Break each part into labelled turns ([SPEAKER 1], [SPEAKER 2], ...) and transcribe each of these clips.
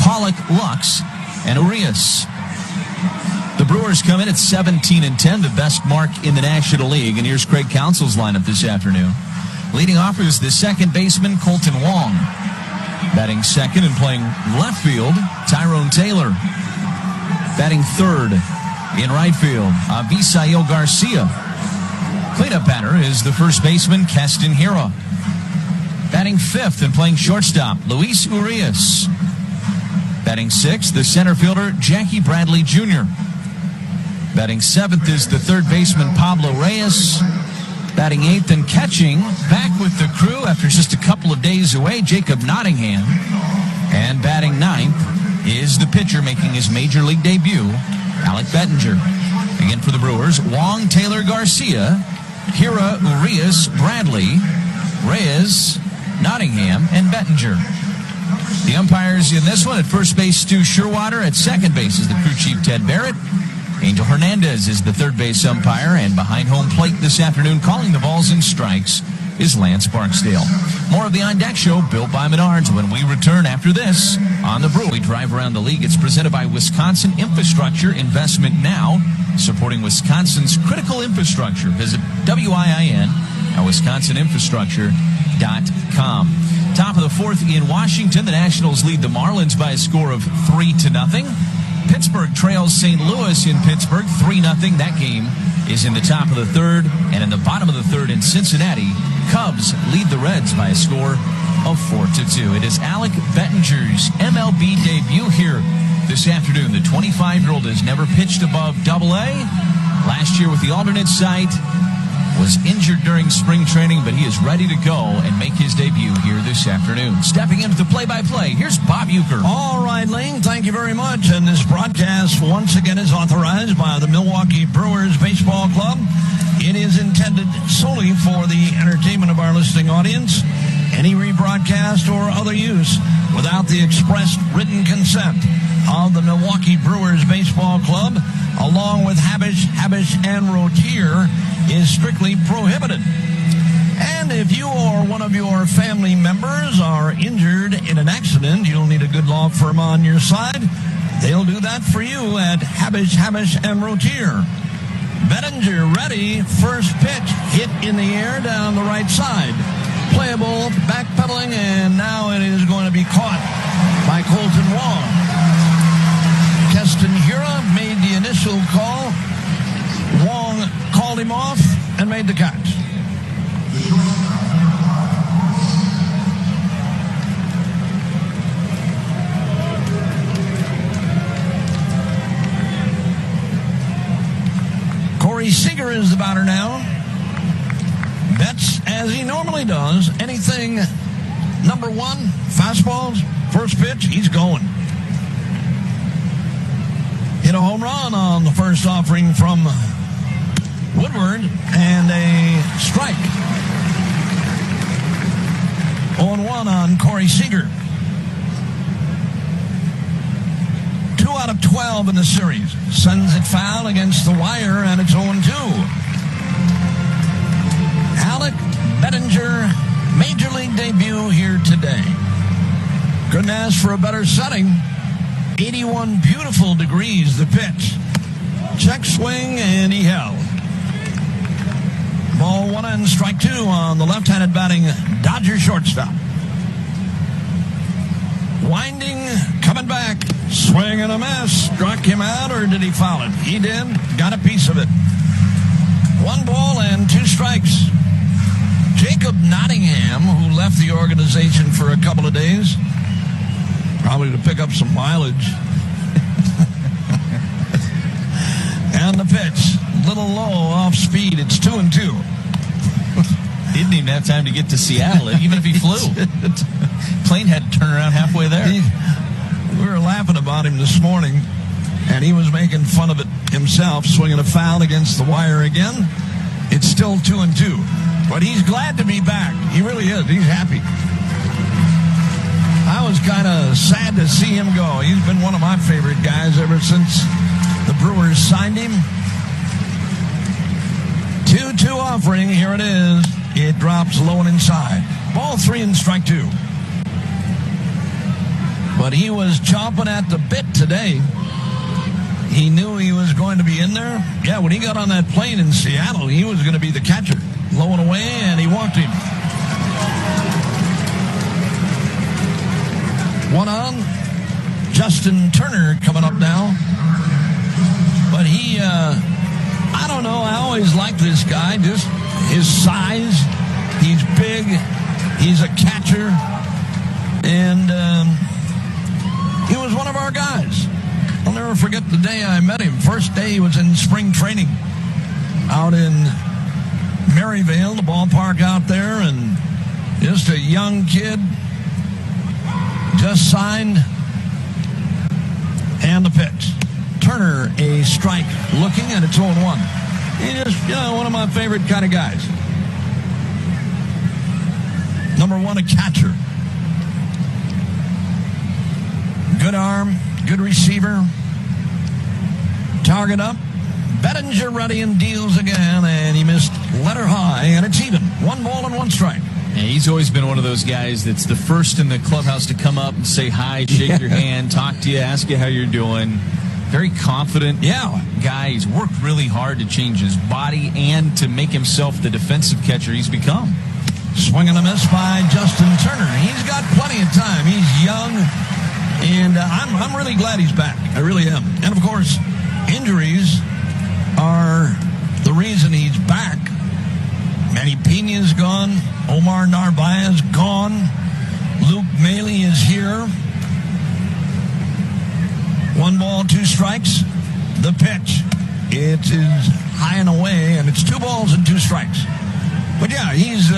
[SPEAKER 1] Pollock, Lux, and Urias. The Brewers come in at 17-10, the best mark in the National League. And here's Craig Counsell's lineup this afternoon. Leading off is the second baseman, Colton Wong. Batting second and playing left field, Tyrone Taylor. Batting third in right field, Avisail Garcia. Cleanup batter is the first baseman, Keston Hiura. Batting fifth and playing shortstop, Luis Urias. Batting sixth, the center fielder, Jackie Bradley Jr. Batting seventh is the third baseman, Pablo Reyes. Batting eighth and catching, back with the crew after just a couple of days away, Jacob Nottingham. And batting ninth is the pitcher making his major league debut, Alec Bettinger. Again for the Brewers, Wong, Taylor, Garcia, Hiura, Urias, Bradley, Reyes, Nottingham, and Bettinger. The umpires in this one: at first base, Stu Sherwater. At second base is the crew chief, Ted Barrett. Angel Hernandez is the third base umpire. And behind home plate this afternoon, calling the balls and strikes, is Lance Barksdale. More of the On Deck Show, built by Menards, when we return after this on the Brew. We drive around the league. It's presented by Wisconsin Infrastructure Investment Now, supporting Wisconsin's critical infrastructure. Visit WIIN at wisconsininfrastructure.com. Top of the fourth in Washington, the Nationals lead the Marlins by a score of 3-0. Pittsburgh trails St. Louis in Pittsburgh 3-0. That game is in the top of the third. And in the bottom of the third in Cincinnati, Cubs lead the Reds by a score of 4-2. It is Alec Bettinger's MLB debut here this afternoon. The 25-year-old has never pitched above AA. Last year with the alternate site, was injured during spring training, but he is ready to go and make his debut here this afternoon. Stepping into the play-by-play, here's Bob Uecker.
[SPEAKER 2] All right, Lane, thank you very much. And this broadcast once again is authorized by the Milwaukee Brewers Baseball Club. It is intended solely for the entertainment of our listening audience. Any rebroadcast or other use without the expressed written consent of the Milwaukee Brewers Baseball Club, along with Habish, and Rotier, is strictly prohibited. And if you or one of your family members are injured in an accident, you'll need a good law firm on your side. They'll do that for you at Habish, and Rotier. Bettinger ready. First pitch hit in the air down the right side. Playable, backpedaling, and now it is going to be caught by Colton Wong. Keston Hiura made the initial call. Wong called him off and made the catch. Corey Seager is the batter now. Bets as he normally does. Anything number one, fastballs, first pitch, he's going. Hit a home run on the first offering from Woodward, and a strike. 0-1 on Corey Seager. 2 out of 12 in the series. Sends it foul against the wire, and it's 0-2. Alec Bettinger, Major League debut here today. Couldn't ask for a better setting. 81 beautiful degrees the pitch. Check swing, and he held. Ball 1 and strike 2 on the left-handed batting Dodger shortstop. Winding, coming back, swing and a miss. Struck him out, or did he foul it? He did. Got a piece of it. 1 ball and 2 strikes. Jacob Nottingham, who left the organization for a couple of days, probably to pick up some mileage. And the pitch, little low off speed. It's 2-2.
[SPEAKER 1] He didn't even have time to get to Seattle, even if he flew. Plane had to turn around halfway there.
[SPEAKER 2] We were laughing about him this morning, and he was making fun of it himself, swinging a foul against the wire again. It's still 2-2. But he's glad to be back. He really is. He's happy. I was kind of sad to see him go. He's been one of my favorite guys ever since the Brewers signed him. 2-2 offering. Here it is. It drops low and inside. Ball 3 and strike 2. But he was chomping at the bit today. He knew he was going to be in there. Yeah, when he got on that plane in Seattle, he was going to be the catcher. Low and away, and he walked him. One on. Justin Turner coming up now. But he, I don't know, I always liked this guy. Just his size. He's big. He's a catcher. And he was one of our guys. I'll never forget the day I met him. First day he was in spring training out in Maryvale, the ballpark out there, and just a young kid, just signed, and the pitch. Turner, a strike, looking, and it's 0-1. He's just, one of my favorite kind of guys. Number one, a catcher. Good arm, good receiver. Target up. Bettinger ready and deals again, and he missed letter high, and it's even. 1 ball and 1 strike.
[SPEAKER 1] Yeah, he's always been one of those guys that's the first in the clubhouse to come up and say hi, shake your hand, talk to you, ask you how you're doing. Very confident guy. He's worked really hard to change his body and to make himself the defensive catcher he's become.
[SPEAKER 2] Swing and a miss by Justin Turner. He's got plenty of time. He's young, and I'm really glad he's back. I really am. And, of course, injuries are the reason he's back. Manny Pena's gone. Omar Narvaez gone. Luke Maley is here. 1 ball, 2 strikes. The pitch. It is high and away, and it's 2 balls and 2 strikes. But yeah, he's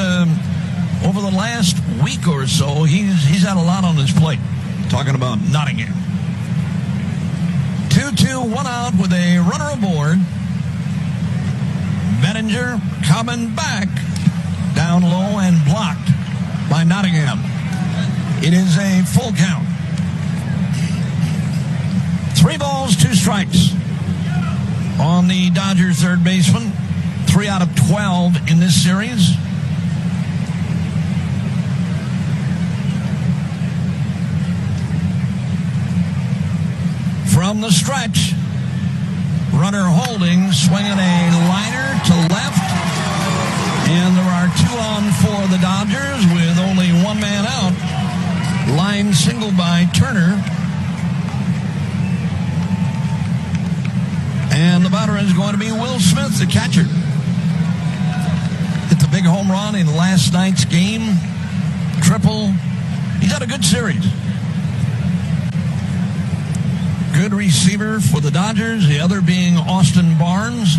[SPEAKER 2] over the last week or so, he's had a lot on his plate. Talking about Nottingham. 2-2, 1 out with a runner aboard. Bettinger coming back down low and blocked by Nottingham. It is a full count. 3 balls, 2 strikes on the Dodgers third baseman. 3 out of 12 in this series. From the stretch, runner holding, swinging a liner to left. And there are 2 on for the Dodgers with only 1 man out. Line single by Turner. And the batter is going to be Will Smith, the catcher. Hit the big home run in last night's game. Triple. He's had a good series. Good receiver for the Dodgers, the other being Austin Barnes.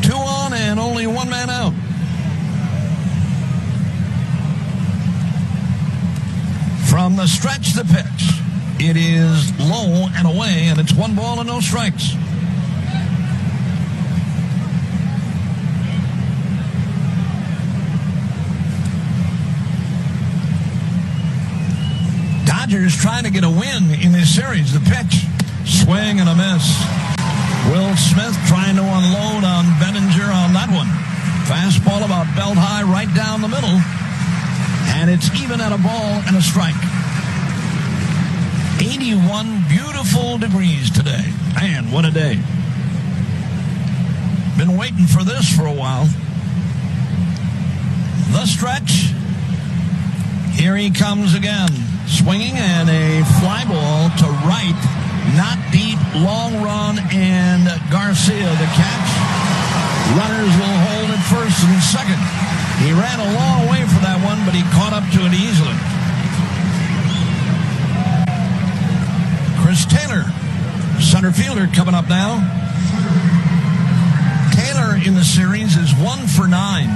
[SPEAKER 2] Two on and only 1 man out. From the stretch, the pitch. It is low and away, and it's 1 ball and no strikes. Dodgers trying to get a win in this series. The pitch, swing and a miss. Will Smith trying to unload on Bettinger on that one. Fastball about belt high right down the middle. And it's even at a ball and a strike. 81 beautiful degrees today. Man, what a day. Been waiting for this for a while. The stretch. Here he comes again. Swinging and a fly ball to right. Not deep, long run, and Garcia the catch. Runners will hold at first and second. He ran a long way for that one, but he caught up to it easily. Chris Taylor, center fielder, coming up now. Taylor in the series is 1 for 9.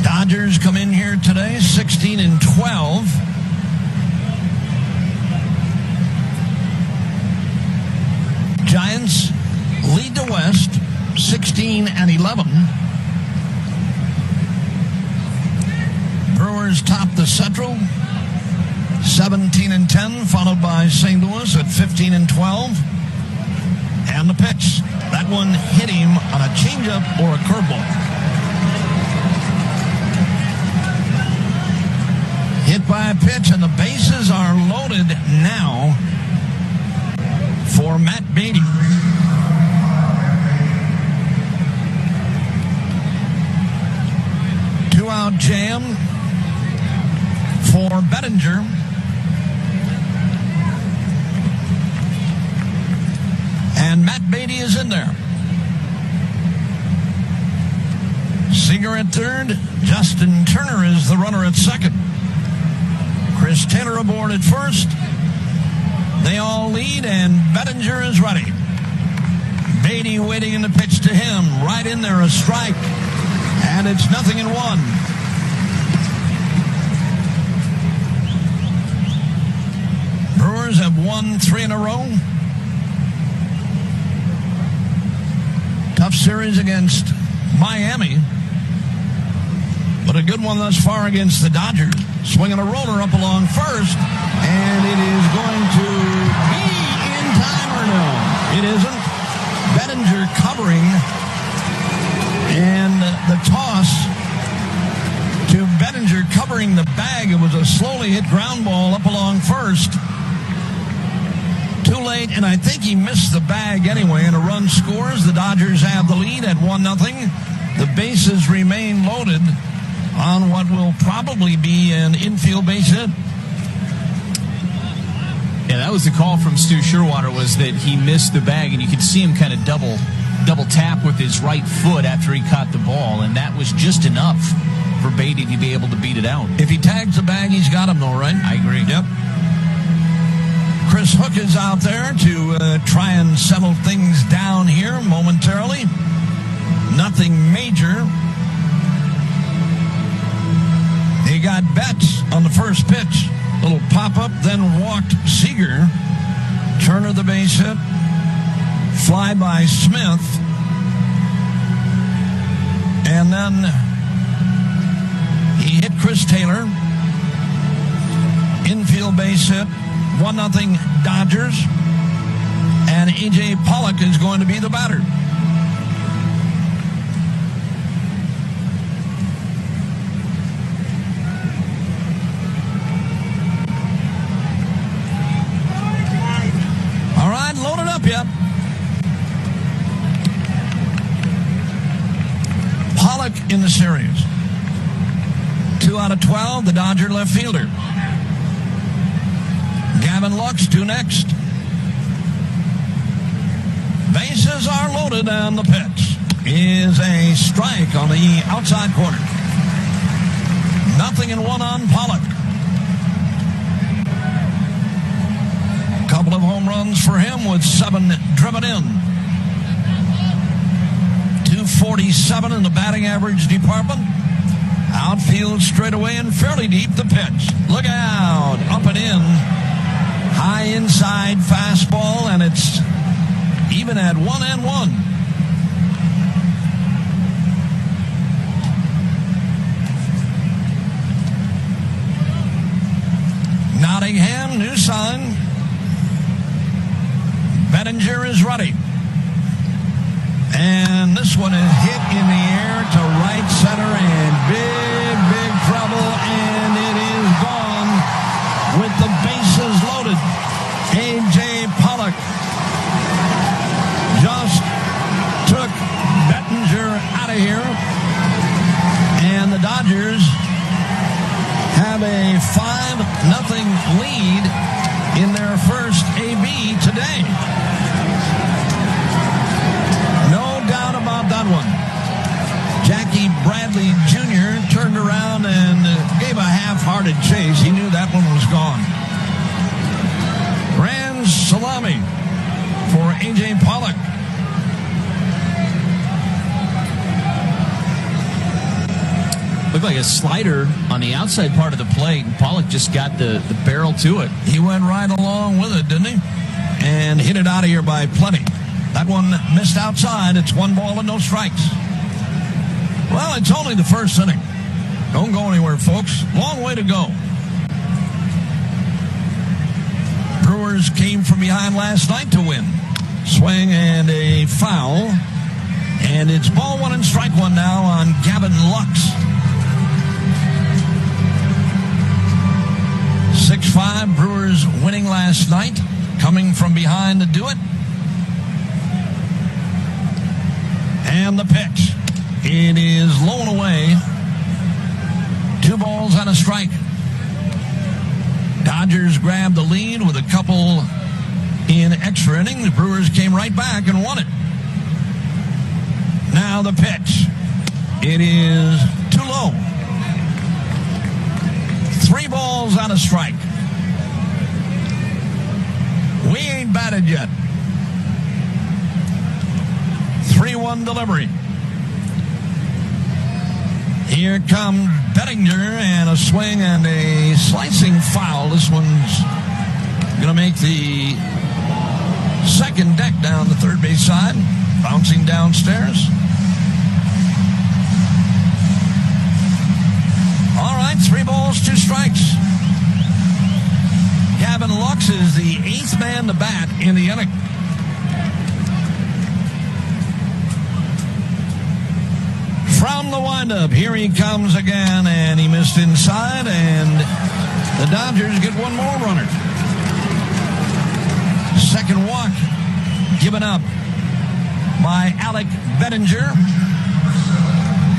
[SPEAKER 2] Dodgers come in here today, 16 and 12. Giants lead the West, 16 and 11. Brewers top the Central, 17-10, followed by St. Louis at 15-12. And the pitch. That one hit him on a changeup or a curveball. Hit by a pitch, and the bases are loaded now for Matt Beatty. Two-out jam for Bettinger. And Matt Beatty is in there. Seager at third. Justin Turner is the runner at second. Chris Taylor aboard at first. They all lead, and Bettinger is ready. Beatty waiting in the pitch to him. Right in there, a strike. And it's 0-1. Brewers have won 3 in a row. Tough series against Miami, but a good one thus far against the Dodgers. Swinging a roller up along first, and it is going to be in time or no? It isn't. Bettinger covering, and the toss to Bettinger covering the bag. It was a slowly hit ground ball up along first. Too late, and I think he missed the bag anyway, and a run scores. The Dodgers have the lead at 1-0. The bases remain loaded on what will probably be an infield base hit.
[SPEAKER 1] Yeah, that was the call from Stu Sherwater, was that he missed the bag, and you could see him kind of double tap with his right foot after he caught the ball, and that was just enough for Beatty to be able to beat it out.
[SPEAKER 2] If he tags the bag, he's got him though, right?
[SPEAKER 1] I agree.
[SPEAKER 2] Yep. Chris Hook is out there to try and settle things down here momentarily. Nothing major. He got Betts on the first pitch. Little pop-up, then walked Seager. Turner the base hit. Fly by Smith. And then he hit Chris Taylor. Infield base hit. 1-0 Dodgers. And A.J. Pollock is going to be the batter. All right, loaded up yet. Pollock in the series. 2 out of 12, the Dodger left fielder. Gavin Lux, 2 next. Bases are loaded, and the pitch is a strike on the outside corner. 0-1 on Pollock. Couple of home runs for him with 7 driven in. 247 in the batting average department. Outfield straightaway and fairly deep. The pitch. Look out. Up and in. High inside fastball, and it's even at 1-1. Nottingham, new sign. Bettinger is ready. And this one is hit in the air to right center, and big trouble, and it is gone with the bases loaded. A.J. Pollock just took Bettinger out of here, and the Dodgers have a 5-0 lead in their first AB today. No doubt about that one. Jackie Bradley Jr. turned around and gave a half-hearted chase. He knew that one was gone. Grand salami for A.J. Pollock.
[SPEAKER 1] Looked like a slider on the outside part of the plate, and Pollock just got the barrel to it.
[SPEAKER 2] He went right along with it, didn't he? And hit it out of here by plenty. That one missed outside. It's 1 ball and no strikes. Well, it's only the first inning. Don't go anywhere, folks. Long way to go. Brewers came from behind last night to win. Swing and a foul. And it's ball one and strike one now on Gavin Lux. 6-5, Brewers winning last night. Coming from behind to do it. And the pitch. It is low and away. 2 balls and a strike. Dodgers grabbed the lead with a couple in extra inning. The Brewers came right back and won it. Now the pitch. It is too low. 3 balls and a strike. We ain't batted yet. 3-1 delivery. Here comes Bettinger, and a swing and a slicing foul. This one's going to make the second deck down the third base side, bouncing downstairs. All right, 3 balls, 2 strikes. Gavin Lux is the 8th man to bat in the inning. From the windup, here he comes again, and he missed inside, and the Dodgers get one more runner. Second walk given up by Alec Bettinger.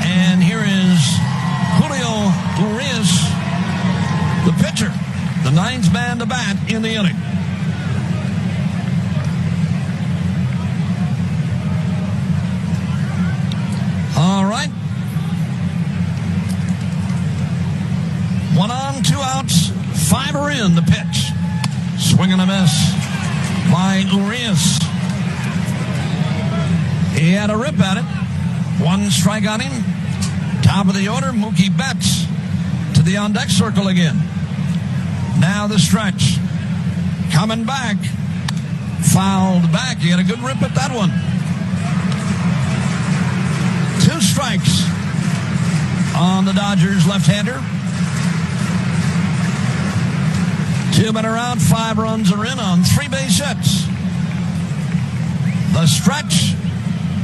[SPEAKER 2] And here is Julio Urias, the pitcher, the 9th man to bat in the inning. All right. 1 on, 2 outs, 5 are in. The pitch. Swing and a miss by Urias. He had a rip at it. 1 strike on him. Top of the order, Mookie Betts to the on-deck circle again. Now the stretch. Coming back. Fouled back. He had a good rip at that one. 2 strikes on the Dodgers left-hander. 2 men are out, 5 runs are in on 3 base hits. The stretch.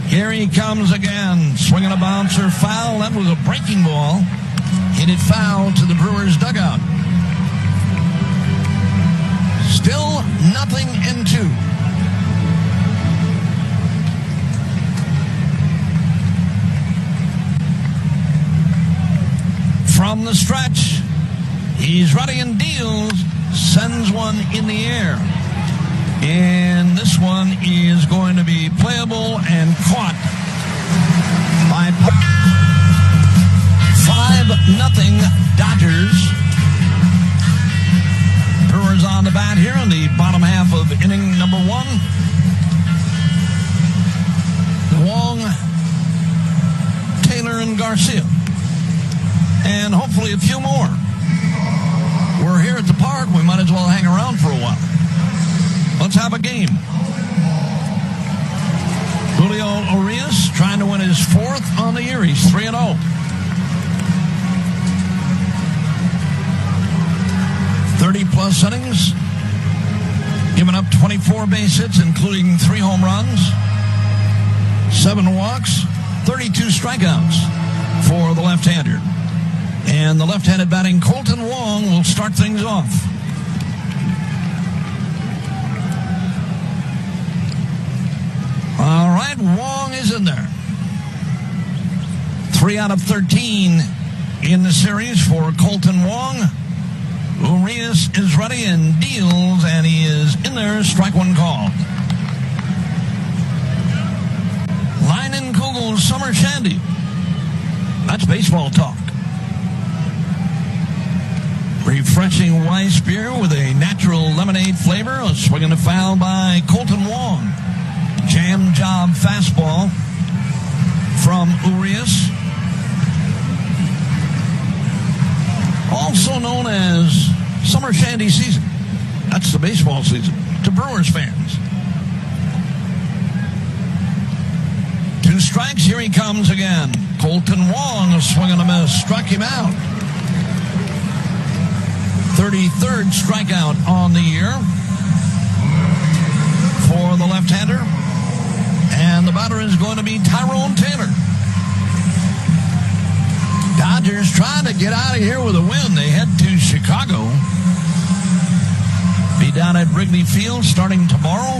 [SPEAKER 2] Here he comes again. Swinging a bouncer, foul. That was a breaking ball. Hit it foul to the Brewers dugout. Still nothing in 2. From the stretch, he's ready and deals, sends one in the air. And this one is going to be playable and caught by 5-0 Dodgers. Brewers on the bat here in the bottom half of inning number 1. Wong, Taylor, and Garcia. And hopefully a few more. We're here at the park. We might as well hang around for a while. Let's have a game. Julio Urias trying to win his 4th on the year. He's 3-0. +30 innings. Giving up 24 base hits, including 3 home runs, 7 walks, 32 strikeouts for the left-hander. And the left-handed batting Colton Wong will start things off. All right, Wong is in there. 3 out of 13 in the series for Colton Wong. Urias is ready and deals, and he is in there. Strike 1 call. Lyman Kugel's Summer Shandy. That's baseball talk. Refreshing Weiss beer with a natural lemonade flavor. A swing and a foul by Colton Wong. Jam job fastball from Urias. Also known as Summer Shandy season. That's the baseball season to Brewers fans. 2 strikes. Here he comes again. Colton Wong, a swing and a miss. Struck him out. 33rd strikeout on the year. for the left-hander. And the batter is going to be Tyrone Taylor. Dodgers trying to get out of here with a win. They head to Chicago. Be down at Wrigley Field starting tomorrow.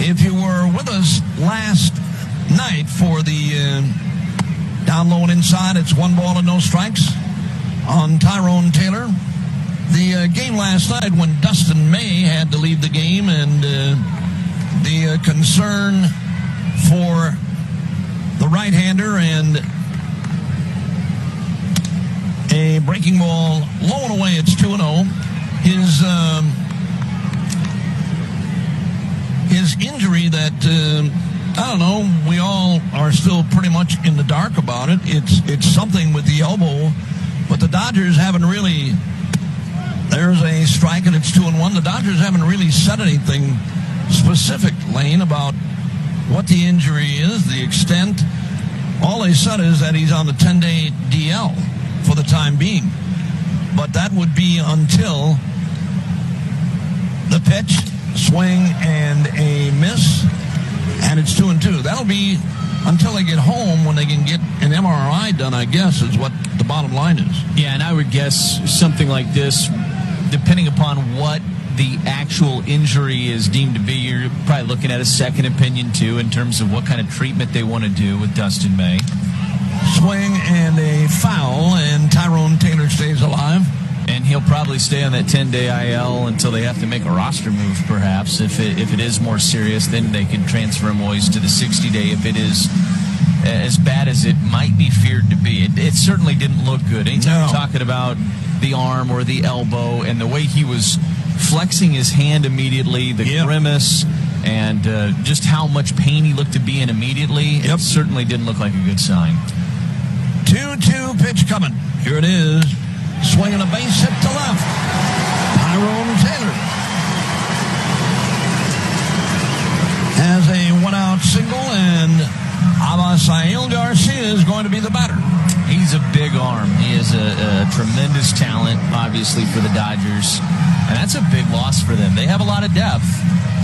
[SPEAKER 2] If you were with us last night for the down low and inside, it's 1 ball and no strikes on Tyrone Taylor. The game last night when Dustin May had to leave the game, and the concern for the right-hander and a breaking ball low and away. It's 2-0. His injury that, I don't know, we all are still pretty much in the dark about it. It's something with the elbow, but the Dodgers haven't really, there's a strike and it's 2-1. The Dodgers haven't really said anything specific, Lane, about what the injury is, the extent. All they said is that he's on the 10-day DL for the time being. But that would be until the pitch, swing, and a miss, and it's 2-2. That'll be until they get home when they can get an MRI done, I guess, is what the bottom line is.
[SPEAKER 1] Yeah, and I would guess something like this, depending upon what the actual injury is deemed to be, you're probably looking at a second opinion, too, in terms of what kind of treatment they want to do with Dustin May.
[SPEAKER 2] Swing and a foul, and Tyrone Taylor stays alive.
[SPEAKER 1] And he'll probably stay on that 10-day IL until they have to make a roster move, perhaps. If it is more serious, then they can transfer him always to the 60-day if it is as bad as it might be feared to be. It certainly didn't look good. Anytime you're talking about the arm or the elbow and the way he was flexing his hand immediately, the grimace, and just how much pain he looked to be in immediately, it certainly didn't look like a good sign.
[SPEAKER 2] 2-2 pitch coming. Here it is. Swinging a base hit to left. Tyrone Taylor has a one-out single, and Abisail Garcia is going to be the batter.
[SPEAKER 1] He's a big arm. He is a tremendous talent, obviously, for the Dodgers. And that's a big loss for them. They have a lot of depth,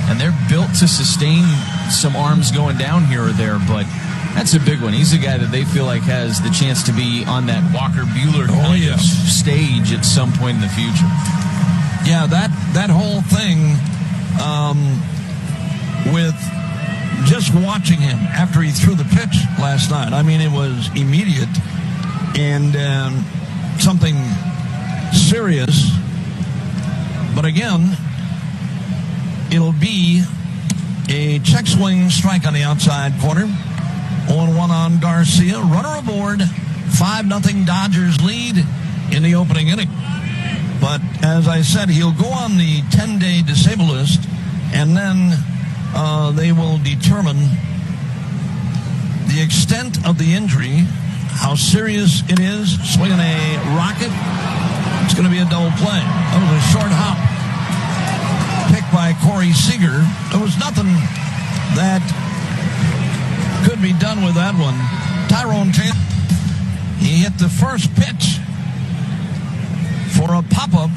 [SPEAKER 1] and they're built to sustain some arms going down here or there, but that's a big one. He's a guy that they feel like has the chance to be on that Walker Buehler kind of stage at some point in the future.
[SPEAKER 2] Yeah, that whole thing with just watching him after he threw the pitch last night, I mean, it was immediate and something serious. But again, it'll be a check swing strike on the outside corner. 0-1 on Garcia. Runner aboard. 5-0 Dodgers lead in the opening inning. But as I said, he'll go on the 10-day disabled list, and then they will determine the extent of the injury, how serious it is. Swinging a rocket. It's going to be a double play. That was a short hop picked by Corey Seager. There was nothing that could be done with that one. Tyrone Taylor, he hit the first pitch for a pop-up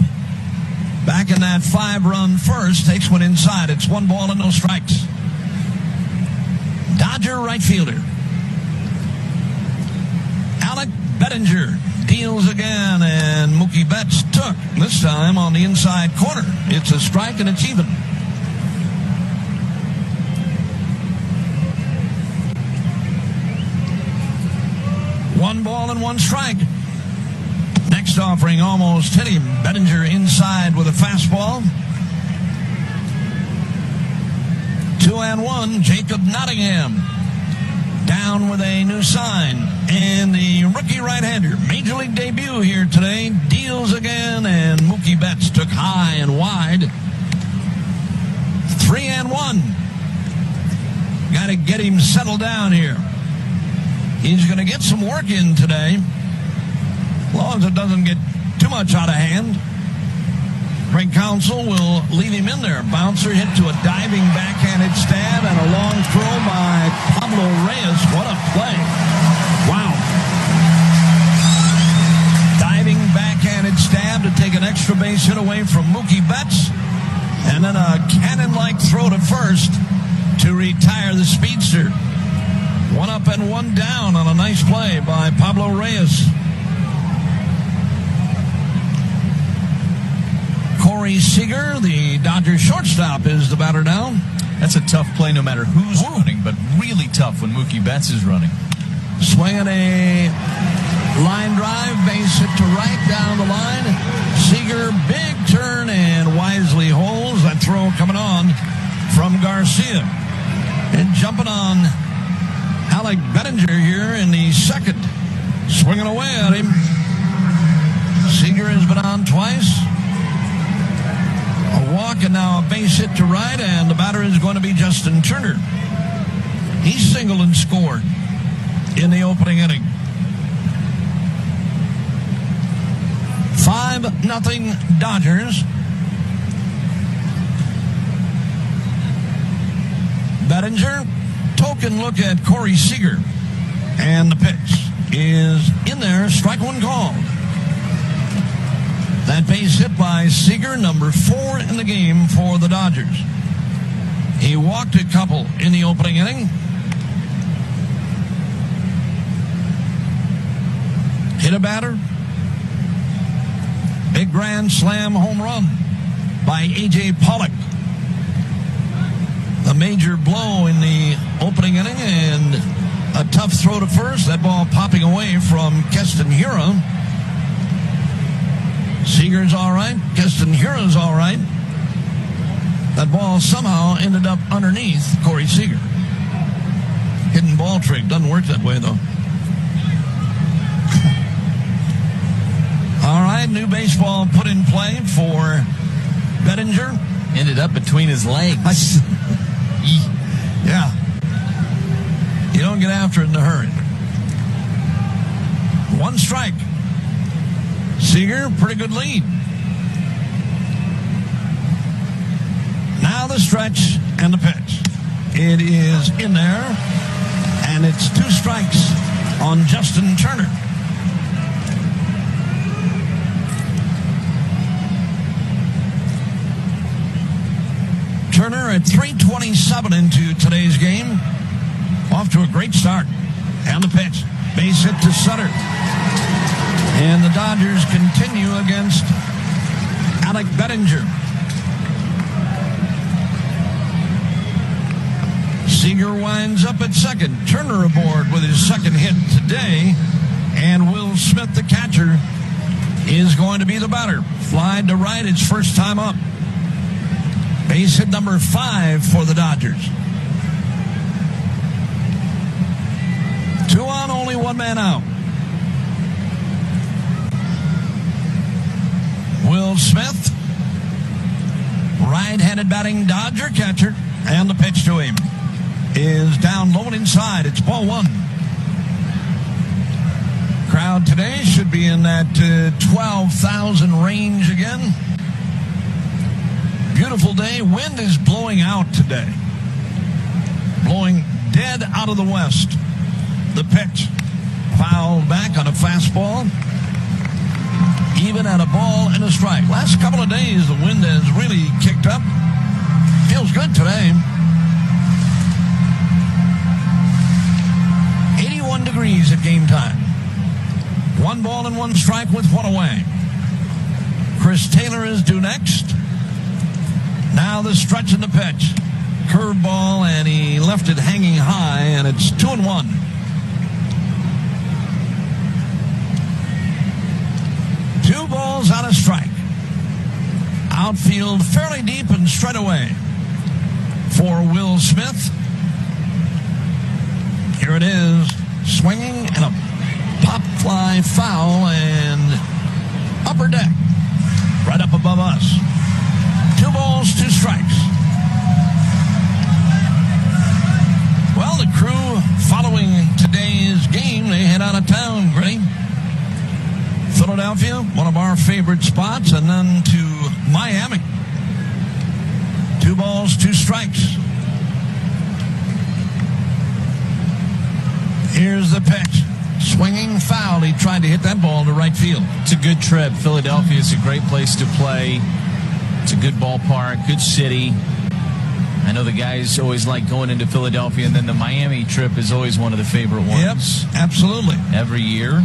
[SPEAKER 2] back in that 5-run first. Takes one inside. It's 1 ball and no strikes. Dodger right fielder Alec Bettinger deals again, and Mookie Betts took, this time on the inside corner. It's a strike, and it's even. One ball and one strike. Next offering almost hit him. Bettinger inside with a fastball. 2-1. Jacob Nottingham down with a new sign. And the rookie right-hander, major league debut here today, deals again, and Mookie Betts took high and wide. 3-1. Got to get him settled down here. He's going to get some work in today, as long as it doesn't get too much out of hand. Craig Counsell will leave him in there. Bouncer hit to a diving backhanded stab and a long throw by Pablo Reyes. What a play. Wow. Diving backhanded stab to take an extra base hit away from Mookie Betts. And then a cannon-like throw to first to retire the speedster. One up and one down on a nice play by Pablo Reyes. Corey Seager, the Dodgers shortstop, is the batter now.
[SPEAKER 1] That's a tough play no matter who's running, but really tough when Mookie Betts is running.
[SPEAKER 2] Swinging a line drive, base hit to right down the line. Seager, big turn, and wisely holds that throw coming on from Garcia. And jumping on Alec Bettinger here in the second. Swinging away at him. Seager has been on twice. A walk and now a base hit to right, and the batter is going to be Justin Turner. He singled and scored in the opening inning. 5-0 Dodgers. Bettinger, token look at Corey Seager. And the pitch is in there, strike one called. That base hit by Seager, number 4 in the game for the Dodgers. He walked a couple in the opening inning. Hit a batter. Big grand slam home run by A.J. Pollock. A major blow in the opening inning and a tough throw to first. That ball popping away from Keston Hiura. Seager's all right. Keston Hiura's all right. That ball somehow ended up underneath Corey Seager. Hidden ball trick. Doesn't work that way, though. All right, new baseball put in play for Bettinger.
[SPEAKER 1] Ended up between his legs.
[SPEAKER 2] Yeah. You don't get after it in a hurry. One strike. Seager, pretty good lead. Now the stretch and the pitch. It is in there, and it's 2 strikes on Justin Turner. Turner at 3:27 into today's game. Off to a great start. And the pitch. Base hit to center. And the Dodgers continue against Alec Bettinger. Seager winds up at second. Turner aboard with his second hit today. And Will Smith, the catcher, is going to be the batter. Fly to right, it's first time up. Base hit number 5 for the Dodgers. 2 on, only 1 man out. Will Smith, right-handed batting Dodger catcher, and the pitch to him is down low and inside. It's ball 1. Crowd today should be in that 12,000 range again. Beautiful day. Wind is blowing out today. Blowing dead out of the west. The pitch fouled back on a fastball. Even at a ball and a strike. Last couple of days, the wind has really kicked up. Feels good today. 81 degrees at game time. 1 ball and 1 strike with 1 away. Chris Taylor is due next. Now the stretch and the pitch. Curveball, and he left it hanging high, and it's 2-1. Two balls out of strike. Outfield fairly deep and straight away for Will Smith. Here it is. Swinging and a pop fly foul and upper deck. Right up above us. 2 balls, 2 strikes. Well, the crew following today's game, they head out of town, Gray. Philadelphia, one of our favorite spots, and then to Miami. 2 balls, 2 strikes. Here's the pitch. Swinging foul. He tried to hit that ball to right field.
[SPEAKER 1] It's a good trip. Philadelphia is a great place to play. It's a good ballpark, good city. I know the guys always like going into Philadelphia, and then the Miami trip is always one of the favorite ones.
[SPEAKER 2] Yep, absolutely.
[SPEAKER 1] Every year.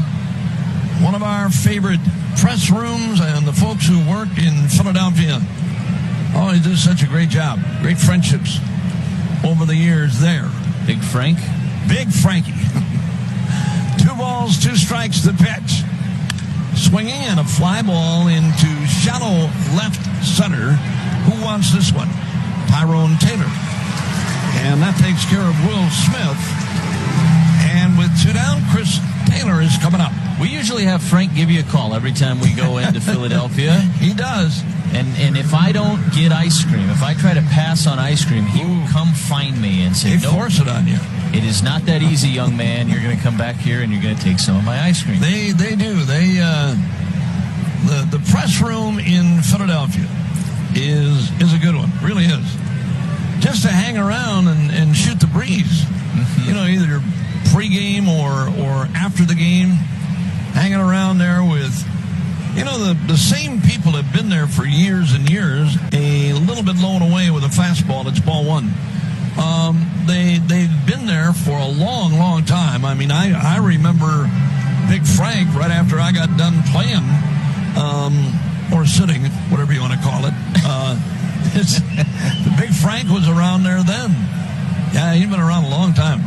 [SPEAKER 2] One of our favorite press rooms, and the folks who work in Philadelphia always do such a great job. Great friendships over the years there.
[SPEAKER 1] Big Frank?
[SPEAKER 2] Big Frankie. 2 balls, 2 strikes, the pitch. Swinging and a fly ball into shallow left center. Who wants this one? Tyrone Taylor. And that takes care of Will Smith. And with 2 down, Chris Taylor is coming up.
[SPEAKER 1] We usually have Frank give you a call every time we go into Philadelphia.
[SPEAKER 2] He does.
[SPEAKER 1] And if I don't get ice cream, if I try to pass on ice cream, he will come find me and say,
[SPEAKER 2] "Nope, force it on you.
[SPEAKER 1] It is not that easy, young man. You're going to come back here and you're going to take some of my ice cream."
[SPEAKER 2] They do. The press room in Philadelphia is a good one. Really is. Just to hang around and shoot the breeze. Mm-hmm. You know, either pregame or after the game, hanging around there with, you know, the same people have been there for years and years, a little bit low and away with a fastball. It's ball 1. They've been there for a long, long time. I mean, I remember Big Frank right after I got done playing, or sitting, whatever you want to call it. The Big Frank was around there then. Yeah, he's been around a long time.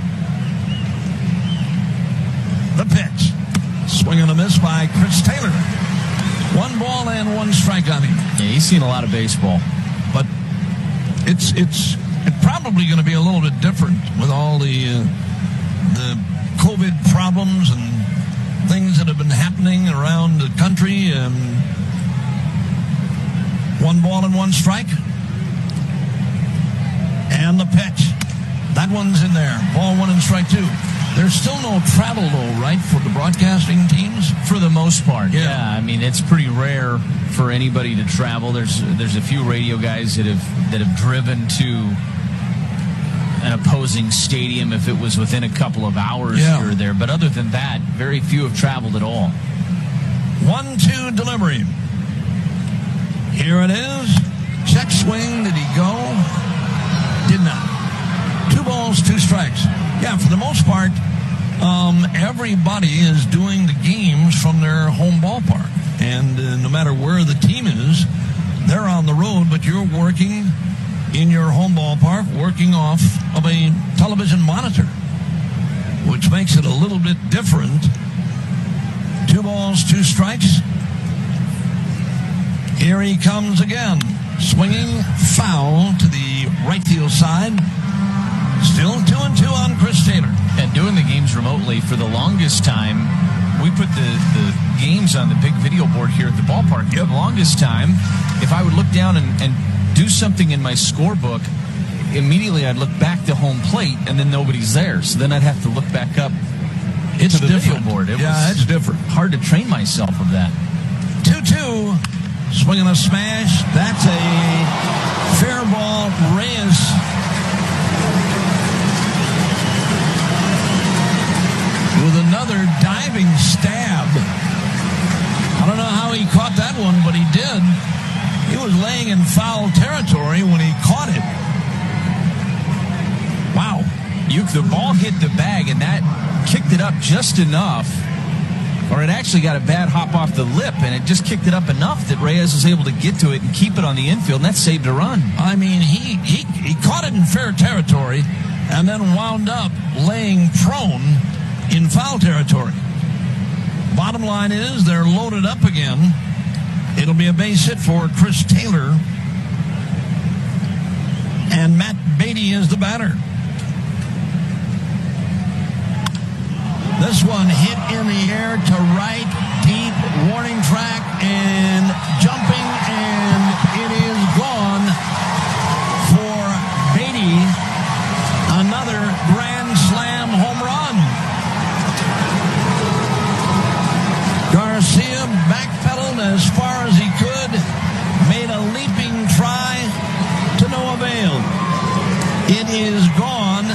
[SPEAKER 2] The pitch. Swing and a miss by Chris Taylor. 1 ball and 1 strike on him.
[SPEAKER 1] Yeah, he's seen a lot of baseball.
[SPEAKER 2] But it's probably going to be a little bit different with all the COVID problems and things that have been happening around the country. 1 ball and 1 strike. And the pitch. That one's in there. Ball 1 and strike 2. There's still no travel, though, right, for the broadcasting teams?
[SPEAKER 1] For the most part,
[SPEAKER 2] yeah.
[SPEAKER 1] I mean, it's pretty rare for anybody to travel. There's a few radio guys that have driven to an opposing stadium if it was within a couple of hours here or there. But other than that, very few have traveled at all.
[SPEAKER 2] 1-2 delivery. Here it is. Check swing. Did he go? Did not. 2 balls, 2 strikes. Yeah, for the most part, everybody is doing the games from their home ballpark. And no matter where the team is, they're on the road, but you're working in your home ballpark, working off of a television monitor, which makes it a little bit different. 2 balls, 2 strikes. Here he comes again. Swinging foul to the right field side. Still 2-2 on Chris Taylor.
[SPEAKER 1] And doing the games remotely for the longest time, we put the games on the big video board here at the ballpark. For the longest time, if I would look down and do something in my scorebook, immediately I'd look back to home plate, and then nobody's there. So then I'd have to look back up to the video board.
[SPEAKER 2] It's different.
[SPEAKER 1] Hard to train myself of that.
[SPEAKER 2] 2-2. Swinging a smash. That's a fair ball. Reyes with another diving stab. I don't know how he caught that one, but he did. He was laying in foul territory when he caught it. Wow.
[SPEAKER 1] The ball hit the bag, and that kicked it up just enough, or it actually got a bad hop off the lip, and it just kicked it up enough that Reyes was able to get to it and keep it on the infield, and that saved a run.
[SPEAKER 2] I mean, he caught it in fair territory and then wound up laying prone in foul territory. Bottom line is they're loaded up again. It'll be a base hit for Chris Taylor. And Matt Beatty is the batter. This one hit in the air to right, deep, warning track, and jumping, and it is gone for Beatty. Another grand slam home run. Garcia backpedaled as far as he could, made a leaping try to no avail. It is gone.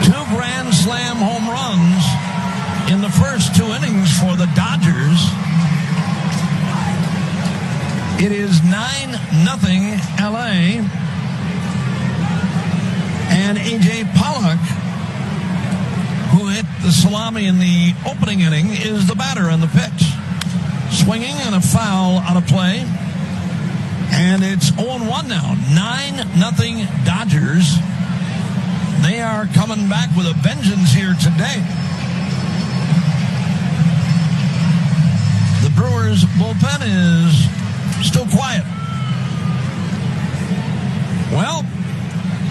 [SPEAKER 2] 2 grand slam It is 9-0 LA. And A.J. Pollock, who hit the salami in the opening inning, is the batter on the pitch. Swinging and a foul out of play. And it's 0-1 now. 9-0 Dodgers. They are coming back with a vengeance here today. The Brewers bullpen is still quiet. Well,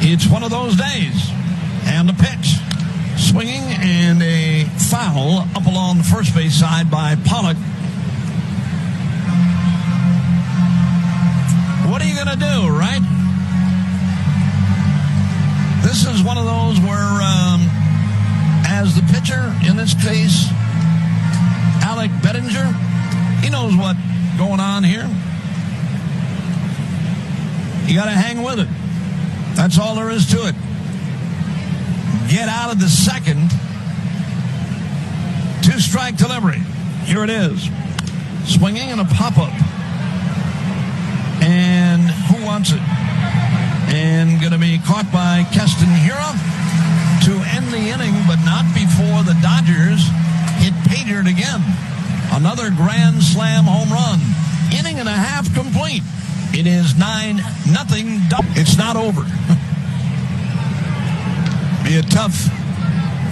[SPEAKER 2] it's one of those days. And the pitch. Swinging and a foul up along the first base side by Pollock. What are you going to do, right? This is one of those where, as the pitcher, in this case, Alec Bettinger, he knows what's going on here. You got to hang with it. That's all there is to it. Get out of the second. 2-strike delivery. Here it is. Swinging and a pop-up. And who wants it? And going to be caught by Keston Hiura to end the inning, but not before the Dodgers hit pay dirt again. Another grand slam home run. Inning and a half complete. It is 9-0. It's not over. Be a tough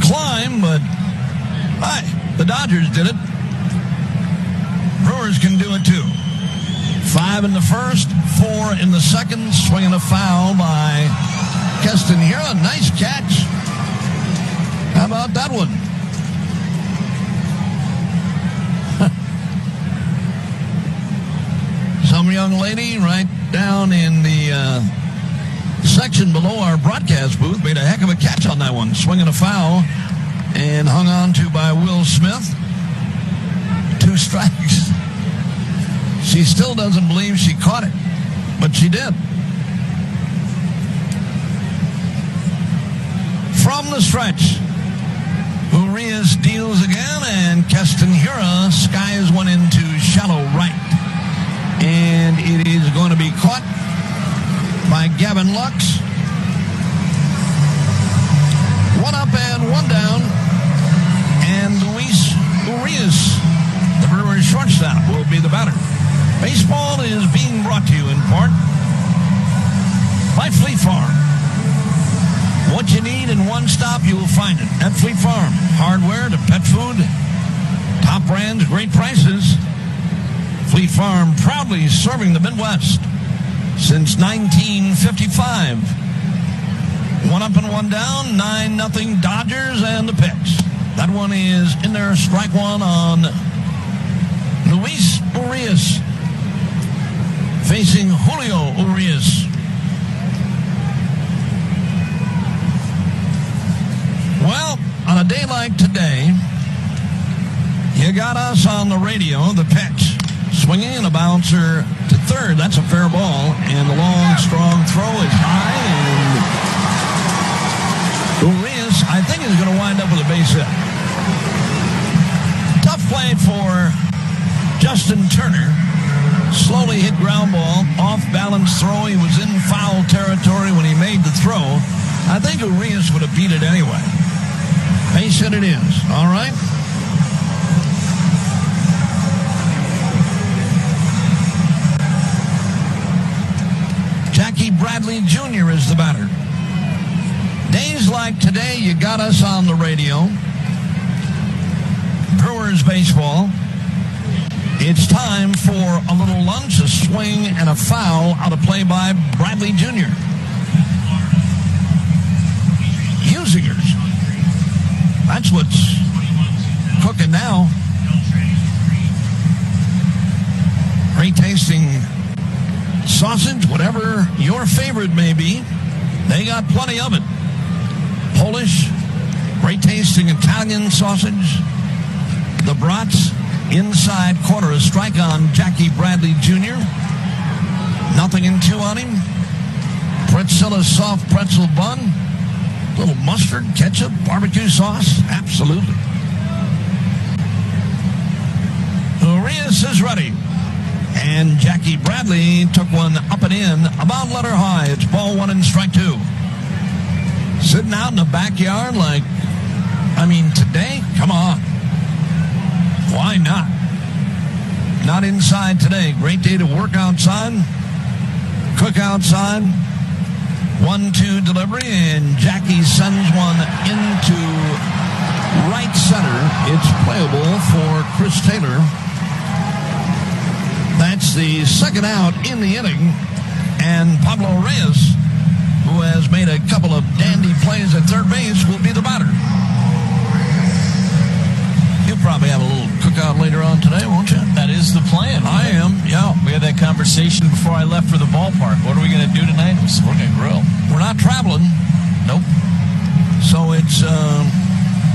[SPEAKER 2] climb, but the Dodgers did it. Brewers can do it too. 5 in the first, 4 in the second. Swinging a foul by Keston Hiura. Nice catch. How about that one? Some young lady right down in the section below our broadcast booth made a heck of a catch on that one. Swinging a foul and hung on to by Will Smith. 2 strikes. She still doesn't believe she caught it, but she did. From the stretch, Urias deals again, and Keston Hiura skies one into shallow right. And it is going to be caught by Gavin Lux. 1 up and 1 down. And Luis Urias, the Brewers shortstop, will be the batter. Baseball is being brought to you in part by Fleet Farm. What you need in one stop, you will find it at Fleet Farm. Hardware to pet food, top brands, great prices. Fleet Farm proudly serving the Midwest since 1955. 1 up and 1 down, 9-0 Dodgers, and the pitch. That one is in there, strike one on Luis Urias. Facing Julio Urias. Well, on a day like today, you got us on the radio, the pitch. Swinging and a bouncer to third. That's a fair ball. And the long, strong throw is high. And Urias, I think, is going to wind up with a base hit. Tough play for Justin Turner. Slowly hit ground ball. Off-balance throw. He was in foul territory when he made the throw. I think Urias would have beat it anyway. Base hit it is. All right. Jackie Bradley Jr. is the batter. Days like today, you got us on the radio. Brewers baseball. It's time for a little lunch, a swing, and a foul out of play by Bradley Jr. Usigers. That's what's cooking now. Great tasting sausage, whatever your favorite may be. They got plenty of it. Polish, great tasting Italian sausage. The brats, inside quarter, a strike on Jackie Bradley Jr. 0-2 on him. Pretzilla soft pretzel bun. Little mustard, ketchup, barbecue sauce. Absolutely. Urias is ready. And Jackie Bradley took one up and in, about letter high. It's ball 1 and strike 2. Sitting out in the backyard today? Come on. Why not? Not inside today. Great day to work outside, cook outside. 1-2 delivery, and Jackie sends one into right center. It's playable for Chris Taylor. That's the second out in the inning, and Pablo Reyes, who has made a couple of dandy plays at third base, will be the batter. You'll probably have a little cookout later on today, won't you?
[SPEAKER 1] That is the plan.
[SPEAKER 2] I am, yeah.
[SPEAKER 1] We had that conversation before I left for the ballpark. What are we going to do tonight? We're going to grill.
[SPEAKER 2] We're not traveling.
[SPEAKER 1] Nope.
[SPEAKER 2] So it's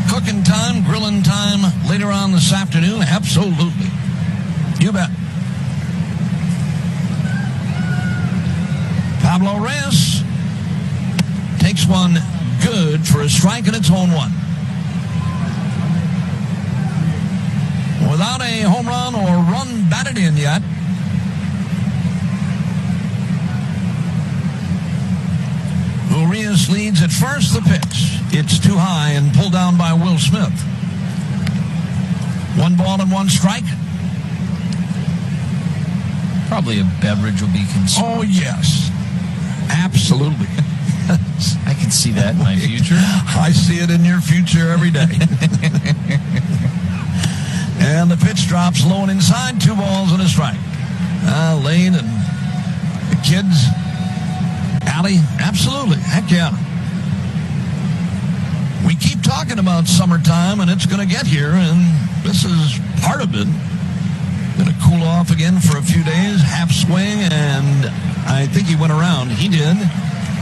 [SPEAKER 2] cooking time, grilling time later on this afternoon. Absolutely. You bet. Pablo Reyes takes one good for a strike, and it's home one. Without a home run or run batted in yet. Urias leads at first. The pitch. It's too high and pulled down by Will Smith. 1 ball and 1 strike.
[SPEAKER 1] Probably a beverage will be consumed.
[SPEAKER 2] Oh, yes. Absolutely.
[SPEAKER 1] I can see that in my future.
[SPEAKER 2] I see it in your future every day. And the pitch drops low and inside. 2 balls and a strike. Lane and the kids. Allie, absolutely. Heck yeah. We keep talking about summertime, and it's going to get here, and this is part of it. Going to cool off again for a few days. Half swing, and I think he went around. He did.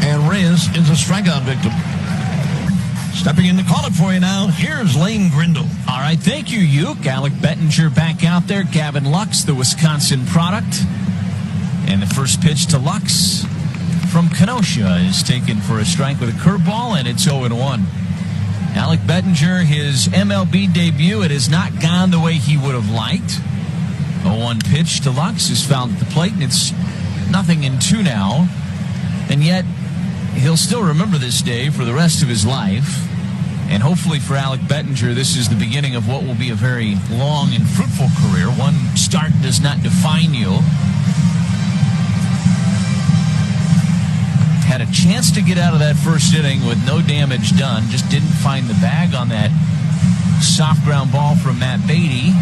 [SPEAKER 2] And Reyes is a strikeout victim. Stepping in to call it for you now, here's Lane Grindle.
[SPEAKER 1] All right, thank you, Uke. Alec Bettinger back out there. Gavin Lux, the Wisconsin product. And the first pitch to Lux from Kenosha is taken for a strike with a curveball, and it's 0-1. Alec Bettinger, his MLB debut, it has not gone the way he would have liked. 0-1 pitch to Lux is fouled at the plate, and it's 0-2 now. And yet, he'll still remember this day for the rest of his life. And hopefully for Alec Bettinger, this is the beginning of what will be a very long and fruitful career. One start does not define you. Had a chance to get out of that first inning with no damage done. Just didn't find the bag on that soft ground ball from Matt Beatty.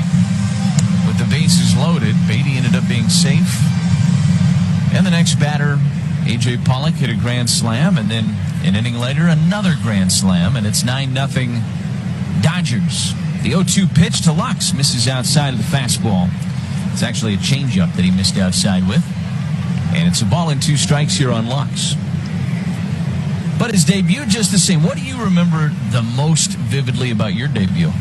[SPEAKER 1] With the bases loaded, Beatty ended up being safe. And the next batter, A.J. Pollock, hit a grand slam, and then an inning later, another grand slam, and it's 9-0 Dodgers. The 0-2 pitch to Lux misses outside of the fastball. It's actually a changeup that he missed outside with. And it's a ball and 2 strikes here on Lux. But his debut, just the same. What do you remember the most vividly about your debut?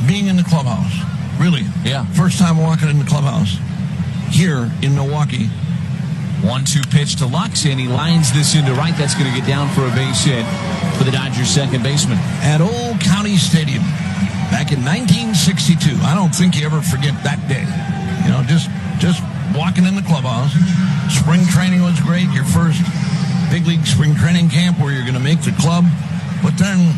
[SPEAKER 2] Being in the clubhouse. Really.
[SPEAKER 1] Yeah.
[SPEAKER 2] First time walking in the clubhouse here in Milwaukee.
[SPEAKER 1] 1-2 pitch to Lux, and he lines this into right. That's going to get down for a base hit for the Dodgers second baseman.
[SPEAKER 2] At Old County Stadium back in 1962. I don't think you ever forget that day. You know, just walking in the clubhouse. Spring training was great. Your first big league spring training camp where you're going to make the club. But then,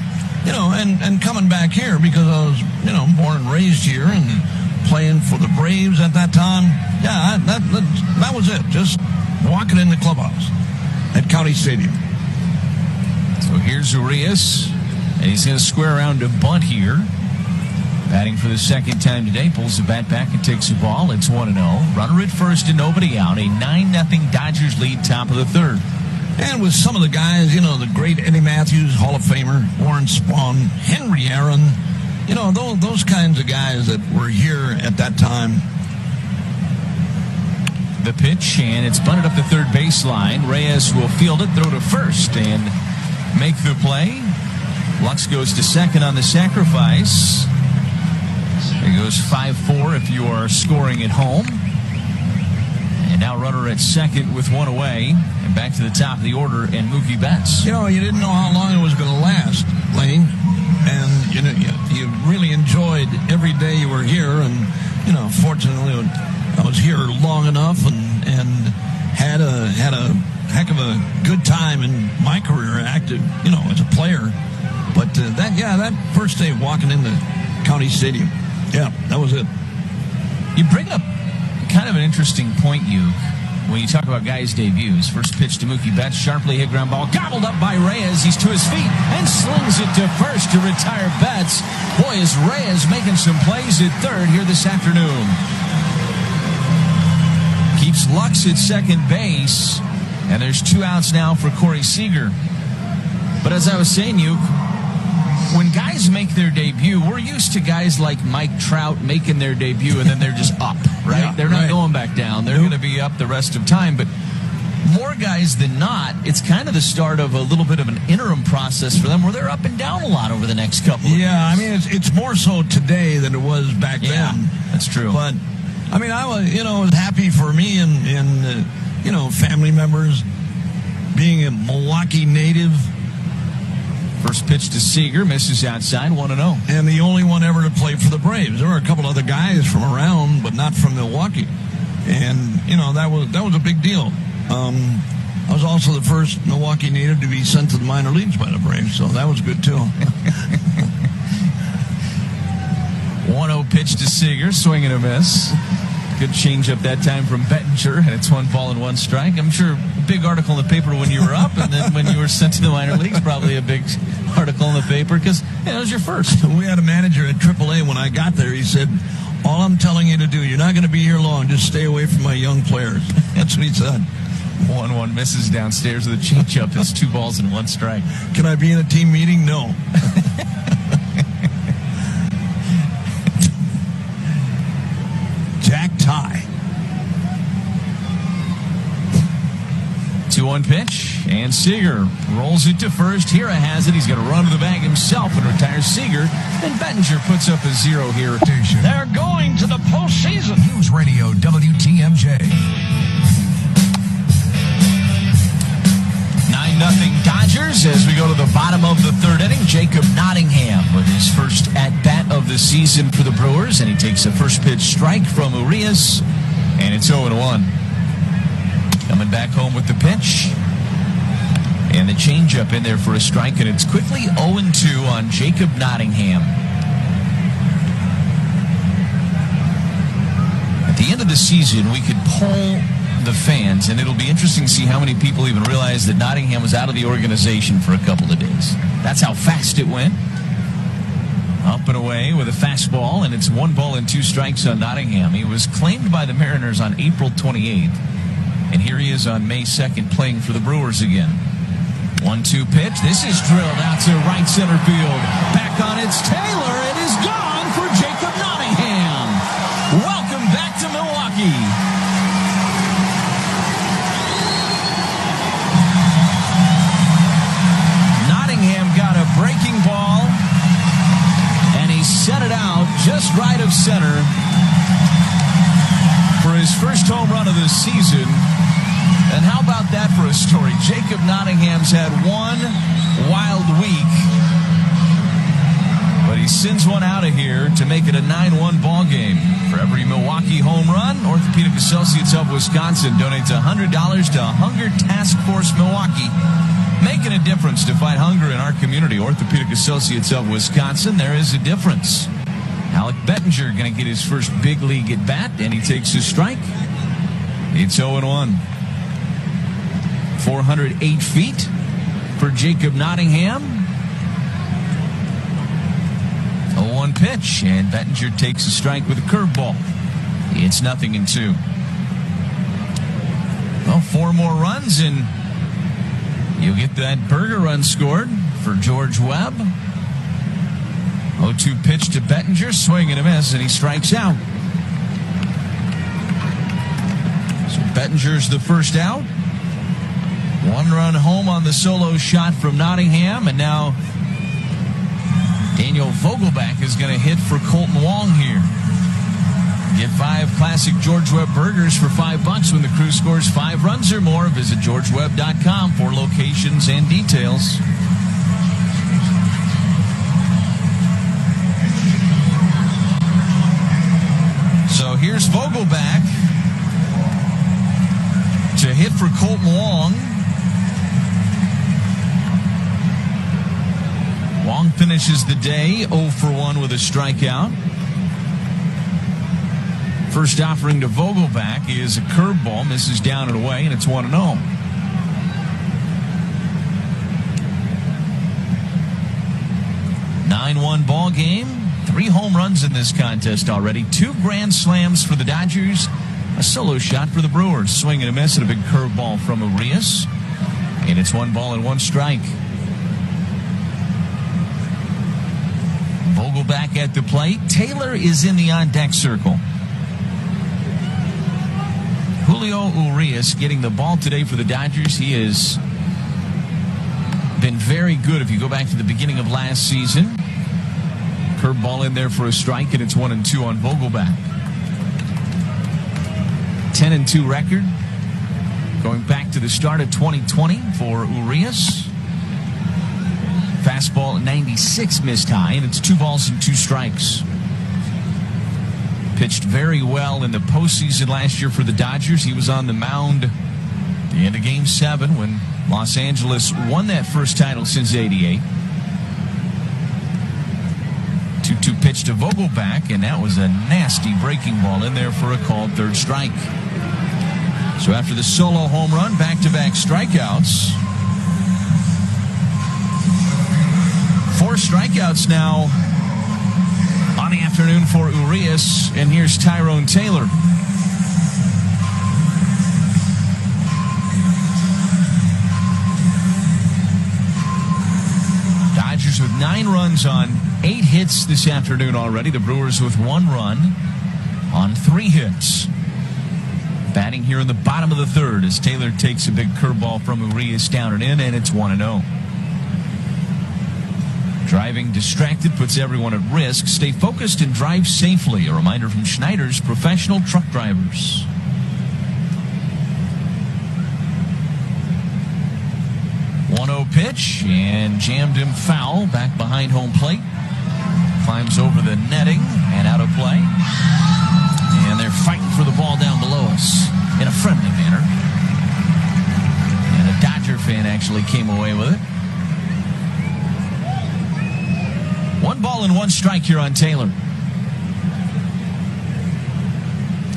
[SPEAKER 2] you know, and coming back here because I was, you know, born and raised here and playing for the Braves at that time. Yeah, that was it. Just walking in the clubhouse at County Stadium.
[SPEAKER 1] So here's Urias, and he's going to square around to bunt here. Batting for the second time today, pulls the bat back and takes the ball. It's 1-0. Runner at first and nobody out. A 9-0 Dodgers lead, top of the third.
[SPEAKER 2] And with some of the guys, you know, the great Eddie Matthews, Hall of Famer, Warren Spahn, Henry Aaron, you know, those kinds of guys that were here at that time.
[SPEAKER 1] The pitch, and it's bunted up the third baseline. Reyes will field it, throw to first, and make the play. Lux goes to second on the sacrifice. It goes 5-4 if you are scoring at home. And now runner at second with one away. And back to the top of the order, and Mookie Betts.
[SPEAKER 2] You know, you didn't know how long it was going to last, Lane. And, you know, you really enjoyed every day you were here. And, fortunately, I was here long enough and had a heck of a good time in my career, active, as a player. But that first day walking into County Stadium, that was it.
[SPEAKER 1] You bring up kind of an interesting point, when you talk about guys' debuts. First pitch to Mookie Betts, sharply hit ground ball, gobbled up by Reyes. He's to his feet and slings it to first to retire Betts. Boy, is Reyes making some plays at third here this afternoon. Keeps Lux at second base, and there's 2 outs now for Corey Seager. But as I was saying, when guys make their debut, we're used to guys like Mike Trout making their debut, and then they're just up, right?
[SPEAKER 2] Yeah,
[SPEAKER 1] they're not going back down. They're going to be up the rest of time. But more guys than not, it's kind of the start of a little bit of an interim process for them where they're up and down a lot over the next couple of years.
[SPEAKER 2] I mean, it's more so today than it was back then.
[SPEAKER 1] That's true.
[SPEAKER 2] But, I mean, I was, it was happy for me and family members being a Milwaukee native.
[SPEAKER 1] First pitch to Seager, misses outside, 1-0.
[SPEAKER 2] And the only one ever to play for the Braves. There were a couple other guys from around, but not from Milwaukee. And, that was a big deal. I was also the first Milwaukee native to be sent to the minor leagues by the Braves, so that was good, too.
[SPEAKER 1] 1-0 pitch to Seager, swing and a miss. Good changeup that time from Bettinger, and it's 1-1 strike. I'm sure a big article in the paper when you were up, and then when you were sent to the minor leagues, probably a big article in the paper because it was your first.
[SPEAKER 2] We had a manager at AAA when I got there. He said, "All I'm telling you to do, you're not going to be here long. Just stay away from my young players." That's what he said.
[SPEAKER 1] 1-1 misses downstairs with a changeup. It's 2-1 strike.
[SPEAKER 2] Can I be in a team meeting? No. Jack tie.
[SPEAKER 1] 2-1 pitch, and Seager rolls it to first. Hira has it. He's going to run to the bag himself and retires Seager. And Bettinger puts up a 0 here.
[SPEAKER 2] They're going to the postseason.
[SPEAKER 3] News Radio WTMJ.
[SPEAKER 1] 9-0 Dodgers as we go to the bottom of the third inning. Jacob Nottingham with his first at-bat of the season for the Brewers, and he takes a first pitch strike from Urias, and it's 0-1. Coming back home with the pitch, and the changeup in there for a strike, and it's quickly 0-2 on Jacob Nottingham. At the end of the season, we could poll the fans, and it'll be interesting to see how many people even realize that Nottingham was out of the organization for a couple of days. That's how fast it went. Up and away with a fastball, and it's 1-2 strikes on Nottingham. He was claimed by the Mariners on April 28th, and here he is on May 2nd playing for the Brewers again. 1-2 pitch. This is drilled out to right center field. Back on its Taylor. It is gone for Jacob Nottingham. Welcome back to Milwaukee. Breaking ball, and he set it out just right of center for his first home run of the season. And how about that for a story? Jacob Nottingham's had one wild week, but he sends one out of here to make it a 9-1 ball game. For every Milwaukee home run, Orthopedic Associates of Wisconsin donates $100 to Hunger Task Force Milwaukee, making a difference to fight hunger in our community. Orthopedic Associates of Wisconsin, there is a difference. Alec Bettinger going to get his first big league at bat, and he takes his strike. It's 0-1. 408 feet for Jacob Nottingham. 0-1 pitch, and Bettinger takes a strike with a curveball. It's 0-2. Well, 4 more runs, and you'll get that Berger run scored for George Webb. 0-2 pitch to Bettinger, swing and a miss, and he strikes out. So Bettinger's the first out. 1 run home on the solo shot from Nottingham, and now Daniel Vogelback is going to hit for Colton Wong here. Get 5 classic George Webb burgers for $5 when the crew scores 5 runs or more. Visit GeorgeWebb.com for locations and details.
[SPEAKER 2] So
[SPEAKER 1] Here's Vogelback to hit for Colton Wong. Wong finishes the day 0 for 1 with a strikeout. First offering to Vogelback is a curveball, misses down and away, and it's 1-0. 9-1 ball game. 3 home runs in this contest already. 2 grand slams for the Dodgers. A solo shot for the Brewers. Swing and a miss and a big curveball from Urias. And it's 1-1 strike. Vogelback at the plate. Taylor is in the on-deck circle. Julio Urias getting the ball today for the Dodgers. He has been very good if you go back to the beginning of last season. Curveball in there for a strike, and it's 1-2 on Vogelback. 10-2 record going back to the start of 2020 for Urias. Fastball 96 missed high, and it's 2 balls and 2 strikes. Pitched very well in the postseason last year for the Dodgers. He was on the mound at the end of Game 7 when Los Angeles won that first title since '88. 2-2 pitch to Vogelback, and that was a nasty breaking ball in there for a called third strike. So after the solo home run, back-to-back strikeouts. 4 strikeouts now on the afternoon for Urias, and here's Tyrone Taylor. Dodgers with 9 runs on 8 hits this afternoon already. The Brewers with 1 run on 3 hits. Batting here in the bottom of the third as Taylor takes a big curveball from Urias down and in, and it's 1-0. Driving distracted puts everyone at risk. Stay focused and drive safely. A reminder from Schneider's professional truck drivers. Pitch, and jammed him foul back behind home plate. Climbs over the netting and out of play. And they're fighting for the ball down below us in a friendly manner. And a Dodger fan actually came away with it. 1-1 strike here on Taylor.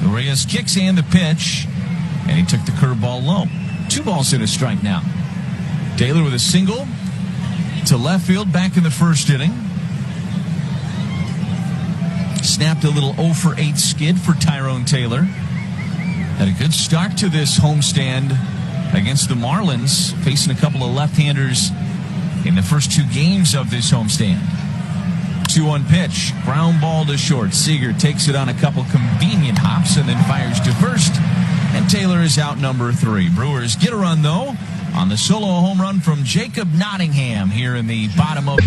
[SPEAKER 1] Urias kicks and the pitch, and he took the curveball low. 2 balls and a strike now. Taylor with a single to left field back in the first inning. Snapped a little 0 for 8 skid for Tyrone Taylor. Had a good start to this homestand against the Marlins, facing a couple of left-handers in the first 2 games of this homestand. 2-1 pitch, ground ball to short. Seager takes it on a couple convenient hops and then fires to first. And Taylor is out number 3. Brewers get a run, though, on the solo home run from Jacob Nottingham here in the bottom of...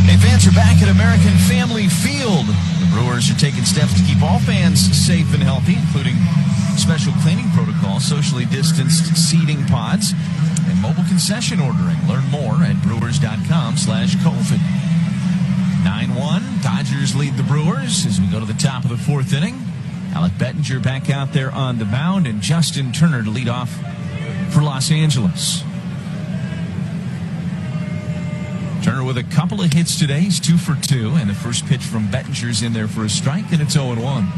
[SPEAKER 1] Hey, fans are back at American Family Field. The Brewers are taking steps to keep all fans safe and healthy, including special cleaning protocols, socially distanced seating pods, and mobile concession ordering. Learn more at brewers.com/COVID. 9-1, Dodgers lead the Brewers as we go to the top of the 4th inning. Alec Bettinger back out there on the mound, and Justin Turner to lead off for Los Angeles. Turner with a couple of hits today. He's 2 for 2, and the first pitch from Bettinger's in there for a strike, and it's 0-1.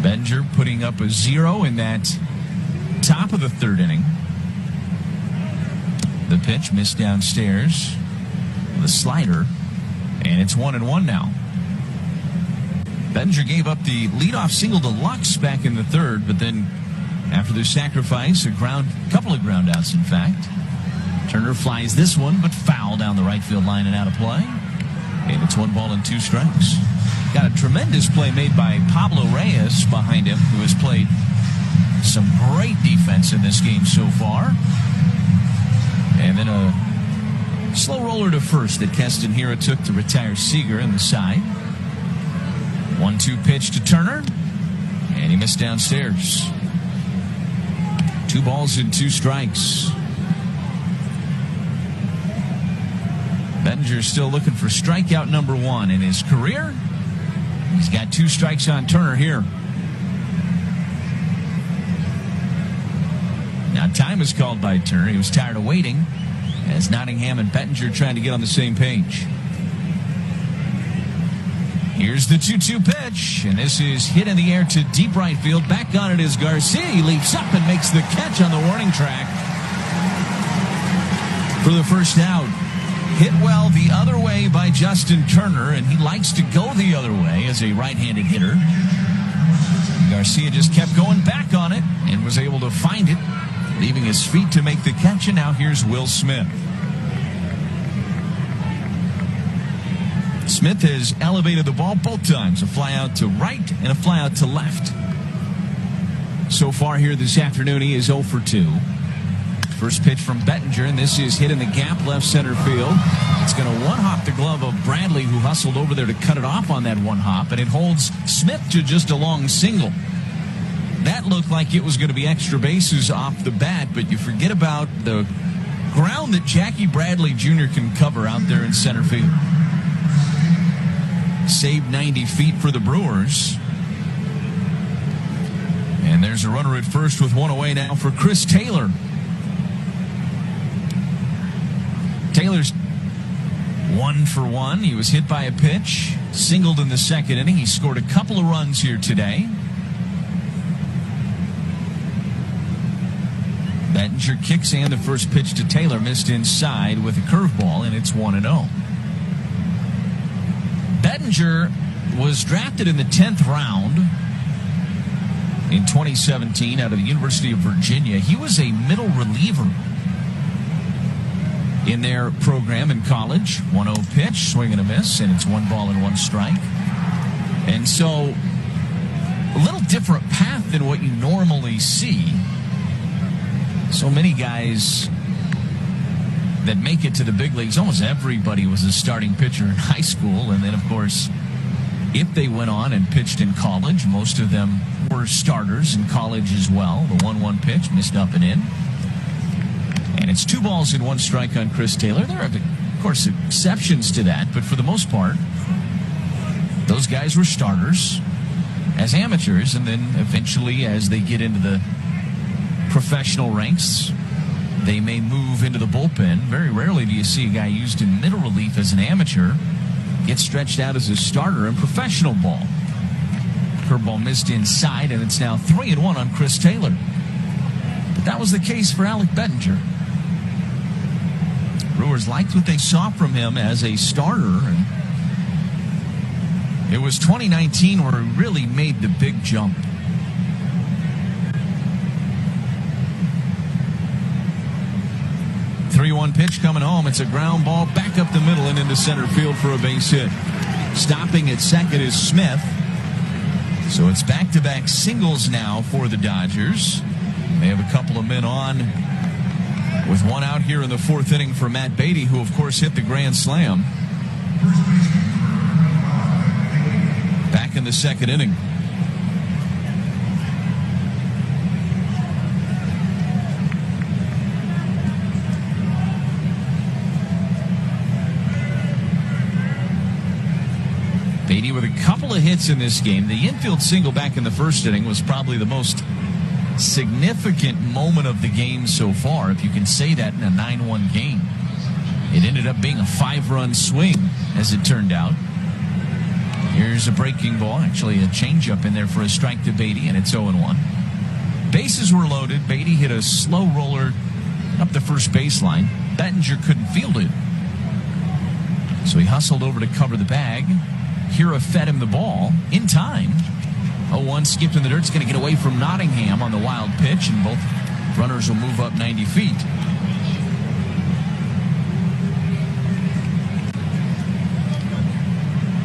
[SPEAKER 1] Bettinger putting up a 0 in that top of the 3rd inning. The pitch missed downstairs. The slider, and it's 1-1 now. Bettinger gave up the leadoff single to Lux back in the 3rd, but then after the sacrifice, a couple of ground outs, in fact. Turner flies this one, but foul down the right field line and out of play. And it's 1-2 strikes. Got a tremendous play made by Pablo Reyes behind him, who has played some great defense in this game so far. And then a slow roller to first that Keston Hiura took to retire Seager in the side. 1-2 pitch to Turner, and he missed downstairs. 2 balls and 2 strikes. Bettinger still looking for strikeout number 1 in his career. He's got 2 strikes on Turner here. Now time is called by Turner. He was tired of waiting as Nottingham and Bettinger trying to get on the same page. Here's the 2-2 pitch, and this is hit in the air to deep right field. Back on it is Garcia. He leaps up and makes the catch on the warning track for the first out. Hit well the other way by Justin Turner, and he likes to go the other way as a right-handed hitter. Garcia just kept going back on it and was able to find it, leaving his feet to make the catch, and now here's Will Smith. Smith has elevated the ball both times, a fly out to right and a fly out to left. So far here this afternoon, he is 0 for 2. First pitch from Bettinger, and this is hit in the gap left center field. It's going to one-hop the glove of Bradley, who hustled over there to cut it off on that one-hop, and it holds Smith to just a long single. That looked like it was going to be extra bases off the bat, but you forget about the ground that Jackie Bradley Jr. can cover out there in center field. Saved 90 feet for the Brewers. And there's a runner at first with 1 away now for Chris Taylor. Taylor's 1 for 1. He was hit by a pitch, singled in the second inning. He scored a couple of runs here today. Bettinger kicks in. The first pitch to Taylor missed inside with a curveball, and it's 1-0. Bettinger was drafted in the 10th round in 2017 out of the University of Virginia. He was a middle reliever in their program in college. 1-0 pitch, swing and a miss, and it's 1 ball and 1 strike. And so a little different path than what you normally see. So many guys that make it to the big leagues, almost everybody was a starting pitcher in high school. And then, of course, if they went on and pitched in college, most of them were starters in college as well. The 1-1 pitch missed up and in. And it's 2 balls and 1 strike on Chris Taylor. There are, of course, exceptions to that, but for the most part, those guys were starters as amateurs, and then eventually as they get into the professional ranks, they may move into the bullpen. Very rarely do you see a guy used in middle relief as an amateur get stretched out as a starter in professional ball. Curveball missed inside, and it's now 3-1 on Chris Taylor. But that was the case for Alec Bettinger. Brewers liked what they saw from him as a starter, and it was 2019 where he really made the big jump. Three-one pitch coming home. It's a ground ball back up the middle and into center field for a base hit. Stopping at second is Smith. So it's back-to-back singles now for the Dodgers. They have a couple of men on with 1 out here in the 4th inning for Matt Beatty, who, of course, hit the grand slam back in the 2nd inning. Beatty with a couple of hits in this game. The infield single back in the 1st inning was probably the most significant moment of the game so far, if you can say that in a 9-1 game. It ended up being a 5-run swing, as it turned out. Here's a breaking ball, actually a changeup in there for a strike to Beatty, and it's 0-1. Bases were loaded. Beatty hit a slow roller up the first baseline. Bettinger couldn't field it, so he hustled over to cover the bag. Hira fed him the ball in time. 0-1 skipped in the dirt. It's going to get away from Nottingham on the wild pitch, and both runners will move up 90 feet.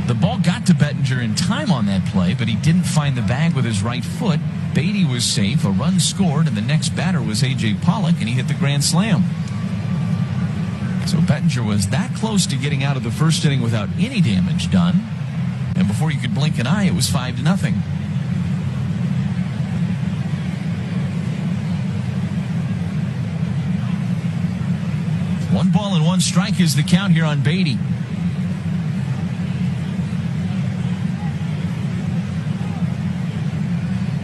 [SPEAKER 1] The ball got to Bettinger in time on that play, but he didn't find the bag with his right foot. Beatty was safe. A run scored, and the next batter was A.J. Pollock, and he hit the grand slam. So Bettinger was that close to getting out of the 1st inning without any damage done. And before you could blink an eye, it was 5-0. 1-1 is the count here on Beatty.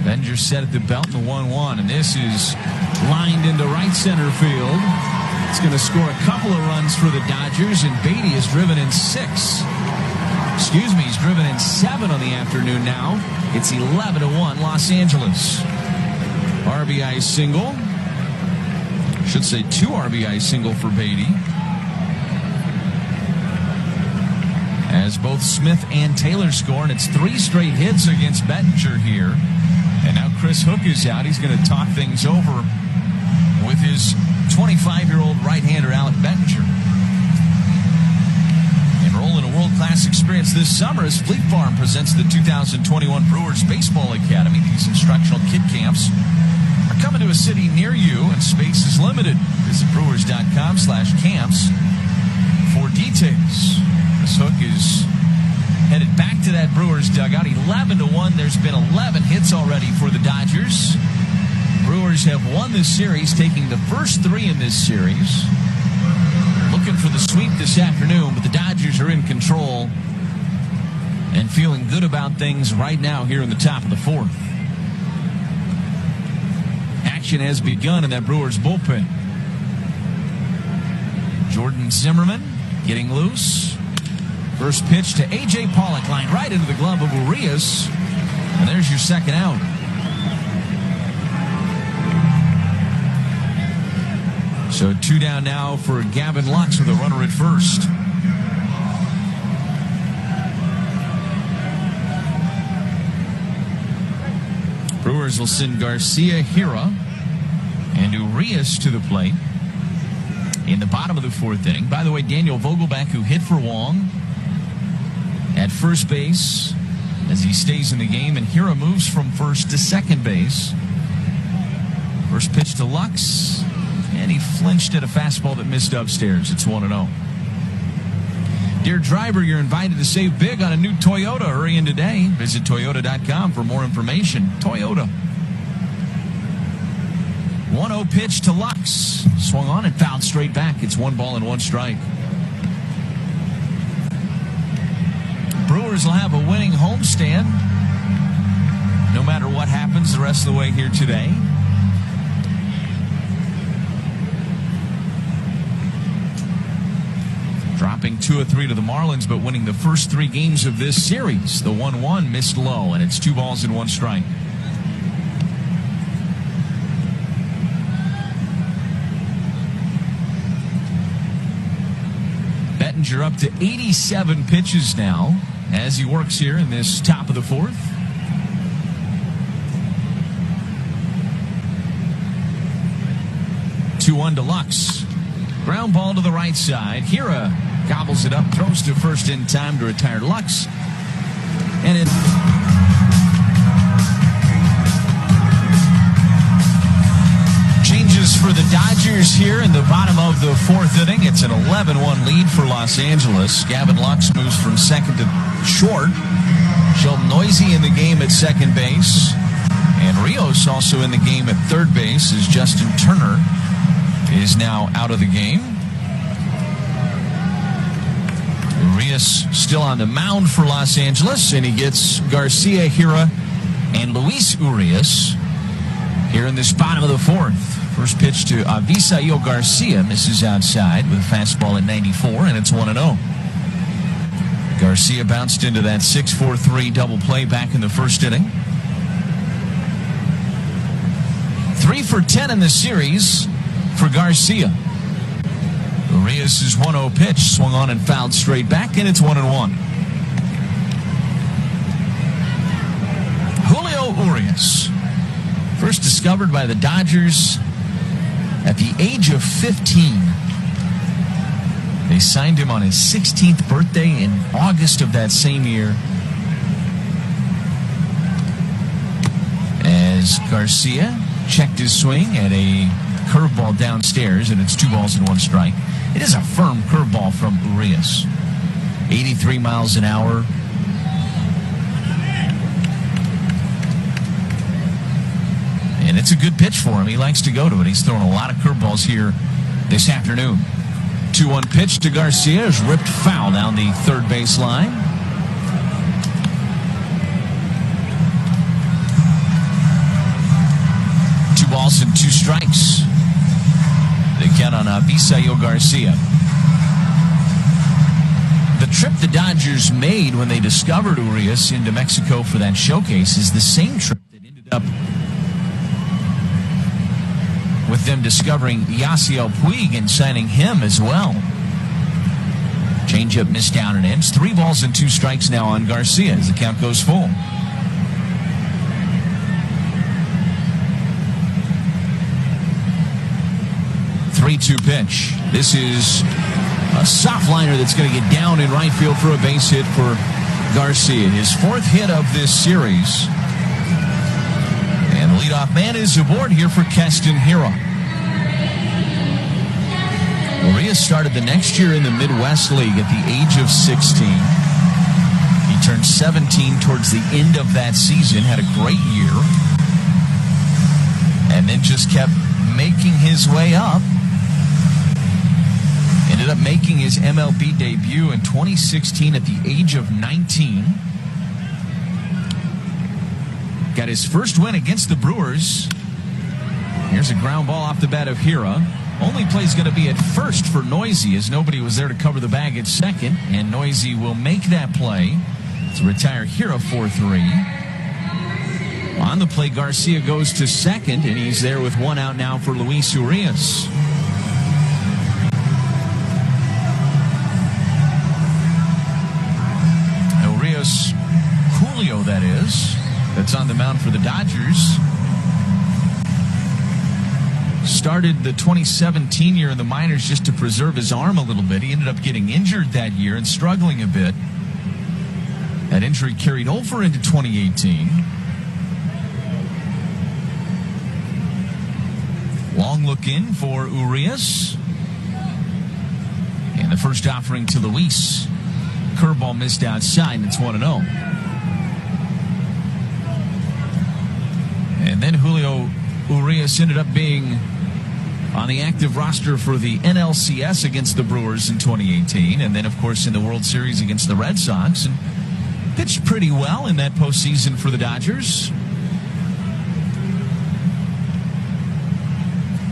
[SPEAKER 1] Bettinger set at the belt in the 1-1, and this is lined into right center field. It's going to score a couple of runs for the Dodgers, and Beatty is driven in 6. He's driven in 7 on the afternoon now. It's 11-1 Los Angeles. RBI single. Should say 2 RBI single for Beatty. As both Smith and Taylor score, and it's 3 straight hits against Bettinger here. And now Chris Hook is out. He's going to talk things over with his 25-year-old right-hander, Alec Bettinger. Enroll in a world-class experience this summer as Fleet Farm presents the 2021 Brewers Baseball Academy. These instructional kid camps are coming to a city near you, and space is limited. Visit brewers.com/camps for details. Chris Hook is headed back to that Brewers dugout. 11-1. There's been 11 hits already for the Dodgers. Brewers have won this series, taking the first 3 in this series. Looking for the sweep this afternoon, but the Dodgers are in control and feeling good about things right now here in the top of the 4th. Action has begun in that Brewers bullpen. Jordan Zimmerman getting loose. First pitch to A.J. Pollock, lined right into the glove of Urias. And there's your second out. So 2 down now for Gavin Lux with a runner at first. Brewers will send Garcia, Hira, and Urias to the plate in the bottom of the 4th inning. By the way, Daniel Vogelback, who hit for Wong at first base as he stays in the game, and Hira moves from first to second base. First pitch to Lux, and he flinched at a fastball that missed upstairs. It's 1-0. Dear driver, you're invited to save big on a new Toyota. Hurry in today. Visit Toyota.com for more information. Toyota. 1-0 pitch to Lux. Swung on and fouled straight back. It's 1-1. Brewers will have a winning homestand no matter what happens the rest of the way here today. Dropping 2 of 3 to the Marlins, but winning the first 3 games of this series. The 1-1 missed low, and it's 2-1. Bettinger up to 87 pitches now as he works here in this top of the 4th. Two-1 to Lux. Ground ball to the right side. Hira gobbles it up, throws to first in time to retire Lux. And it... changes for the Dodgers here in the bottom of the 4th inning. It's an 11-1 lead for Los Angeles. Gavin Lux moves from second to short. Sheldon Noisy in the game at second base. And Rios also in the game at third base as Justin Turner is now out of the game. Urias still on the mound for Los Angeles, and he gets Garcia, Hira, and Luis Urias here in this bottom of the 4th. First pitch to Avisaíl Garcia, misses outside with a fastball at 94, and it's 1-0. Garcia bounced into that 6-4-3 double play back in the first inning. 3 for 10 in the series for Garcia. Urias' 1-0 pitch swung on and fouled straight back, and it's 1-1. Julio Urias, first discovered by the Dodgers at the age of 15. They signed him on his 16th birthday in August of that same year. As Garcia checked his swing at a curveball downstairs, and it's 2-1. It is a firm curveball from Urias. 83 miles an hour. And it's a good pitch for him. He likes to go to it. He's throwing a lot of curveballs here this afternoon. 2-1 pitch to Garcia is ripped foul down the third base line. Two balls and 2 strikes. They count on Avisayo Garcia. The trip the Dodgers made when they discovered Urias into Mexico for that showcase is the same trip that ended up with them discovering Yasiel Puig and signing him as well. Changeup missed down and ends. 3 balls and 2 strikes now on Garcia as the count goes full. 3-2 pitch. This is a soft liner that's going to get down in right field for a base hit for Garcia. His 4th hit of this series. And the leadoff man is aboard here for Keston Hiura. Urias started the next year in the Midwest League at the age of 16. He turned 17 towards the end of that season, had a great year, and then just kept making his way up. Ended up making his MLB debut in 2016 at the age of 19. Got his first win against the Brewers. Here's a ground ball off the bat of Hiura. Only play's going to be at first for Noisy, as nobody was there to cover the bag at second. And Noisy will make that play to retire Hiura 4-3. On the play, Garcia goes to second, and he's there with 1 out now for Luis Urias. Julio, that is, that's on the mound for the Dodgers. Started the 2017 year in the minors just to preserve his arm a little bit. He ended up getting injured that year and struggling a bit. That injury carried over into 2018. Long look in for Urias. And the first offering to Luis. Curveball missed outside, and it's 1-0. And then Julio Urias ended up being on the active roster for the NLCS against the Brewers in 2018. And then, of course, in the World Series against the Red Sox. And pitched pretty well in that postseason for the Dodgers.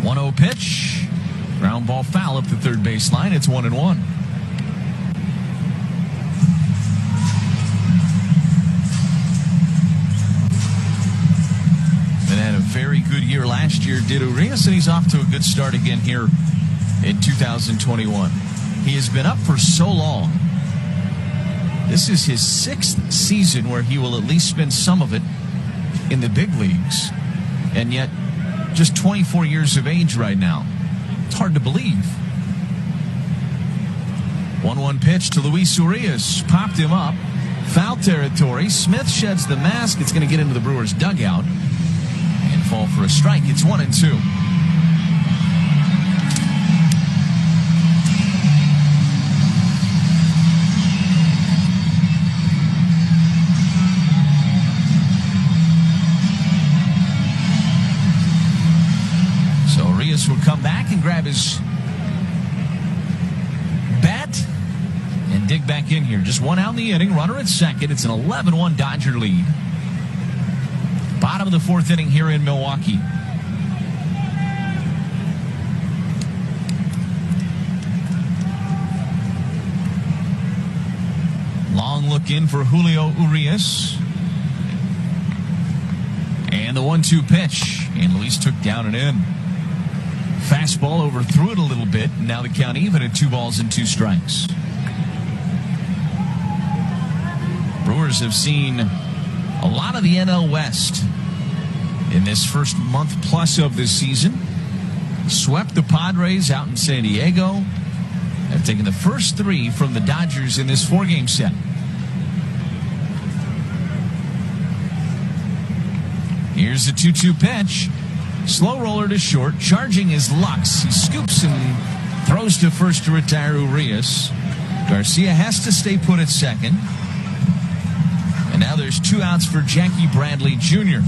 [SPEAKER 1] 1-0 pitch. Ground ball foul up the third base line. It's 1-1. Very good year last year, did Urias, and he's off to a good start again here in 2021. He has been up for so long. This is his 6th season where he will at least spend some of it in the big leagues, and yet just 24 years of age right now. It's hard to believe. 1-1 pitch to Luis Urias. Popped him up. Foul territory. Smith sheds the mask. It's going to get into the Brewers' dugout. Fall for a strike. It's 1-2. So Urias will come back and grab his bat and dig back in here. Just 1 out in the inning. Runner at second. It's an 11-1 Dodger lead. Bottom of the 4th inning here in Milwaukee. Long look in for Julio Urias. And the 1-2 pitch. And Luis took down and in. Fastball overthrew it a little bit. Now the count even at 2 balls and 2 strikes. Brewers have seen a lot of the NL West in this first month plus of this season. Swept the Padres out in San Diego. Have taken the first 3 from the Dodgers in this 4-game set. Here's the 2-2 pitch. Slow roller to short. Charging is Lux. He scoops and throws to first to retire Urias. Garcia has to stay put at second. And now there's 2 outs for Jackie Bradley Jr.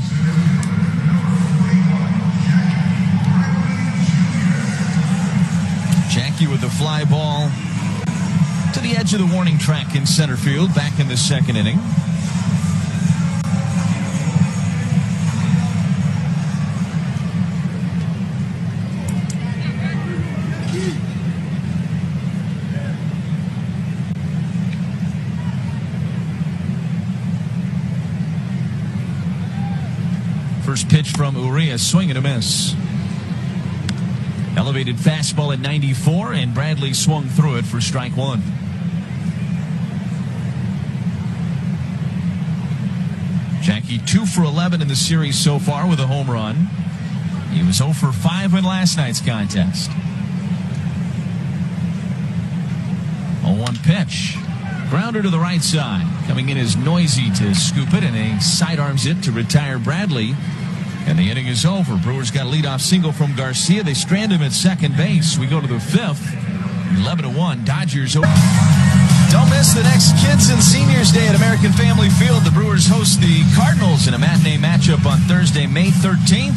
[SPEAKER 1] Jackie with the fly ball to the edge of the warning track in center field, back in the second inning. First pitch from Urias, swing and a miss. Elevated fastball at 94, and Bradley swung through it for strike one. Jackie 2 for 11 in the series so far with a home run. He was 0 for 5 in last night's contest. 0-1 pitch. Grounder to the right side. Coming in is Noisy to scoop it, and he sidearms it to retire Bradley. And the inning is over. Brewers got a leadoff single from Garcia. They strand him at second base. We go to the fifth. 11-1. Dodgers over. Don't miss the next Kids and Seniors Day at American Family Field. The Brewers host the Cardinals in a matinee matchup on Thursday, May 13th.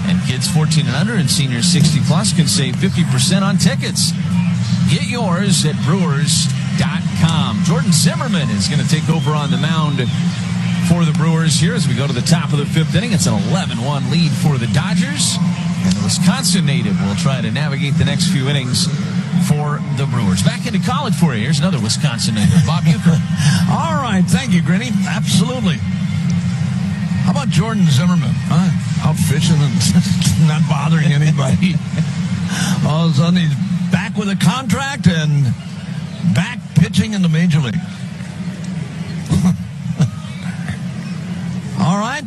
[SPEAKER 1] And kids 14 and under and seniors 60 plus can save 50% on tickets. Get yours at Brewers.com. Jordan Zimmerman is going to take over on the mound for the Brewers here as we go to the top of the fifth inning. It's an 11-1 lead for the Dodgers. And the Wisconsin native will try to navigate the next few innings for the Brewers. Back into college for you. Here's another Wisconsin native, Bob Uecker.
[SPEAKER 2] All right. Thank you, Gritty. Absolutely. How about Jordan Zimmerman? Out fishing and not bothering anybody. All of a sudden, he's back with a contract and back pitching in the major league. All right.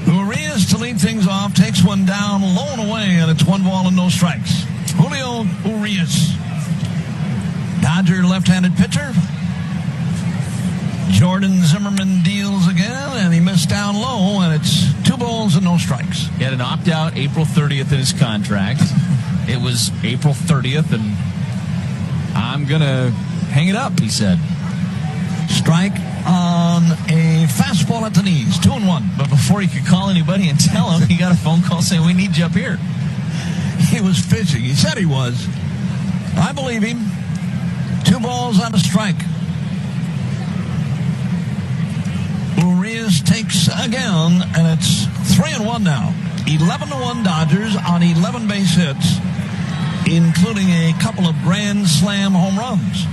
[SPEAKER 2] Urias to lead things off, takes one down, low and away, and it's 1 ball and no strikes. Julio Urias, Dodger left-handed pitcher. Jordan Zimmerman deals again, and he missed down low, and it's 2 balls and no strikes.
[SPEAKER 1] He had an opt-out April 30th in his contract. It was April 30th, and I'm going to hang it up, he said.
[SPEAKER 2] Strike on a fastball at the knees, 2-1.
[SPEAKER 1] But before he could call anybody and tell him, he got a phone call saying, we need you up here.
[SPEAKER 2] He was fishing. He said he was. I believe him. 2 balls on a strike. Urias takes again, and it's 3-1 now. 11-1 Dodgers on 11 base hits, including a couple of grand slam home runs.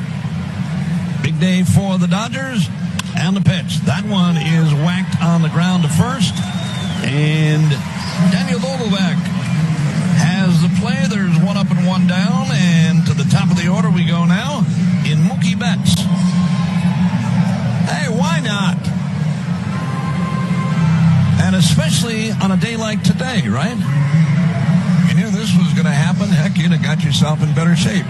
[SPEAKER 2] Big day for the Dodgers. And the pitch. That one is whacked on the ground to first. And Daniel Vogelbach has the play. There's 1 up and 1 down. And to the top of the order we go now in Mookie Betts. Hey, why not? And especially on a day like today, right? You knew this was going to happen. Heck, you'd have got yourself in better shape.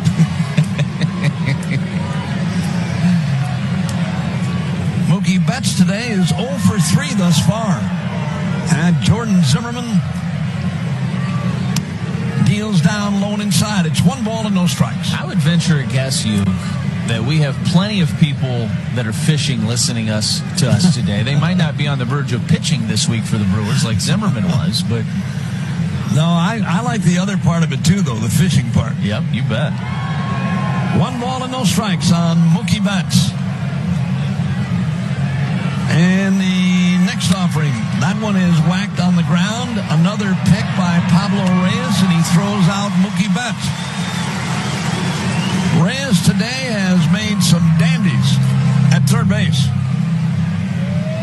[SPEAKER 2] Mookie Betts today is 0 for 3 thus far. And Jordan Zimmerman deals down low and inside. It's 1 ball and no strikes.
[SPEAKER 1] I would venture a guess, that we have plenty of people that are fishing listening to us today. They might not be on the verge of pitching this week for the Brewers like Zimmerman was, but...
[SPEAKER 2] No, I like the other part of it too, though, the fishing part.
[SPEAKER 1] Yep, you bet.
[SPEAKER 2] 1 ball and no strikes on Mookie Betts. And the next offering, that one is whacked on the ground. Another pick by Pablo Reyes, and he throws out Mookie Betts. Reyes today has made some dandies at third base.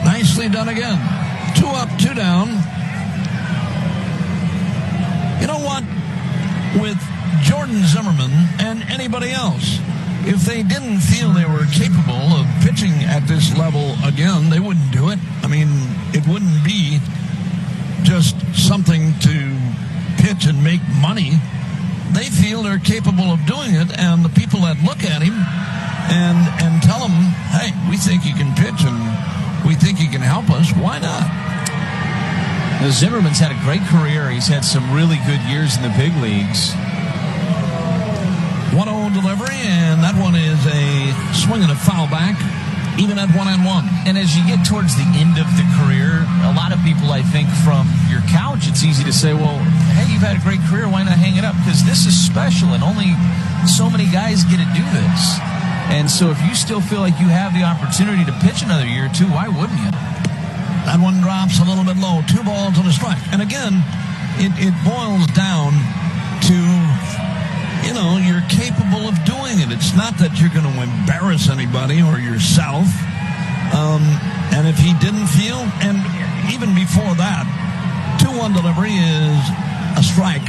[SPEAKER 2] Nicely done again. 2 up, 2 down. You know what? With Jordan Zimmerman and anybody else, if they didn't feel they were capable of pitching at this level again, they wouldn't do it. I mean, it wouldn't be just something to pitch and make money. They feel they're capable of doing it, and the people that look at him and tell him, hey, we think he can pitch and we think he can help us, why not?
[SPEAKER 1] Now, Zimmerman's had a great career. He's had some really good years in the big leagues.
[SPEAKER 2] 1-0 delivery, and that one is a swing and a foul back. even at 1-1.
[SPEAKER 1] And as you get towards the end of the career, a lot of people, I think, from your couch, it's easy to say, well, hey, you've had a great career, why not hang it up? Because this is special, and only so many guys get to do this. And so if you still feel like you have the opportunity to pitch another year or two, why wouldn't you?
[SPEAKER 2] That one drops a little bit low. 2 balls and a strike. And again, it boils down to, you're capable of doing it. It's not that you're going to embarrass anybody or yourself. And if he didn't feel, and even before that, 2-1 delivery is a strike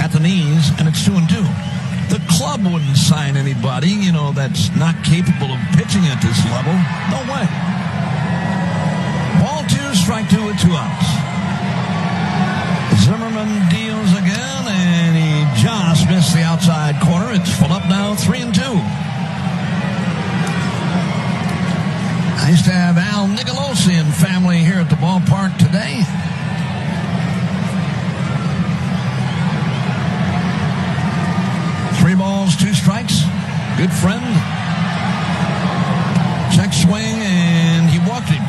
[SPEAKER 2] at the knees, and it's 2-2. The club wouldn't sign anybody, that's not capable of pitching at this level. No way. Ball 2, strike 2 with 2 outs. Zimmerman deals again, and he just missed the outside corner. It's full up now, 3-2. Nice to have Al Nicolosi and family here at the ballpark today. Three balls, 2 strikes. Good friend. Check swing, and he walked him.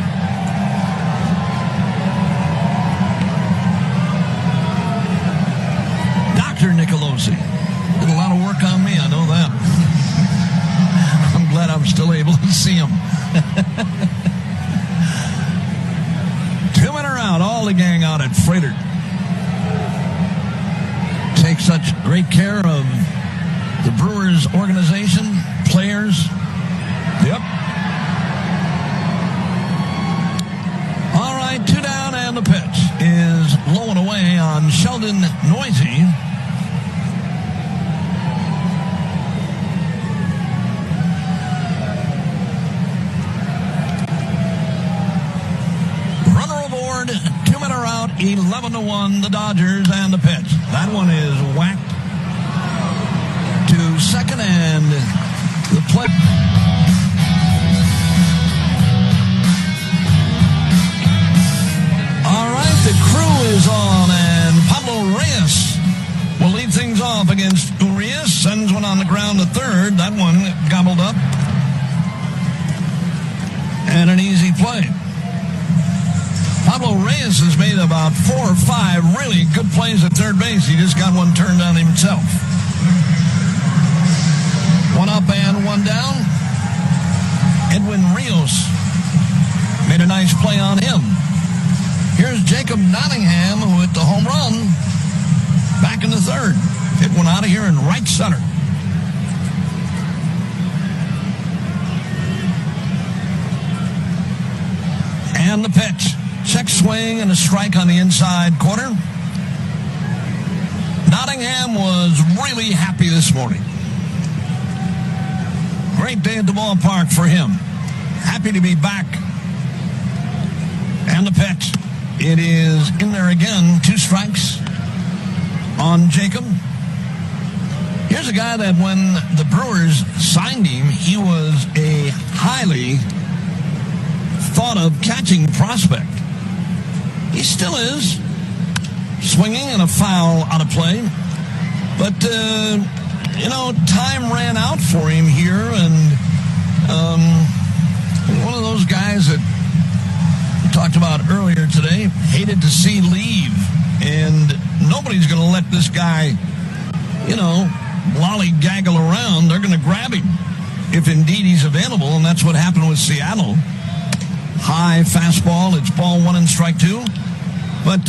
[SPEAKER 2] Dr. Nicolosi did a lot of work on me, I know that. I'm glad I'm still able to see him. 2-men are out, all the gang out at Freighter. Take such great care of the Brewers organization, players. Yep. All right, 2 down, and the pitch is low and away on Sheldon Noisy. Runner aboard, 2-men are out, 11-1, the Dodgers, and the pitch. That one is whacked to second, and the play. All right, the crew is on, and Pablo Reyes will lead things off against Urias. Sends one on the ground to third. That one gobbled up. And an easy play. Pablo Reyes has made about 4 or 5 really good plays at third base. He just got one turned on himself. 1 up and 1 down. Edwin Rios made a nice play on him. Here's Jacob Nottingham, who hit the home run back in the third. Hit one out of here in right center. And the pitch. Check swing and a strike on the inside corner. Nottingham was really happy this morning. Great day at the ballpark for him. Happy to be back. And the pitch. It is in there again. 2 strikes on Jacob. Here's a guy that when the Brewers signed him, he was a highly thought of catching prospect. He still is. Swinging and a foul out of play. But, time ran out for him here, and one of those guys that we talked about earlier today hated to see leave, and nobody's going to let this guy, lollygaggle around. They're going to grab him if indeed he's available, and that's what happened with Seattle. High fastball, it's ball 1 and strike 2, but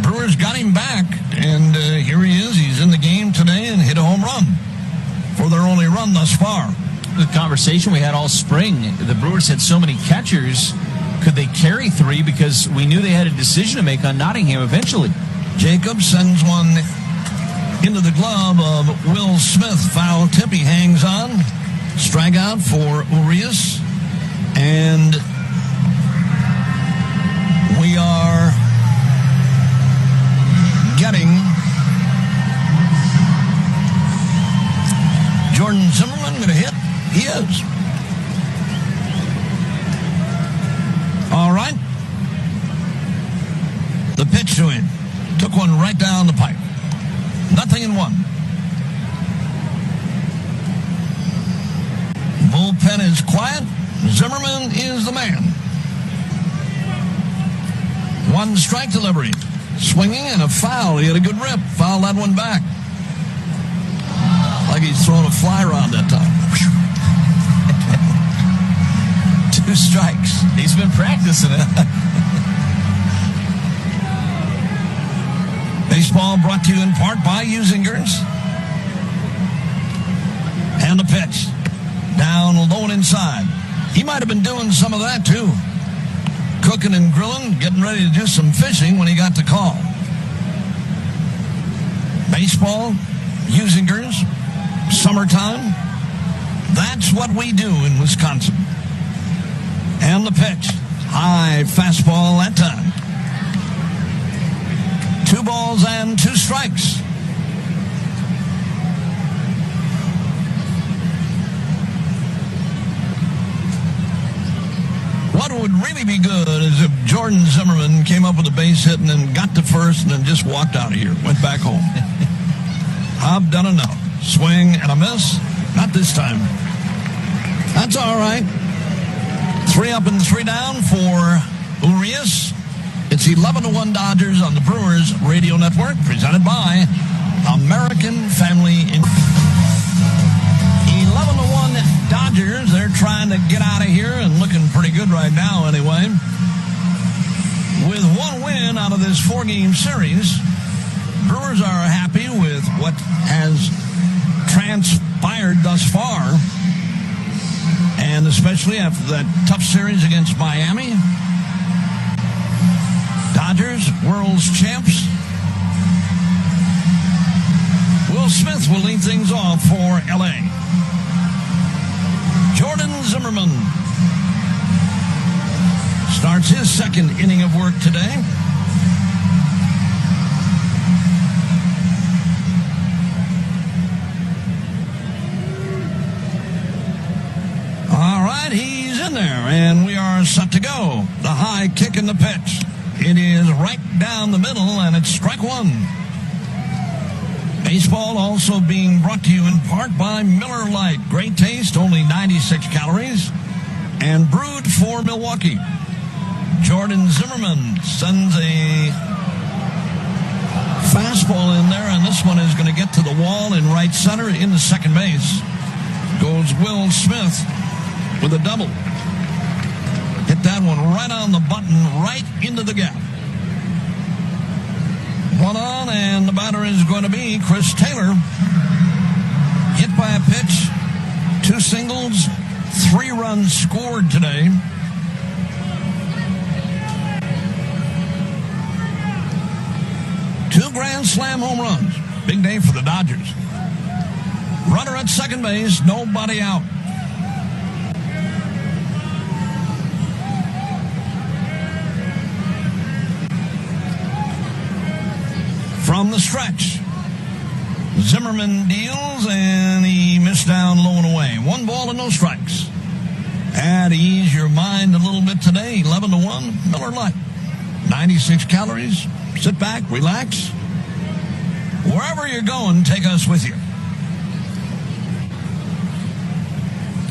[SPEAKER 2] Brewers got him back, and here he is. He's in the game today and hit a home run for their only run thus far.
[SPEAKER 1] The conversation we had all spring, the Brewers had so many catchers. Could they carry 3? Because we knew they had a decision to make on Nottingham eventually.
[SPEAKER 2] Jacob sends one into the glove of Will Smith. Foul tip. He hangs on. Strikeout for Urias. And we are getting Jordan Zimmerman going to hit. He is. All right. The pitch to him. Took one right down the pipe. 0-1. Bullpen is quiet. Zimmerman is the man. 1 strike delivery. Swinging and a foul. He had a good rip. Fouled that one back. Like he's throwing a fly rod that time. 2 strikes.
[SPEAKER 1] He's been practicing it.
[SPEAKER 2] Baseball brought to you in part by Usingers. And the pitch. Down low and inside. He might have been doing some of that too. Cooking and grilling, getting ready to do some fishing when he got the call. Baseball, Usingers, summertime. That's what we do in Wisconsin. And the pitch. High fastball that time. 2 balls and 2 strikes. What would really be good is if Jordan Zimmerman came up with a base hit and then got to first and then just walked out of here, went back home. I've done enough. Swing and a miss. Not this time. That's all right. 3 up and 3 down for Urias. It's 11-1 Dodgers on the Brewers Radio Network, presented by American Family Insurance. 11-1 Dodgers. They're trying to get out of here and looking pretty good right now anyway. With 1 win out of this 4-game series, Brewers are happy with what has transpired thus far. And especially after that tough series against Miami. Dodgers, world's champs. Will Smith will lead things off for L.A. Jordan Zimmerman starts his 2nd inning of work today. All right, he's in there, and we are set to go. The high kick and the pitch. It is right down the middle, and it's strike 1. Baseball also being brought to you in part by Miller Lite. Great taste, only 96 calories, and brewed for Milwaukee. Jordan Zimmerman sends a fastball in there, and this one is going to get to the wall in right center in the second base. Goes Will Smith with a double. Hit that one right on the button, right into the gap. 1 on, and the batter is going to be Chris Taylor. Hit by a pitch, 2 singles, 3 runs scored today. Two grand slam home runs. Big day for the Dodgers. Runner at second base, nobody out. From the stretch, Zimmerman deals, and he missed down low and away. 1 ball and no strikes. And ease your mind a little bit today. 11-1, Miller Lite. 96 calories. Sit back, relax. Wherever you're going, take us with you.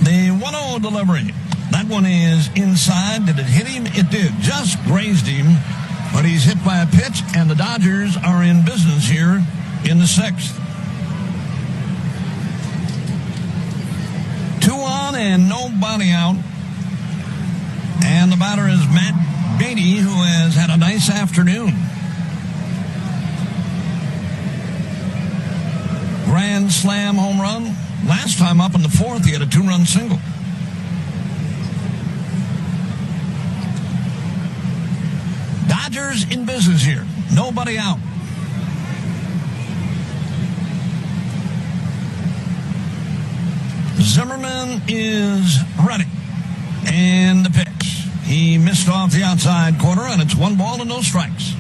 [SPEAKER 2] The 1-0 delivery. That one is inside. Did it hit him? It did. Just grazed him. But he's hit by a pitch, and the Dodgers are in business here in the 6th. 2 on and nobody out. And the batter is Matt Beatty, who has had a nice afternoon. Grand slam home run. Last time up in the 4th, he had a 2-run single. Dodgers in business here. Nobody out. Zimmerman is ready. And the pitch. He missed off the outside corner, and it's 1 ball and no strikes.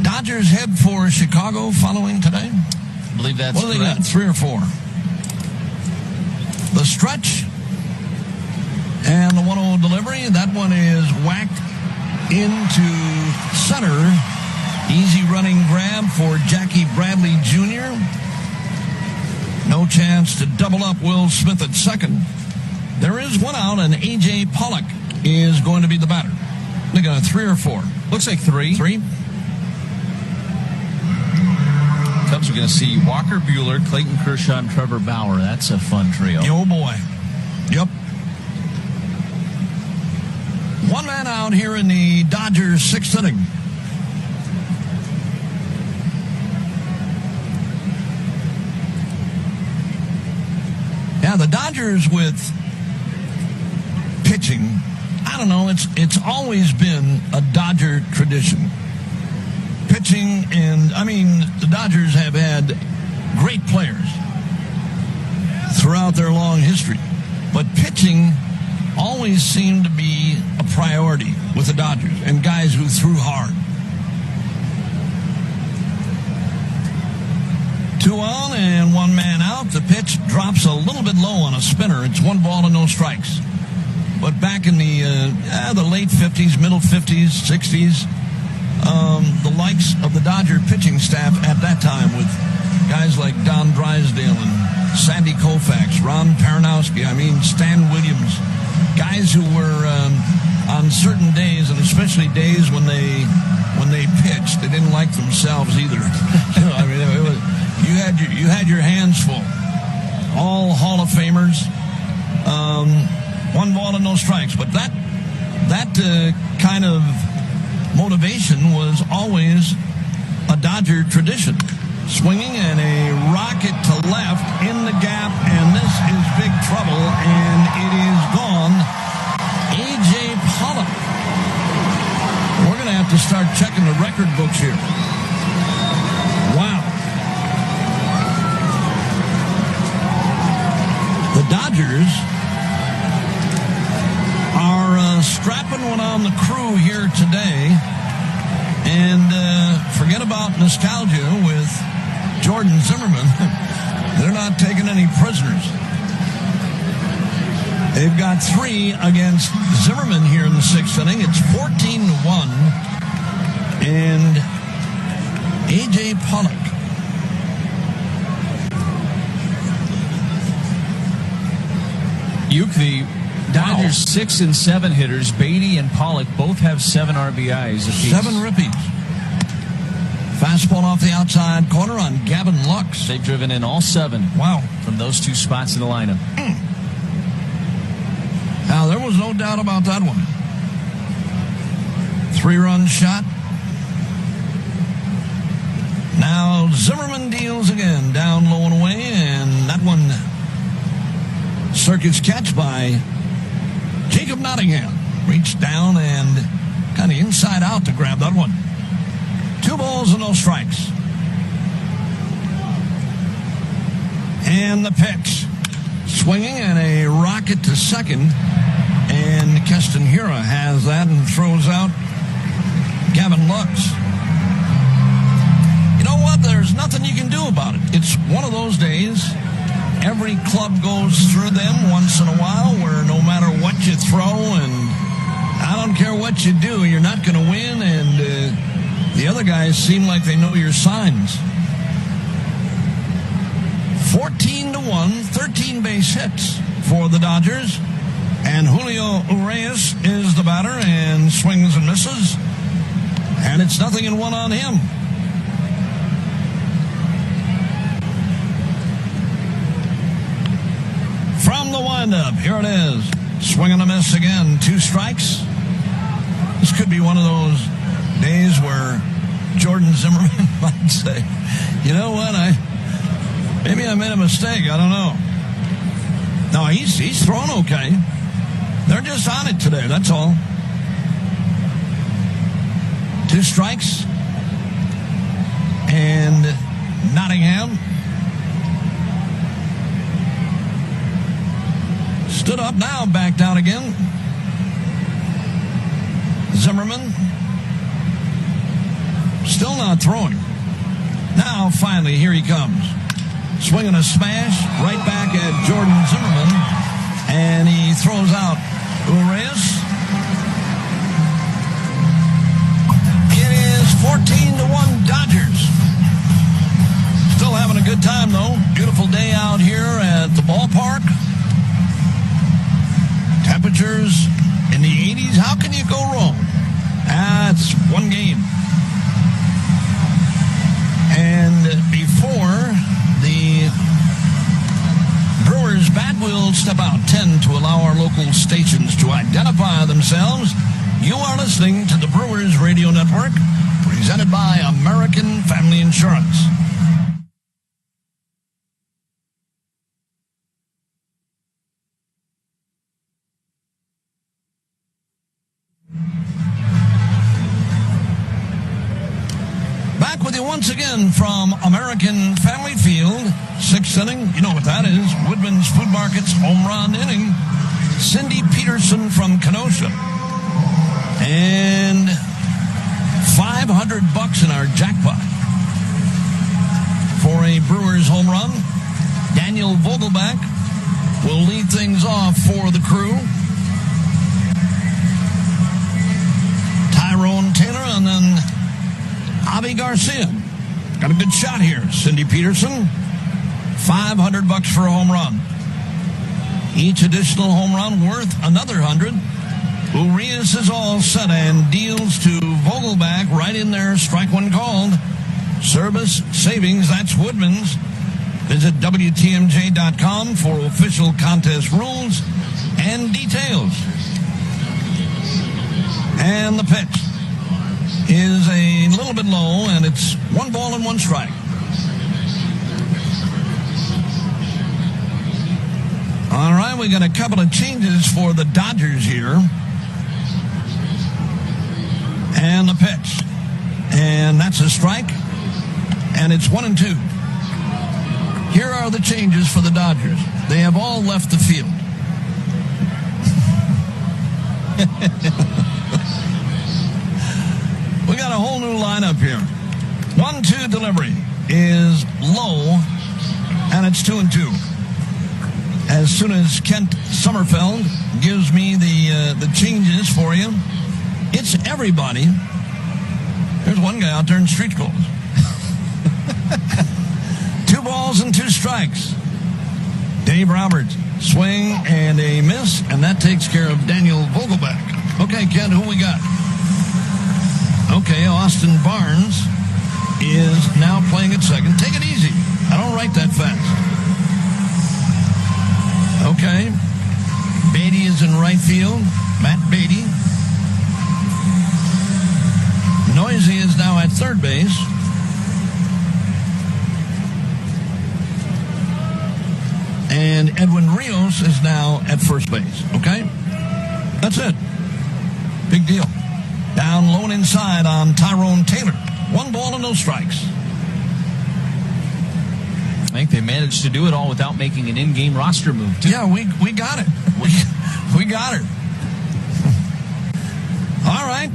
[SPEAKER 2] Dodgers head for Chicago following today.
[SPEAKER 1] I believe that's
[SPEAKER 2] correct. What do they got? 3 or 4? The stretch. And the 1-0 delivery, that one is whacked into center. Easy running grab for Jackie Bradley Jr. No chance to double up Will Smith at second. There is one out, and A.J. Pollock is going to be the batter. They got a 3 or 4.
[SPEAKER 1] Looks like 3.
[SPEAKER 2] 3.
[SPEAKER 1] Cubs are going to see Walker Buehler, Clayton Kershaw, and Trevor Bauer. That's a fun trio.
[SPEAKER 2] Oh, boy. Yep. One man out here in the Dodgers' 6th inning. Yeah, the Dodgers with pitching, I don't know, it's always been a Dodger tradition. Pitching, and I mean, the Dodgers have had great players throughout their long history, but pitching always seemed to be a priority with the Dodgers and guys who threw hard. 2 on and 1 man out. The pitch drops a little bit low on a spinner. It's 1 ball and no strikes. But back in the late 50s, middle 50s, 60s, the likes of the Dodger pitching staff at that time with guys like Don Drysdale and Sandy Koufax, Ron Paranowski, Stan Williams, guys who were on certain days, and especially days when they pitched, they didn't like themselves either. You had your hands full. All Hall of Famers. 1 ball and no strikes. But that kind of motivation was always a Dodger tradition. Swinging and a rocket to left in the gap, and this is big trouble, and it is gone. A.J. Pollock. We're going to have to start checking the record books here. Wow. The Dodgers are strapping one on the crew here today. And forget about nostalgia with Jordan Zimmerman. They're not taking any prisoners. They've got 3 against Zimmerman here in the 6th inning. It's 14-1. And A.J. Pollock.
[SPEAKER 1] The Dodgers' 6 and 7 hitters, Beatty and Pollock, both have 7 RBIs apiece.
[SPEAKER 2] 7 rippies. Fastball off the outside corner on Gavin Lux.
[SPEAKER 1] They've driven in all 7.
[SPEAKER 2] Wow.
[SPEAKER 1] From those 2 spots in the lineup.
[SPEAKER 2] Now, there was no doubt about that one. 3-run shot. Now, Zimmerman deals again. Down low and away, and that one circus catch by Jacob Nottingham. Reached down and kind of inside out to grab that one. 2 balls and no strikes. And the pitch. Swinging and a rocket to second. And Keston Hiura has that and throws out Gavin Lux. You know what? There's nothing you can do about it. It's one of those days. Every club goes through them once in a while where no matter what you throw and I don't care what you do, you're not going to win, and the other guys seem like they know your signs. 14-1, 13 base hits for the Dodgers, and Julio Urias is the batter and swings and misses, and it's 0-1 on him. From the windup, here it is. Swing and a miss again. 2 strikes. This could be one of those days where Jordan Zimmerman might say, you know what, maybe I made a mistake. I don't know. No, he's thrown okay. They're just on it today, that's all. 2 strikes. And Nottingham stood up now, back down again. Zimmerman still not throwing. Now, finally, here he comes. Swinging a smash right back at Jordan Zimmerman. And he throws out Urias. It is 14-1 Dodgers. Still having a good time, though. Beautiful day out here. temperatures in the 80s. How can you go wrong? That's one game. And before the Brewers bat will step out 10 to allow our local stations to identify themselves. You are listening to the Brewers Radio Network, presented by American Family Insurance. Back with you once again from American Family Field. Sixth inning, you know what that is. Woodman's Food Market's home run inning. Cindy Peterson from Kenosha. And $500 in our jackpot for a Brewers home run. Daniel Vogelbach will lead things off for the crew. Tyrone Taylor and then Avi Garcia. Got a good shot here. Cindy Peterson, $500 for a home run. Each additional home run worth another $100. Urias is all set and deals to Vogelbach right in there. Strike one called. Service savings, that's Woodman's. Visit WTMJ.com for official contest rules and details. And the pitch is a little bit low, and it's 1 ball and 1 strike. All right, we got a couple of changes for the Dodgers here. And the pitch. And that's a strike. And it's 1-2. Here are the changes for the Dodgers. They have all left the field. We got a whole new lineup here. 1-2 delivery is low, and it's 2-2. As soon as Kent Sommerfeld gives me the changes for you, it's everybody. There's one guy out there in street clothes. 2 balls and 2 strikes. Dave Roberts, swing and a miss, and that takes care of Daniel Vogelbach. Okay, Kent, who we got? Okay, Austin Barnes is now playing at second. Take it easy. I don't write that fast. Okay. Beatty is in right field. Matt Beatty. Noisy is now at third base. And Edwin Rios is now at first base. Okay? That's it. Big deal. Down low and inside on Tyrone Taylor. 1 ball and no strikes.
[SPEAKER 1] I think they managed to do it all without making an in-game roster move, too.
[SPEAKER 2] Yeah, we got it. We got it. All right.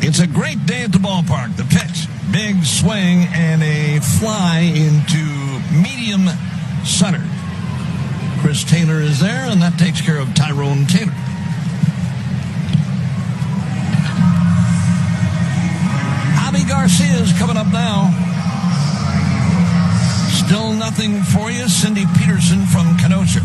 [SPEAKER 2] It's a great day at the ballpark. The pitch, big swing, and a fly into medium center. Chris Taylor is there, and that takes care of Tyrone Taylor. Avi Garcia is coming up now. Still nothing for you. Cindy Peterson from Kenosha.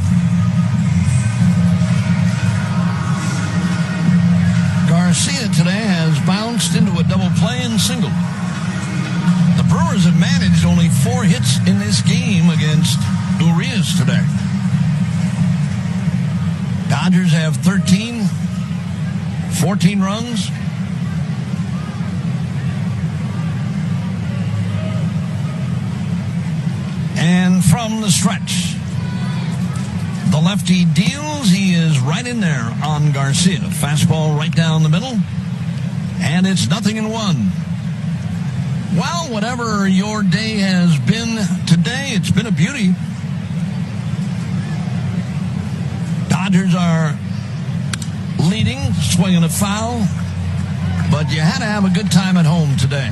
[SPEAKER 2] Garcia today has bounced into a double play and single. The Brewers have managed only 4 hits in this game against Urias today. Dodgers have 13, 14 runs. And from the stretch, the lefty deals. He is right in there on Garcia. Fastball right down the middle. And it's 0-1. Well, whatever your day has been today, it's been a beauty. Dodgers are leading, swinging a foul. But you had to have a good time at home today.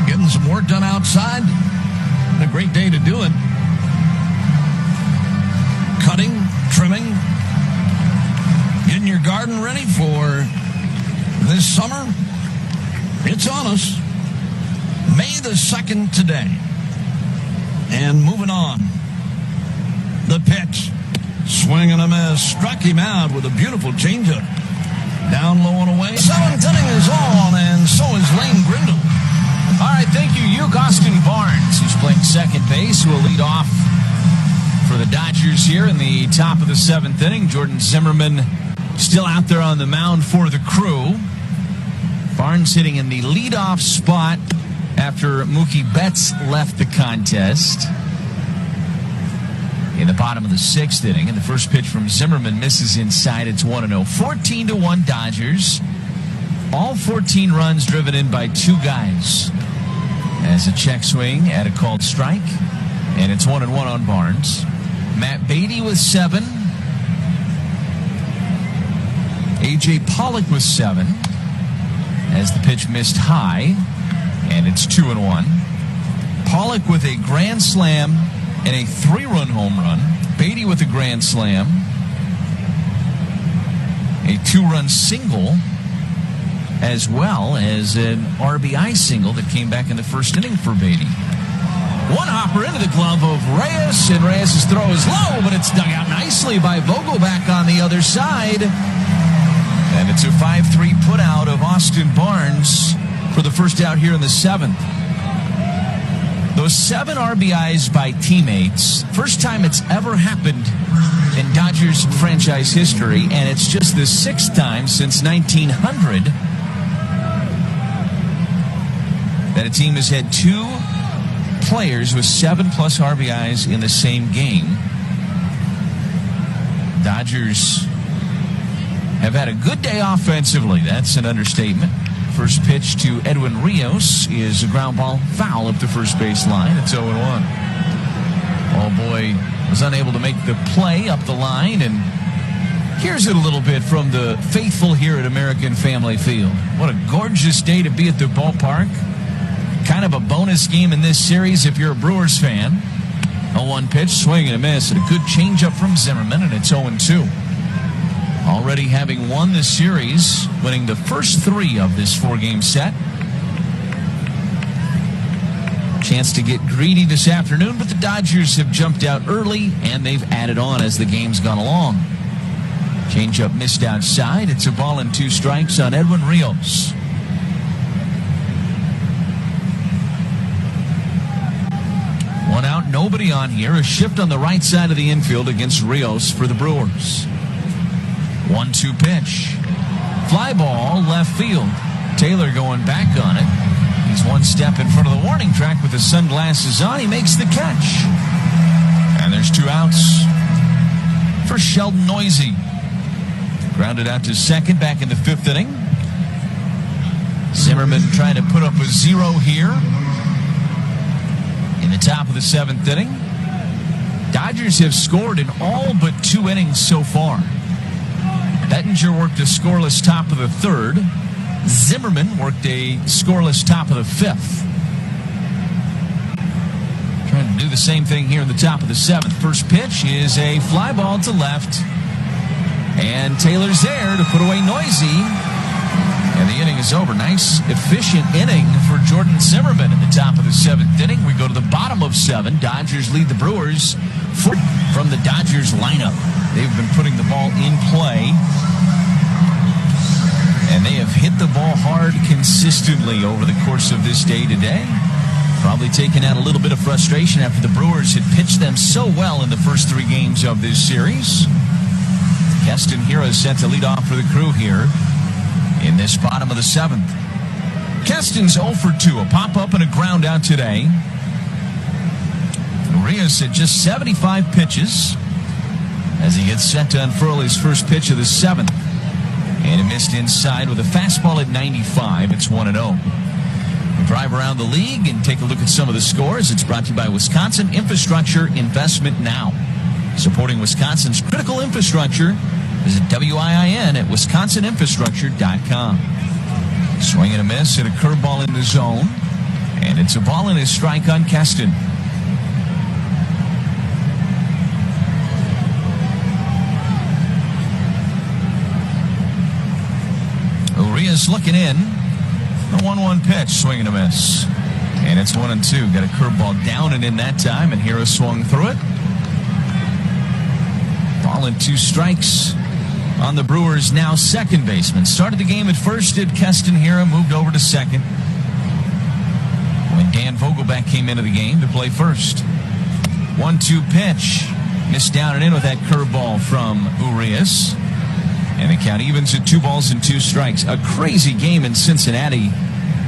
[SPEAKER 2] Getting some work done outside. A great day to do it. Cutting, trimming, getting your garden ready for this summer. It's on us. May the 2nd today. And moving on. The pitch. Swing and a miss. Struck him out with a beautiful changeup. Down low and away. Seventh inning is on, and so is Lane Grindle.
[SPEAKER 1] All right, thank you, Uke. Austin Barnes, who's playing second base, who will lead off for the Dodgers here in the top of the seventh inning. Jordan Zimmerman still out there on the mound for the Crew. Barnes hitting in the leadoff spot after Mookie Betts left the contest. In the bottom of the sixth inning, and the first pitch from Zimmerman misses inside. It's 1-0. 14-1 Dodgers. All 14 runs driven in by two guys. As a check swing at a called strike, and it's 1-1 on Barnes. Matt Beatty with 7. A.J. Pollock with 7. As the pitch missed high, and it's 2-1. Pollock with a grand slam and a 3-run home run. Beatty with a grand slam. A 2-run single, as well as an RBI single that came back in the first inning for Beatty. One hopper into the glove of Reyes, and Reyes' throw is low, but it's dug out nicely by Vogelback on the other side. And it's a 5-3 putout of Austin Barnes for the first out here in the seventh. Those 7 RBIs by teammates, first time it's ever happened in Dodgers franchise history, and it's just the 6th time since 1900 that a team has had 2 players with 7+ RBIs in the same game. Dodgers have had a good day offensively. That's an understatement. First pitch to Edwin Rios is a ground ball foul up the first base line. It's 0-1. Ballboy was unable to make the play up the line, and here's it a little bit from the faithful here at American Family Field. What a gorgeous day to be at the ballpark. Kind of a bonus game in this series if you're a Brewers fan. A 1 pitch, swing and a miss, and a good changeup from Zimmerman, and it's 0-2. Already having won the series, winning the first 3 of this 4-game set. Chance to get greedy this afternoon, but the Dodgers have jumped out early, and they've added on as the game's gone along. Changeup missed outside. It's a ball and 2 strikes on Edwin Rios. One out, nobody on here. A shift on the right side of the infield against Rios for the Brewers. 1-2 pitch. Fly ball left field. Taylor going back on it. He's 1 step in front of the warning track with his sunglasses on. He makes the catch. And there's 2 outs for Sheldon Noisy. Grounded out to second back in the 5th inning. Zimmerman trying to put up a 0 here in the top of the 7th inning. Dodgers have scored in all but 2 innings so far. Bettinger worked a scoreless top of the 3rd. Zimmerman worked a scoreless top of the 5th. Trying to do the same thing here in the top of the 7th. First pitch is a fly ball to left. And Taylor's there to put away Noisy. And the inning is over. Nice, efficient inning for Jordan Zimmerman in the top of the 7th inning. We go to the bottom of 7. Dodgers lead the Brewers from the Dodgers lineup. They've been putting the ball in play, and they have hit the ball hard consistently over the course of this day today. Probably taking out a little bit of frustration after the Brewers had pitched them so well in the first 3 games of this series. Keston Hiura is set to lead off for the Crew here in this bottom of the 7th. Keston's 0 for 2, a pop-up and a ground out today. Rios had just 75 pitches as he gets set to unfurl his first pitch of the 7th. And it missed inside with a fastball at 95. It's 1-0. We'll drive around the league and take a look at some of the scores. It's brought to you by Wisconsin Infrastructure Investment Now. Supporting Wisconsin's critical infrastructure. Visit WIIN at wisconsininfrastructure.com. Swing and a miss and a curveball in the zone. And it's a ball and a strike on Keston. Urias looking in. A 1-1 pitch, swing and a miss. And it's 1-2. Got a curveball down and in that time, and Hiura swung through it. Ball Ball and 2 strikes on the Brewers' now second baseman. Started the game at first, did Keston Hiura, moved over to second when Dan Vogelback came into the game to play first. 1-2 pitch. Missed down and in with that curveball from Urias. And the count evens at 2 balls and 2 strikes. A crazy game in Cincinnati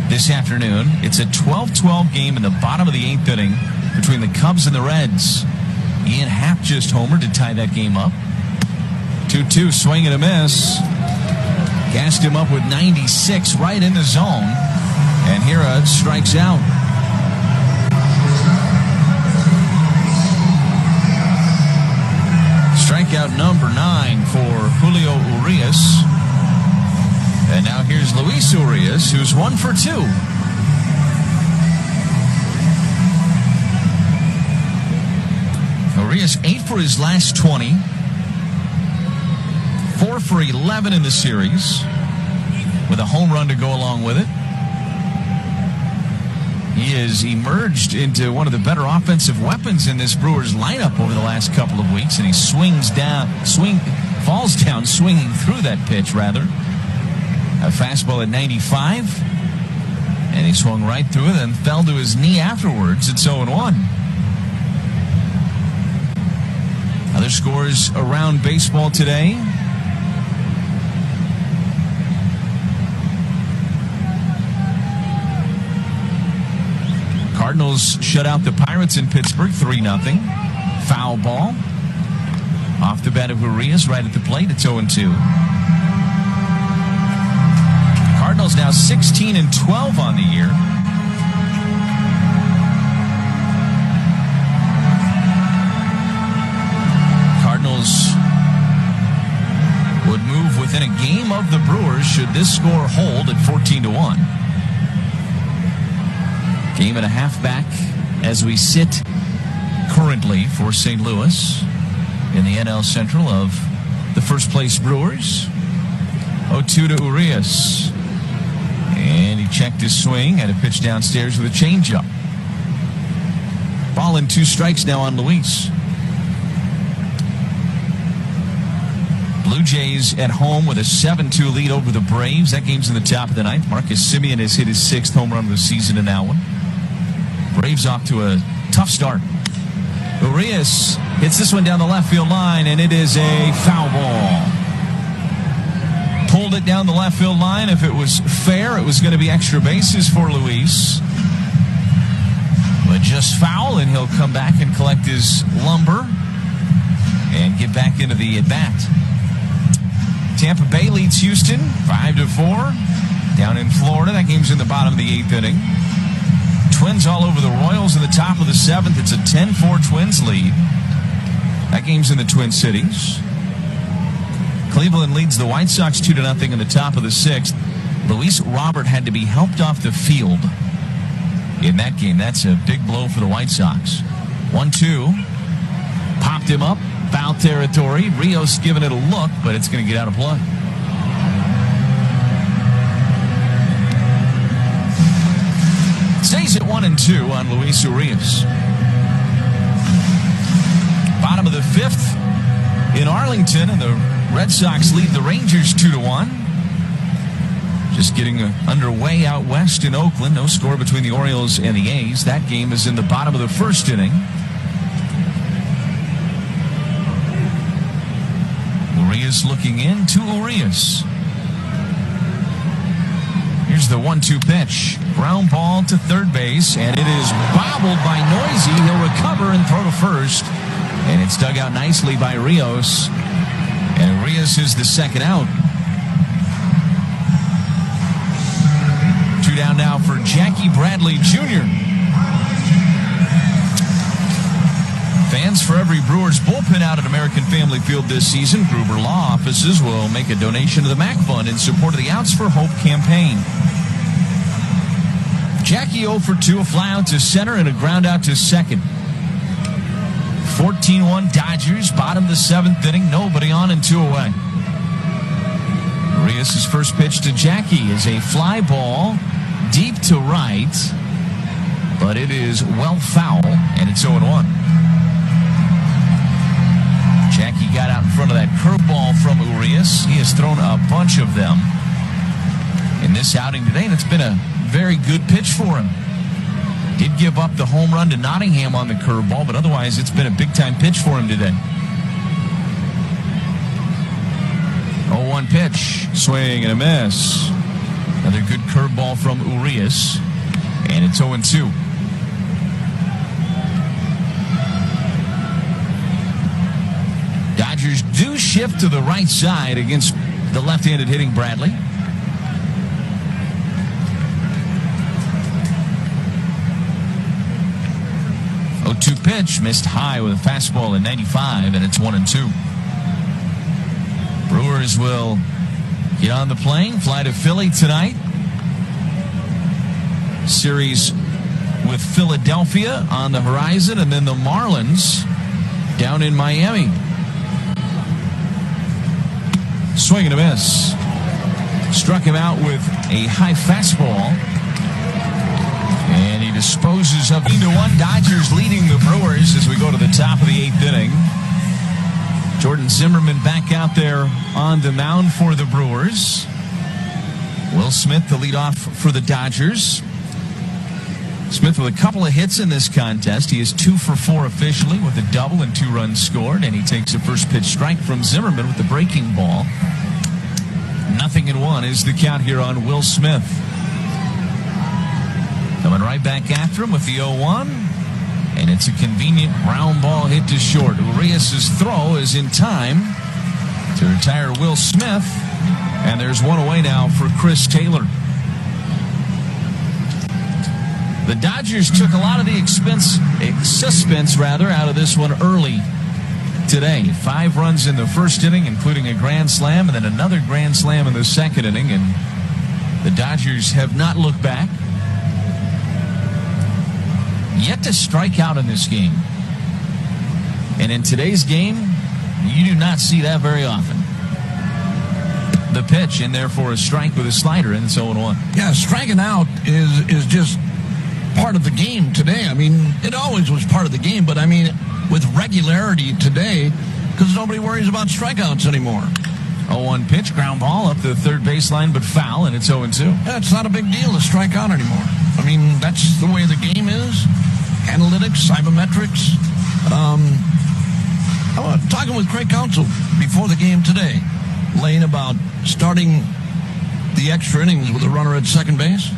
[SPEAKER 1] this afternoon. It's a 12-12 game in the bottom of the 8th inning between the Cubs and the Reds. Ian Happ just homered to tie that game up. 2-2, swing and a miss. Gassed him up with 96 right in the zone. And Hiura strikes out. Strikeout number 9 for Julio Urias. And now here's Luis Urias, who's 1 for 2. Urias 8 for his last 20. 4 for 11 in the series, with a home run to go along with it. He has emerged into one of the better offensive weapons in this Brewers lineup over the last couple of weeks, and he falls down swinging through that pitch, rather. A fastball at 95, and he swung right through it and fell to his knee afterwards. It's 0-1. Other scores around baseball today. Cardinals shut out the Pirates in Pittsburgh 3-0. Foul ball off the bat of Urias right at the plate. It's 0-2. Cardinals now 16-12 on the year. Cardinals would move within a game of the Brewers should this score hold at 14-1. Game and a half back as we sit currently for St. Louis in the NL Central of the first place Brewers. 0-2 to Urias. And he checked his swing, had a pitch downstairs with a changeup. Ball and 2 strikes now on Luis. Blue Jays at home with a 7-2 lead over the Braves. That game's in the top of the 9th. Marcus Semien has hit his 6th home run of the season in that one. Braves off to a tough start. Urias hits this one down the left field line, and it is a foul ball. Pulled it down the left field line. If it was fair, it was going to be extra bases for Luis. But just foul, and he'll come back and collect his lumber and get back into the at-bat. Tampa Bay leads Houston 5-4 down in Florida. That game's in the bottom of the 8th inning. Twins all over the Royals in the top of the 7th. It's a 10-4 Twins lead. That game's in the Twin Cities. Cleveland leads the White Sox 2-0 in the top of the 6th. Luis Robert had to be helped off the field in that game. That's a big blow for the White Sox. 1-2. Popped him up. Foul territory. Rios giving it a look, but it's going to get out of play. Stays at 1-2 on Luis Urias. Bottom of the 5th in Arlington, and the Red Sox lead the Rangers 2-1. Just getting underway out west in Oakland. No score between the Orioles and the A's. That game is in the bottom of the 1st inning. Urias looking in to Urias. Here's the 1-2 pitch. Ground ball to third base, and it is bobbled by Noisy. He'll recover and throw to first. And it's dug out nicely by Rios. And Urias is the second out. 2 down now for Jackie Bradley Jr. Fans for every Brewers bullpen out at American Family Field this season, Gruber Law Offices will make a donation to the MAC Fund in support of the Outs for Hope campaign. Jackie 0 for 2, a fly out to center and a ground out to second. 14-1 Dodgers, bottom of the 7th inning, nobody on and 2 away. Urias' first pitch to Jackie is a fly ball deep to right, but it is well foul, and it's 0-1. Jackie got out in front of that curveball from Urias. He has thrown a bunch of them in this outing today, and it's been a very good pitch for him. Did give up the home run to Nottingham on the curveball, but otherwise it's been a big-time pitch for him today. 0-1 pitch, swing and a miss. Another good curveball from Urias, and it's 0-2. Dodgers do shift to the right side against the left-handed hitting Bradley. 0-2 pitch, missed high with a fastball at 95, and it's 1-2. Brewers will get on the plane, fly to Philly tonight. Series with Philadelphia on the horizon, and then the Marlins down in Miami. Swing and a miss. Struck him out with a high fastball. And he disposes of 1-1. Dodgers leading the Brewers as we go to the top of the 8th inning. Jordan Zimmerman back out there on the mound for the Brewers. Will Smith, the leadoff for the Dodgers. Smith with a couple of hits in this contest. He is 2 for 4 officially with a double and 2 runs scored. And he takes a first pitch strike from Zimmerman with the breaking ball. 0-1 is the count here on Will Smith. Coming right back after him with the 0-1. And it's a convenient ground ball hit to short. Urias' throw is in time to retire Will Smith. And there's one away now for Chris Taylor. The Dodgers took a lot of the suspense out of this one early today. 5 runs in the first inning, including a grand slam, and then another grand slam in the second inning. And the Dodgers have not looked back. Yet to strike out in this game. And in today's game, you do not see that very often. The pitch, and therefore a strike with a slider, and it's 0-1.
[SPEAKER 2] Yeah, striking out is just part of the game today. I mean, it always was part of the game, but I mean, with regularity today, because nobody worries about strikeouts anymore.
[SPEAKER 1] 0-1 pitch, ground ball up the third baseline, but foul, and it's 0-2.
[SPEAKER 2] Yeah, it's not a big deal to strike out anymore. I mean, that's the way the game is. Analytics, sabermetrics. I was talking with Craig Counsell before the game today, laying about starting the extra innings with a runner at second base.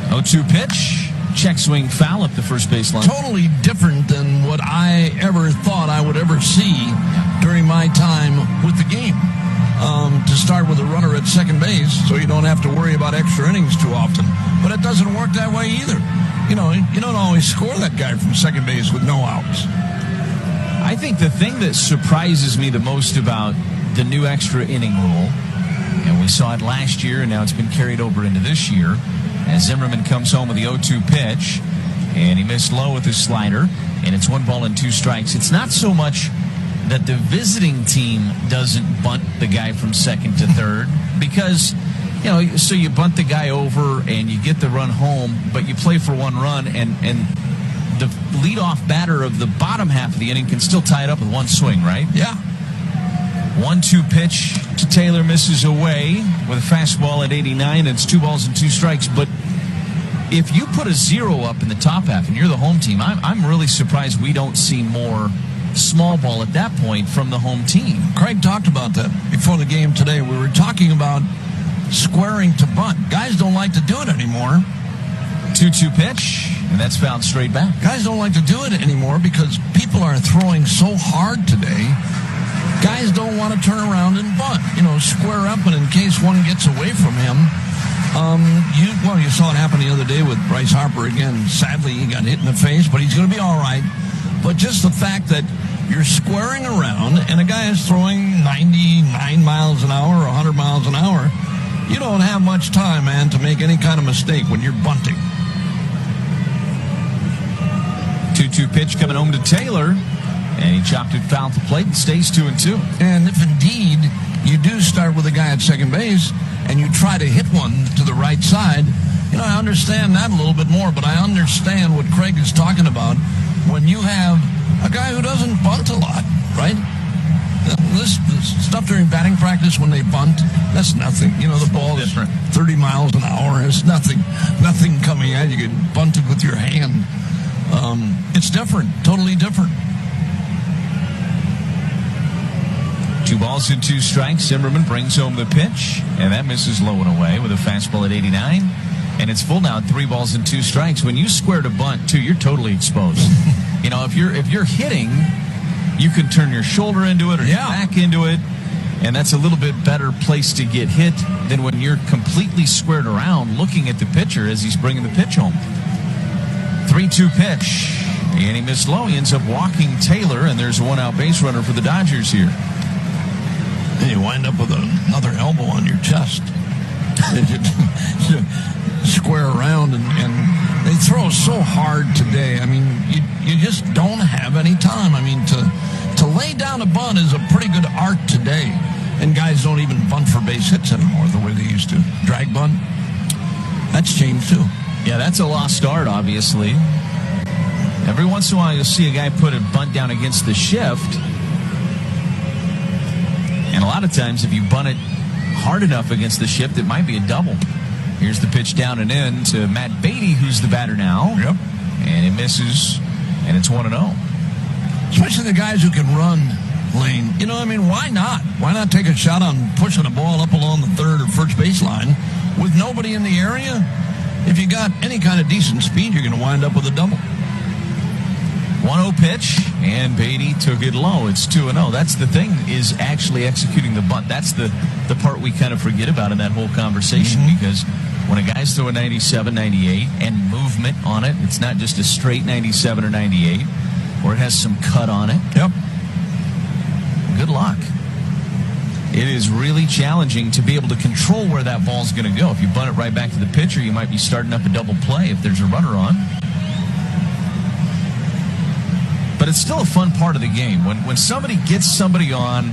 [SPEAKER 1] 0-2 pitch, check swing foul up the first baseline.
[SPEAKER 2] Totally different than what I ever thought I would ever see during my time with the game. To start with a runner at second base so you don't have to worry about extra innings too often. But it doesn't work that way either. You don't always score that guy from second base with no outs.
[SPEAKER 1] I think the thing that surprises me the most about the new extra inning rule, and we saw it last year and now it's been carried over into this year, as Zimmerman comes home with the 0-2 pitch, and he missed low with his slider, and it's 1 ball and 2 strikes. It's not so much that the visiting team doesn't bunt the guy from second to third, because, so you bunt the guy over and you get the run home, but you play for 1 run, and the leadoff batter of the bottom half of the inning can still tie it up with 1 swing, right?
[SPEAKER 2] Yeah.
[SPEAKER 1] 1-2 pitch to Taylor, misses away with a fastball at 89. It's 2 balls and 2 strikes. But if you put a 0 up in the top half and you're the home team, I'm really surprised we don't see more small ball at that point from the home team.
[SPEAKER 2] Craig talked about that before the game today. We were talking about squaring to bunt. Guys don't like to do it anymore.
[SPEAKER 1] 2-2 pitch, and that's fouled straight back.
[SPEAKER 2] Guys don't like to do it anymore because people are throwing so hard today. Guys don't want to turn around and bunt, square up, and in case one gets away from him. You saw it happen the other day with Bryce Harper again. Sadly, he got hit in the face, but he's going to be all right. But just the fact that you're squaring around and a guy is throwing 99 miles an hour or 100 miles an hour, you don't have much time, man, to make any kind of mistake when you're bunting.
[SPEAKER 1] 2-2 pitch coming home to Taylor. And he chopped it foul to plate and stays 2-2.
[SPEAKER 2] And if indeed you do start with a guy at second base and you try to hit one to the right side, I understand that a little bit more, but I understand what Craig is talking about. When you have a guy who doesn't bunt a lot, right? This stuff during batting practice when they bunt, that's nothing. You know, the ball is 30 miles an hour. It's nothing coming at you. You can bunt it with your hand. It's different, totally different.
[SPEAKER 1] 2 balls and 2 strikes. Zimmerman brings home the pitch, and that misses low and away with a fastball at 89. And it's full now, 3 balls and 2 strikes. When you square to bunt, too, you're totally exposed. You know, if you're hitting, you can turn your shoulder into it or your back into it, and that's a little bit better place to get hit than when you're completely squared around looking at the pitcher as he's bringing the pitch home. 3-2 pitch, and he missed low. He ends up walking Taylor, and there's a 1-out base runner for the Dodgers here.
[SPEAKER 2] And you wind up with another elbow on your chest. Square around, and they throw so hard today. I mean, you just don't have any time. I mean, to lay down a bunt is a pretty good art today. And guys don't even bunt for base hits anymore the way they used to. Drag bunt, that's changed too.
[SPEAKER 1] Yeah, that's a lost art, obviously. Every once in a while, you'll see a guy put a bunt down against the shift. And a lot of times, if you bunt it hard enough against the shift, it might be a double. Here's the pitch down and in to Matt Beatty, who's the batter now.
[SPEAKER 2] Yep.
[SPEAKER 1] And it misses, and it's 1-0.
[SPEAKER 2] Especially the guys who can run, Lane. You know, I mean, why not? Why not take a shot on pushing a ball up along the third or first baseline with nobody in the area? If you got any kind of decent speed, you're going to wind up with a double.
[SPEAKER 1] 1-0 pitch, and Beatty took it low. It's 2-0. That's the thing, is actually executing the bunt. That's the part we kind of forget about in that whole conversation, because when a guy's throwing 97, 98, and movement on it, it's not just a straight 97 or 98, or it has some cut on it.
[SPEAKER 2] Yep.
[SPEAKER 1] Good luck. It is really challenging to be able to control where that ball's going to go. If you bunt it right back to the pitcher, you might be starting up a double play if there's a runner on. But it's still a fun part of the game. When somebody gets somebody on,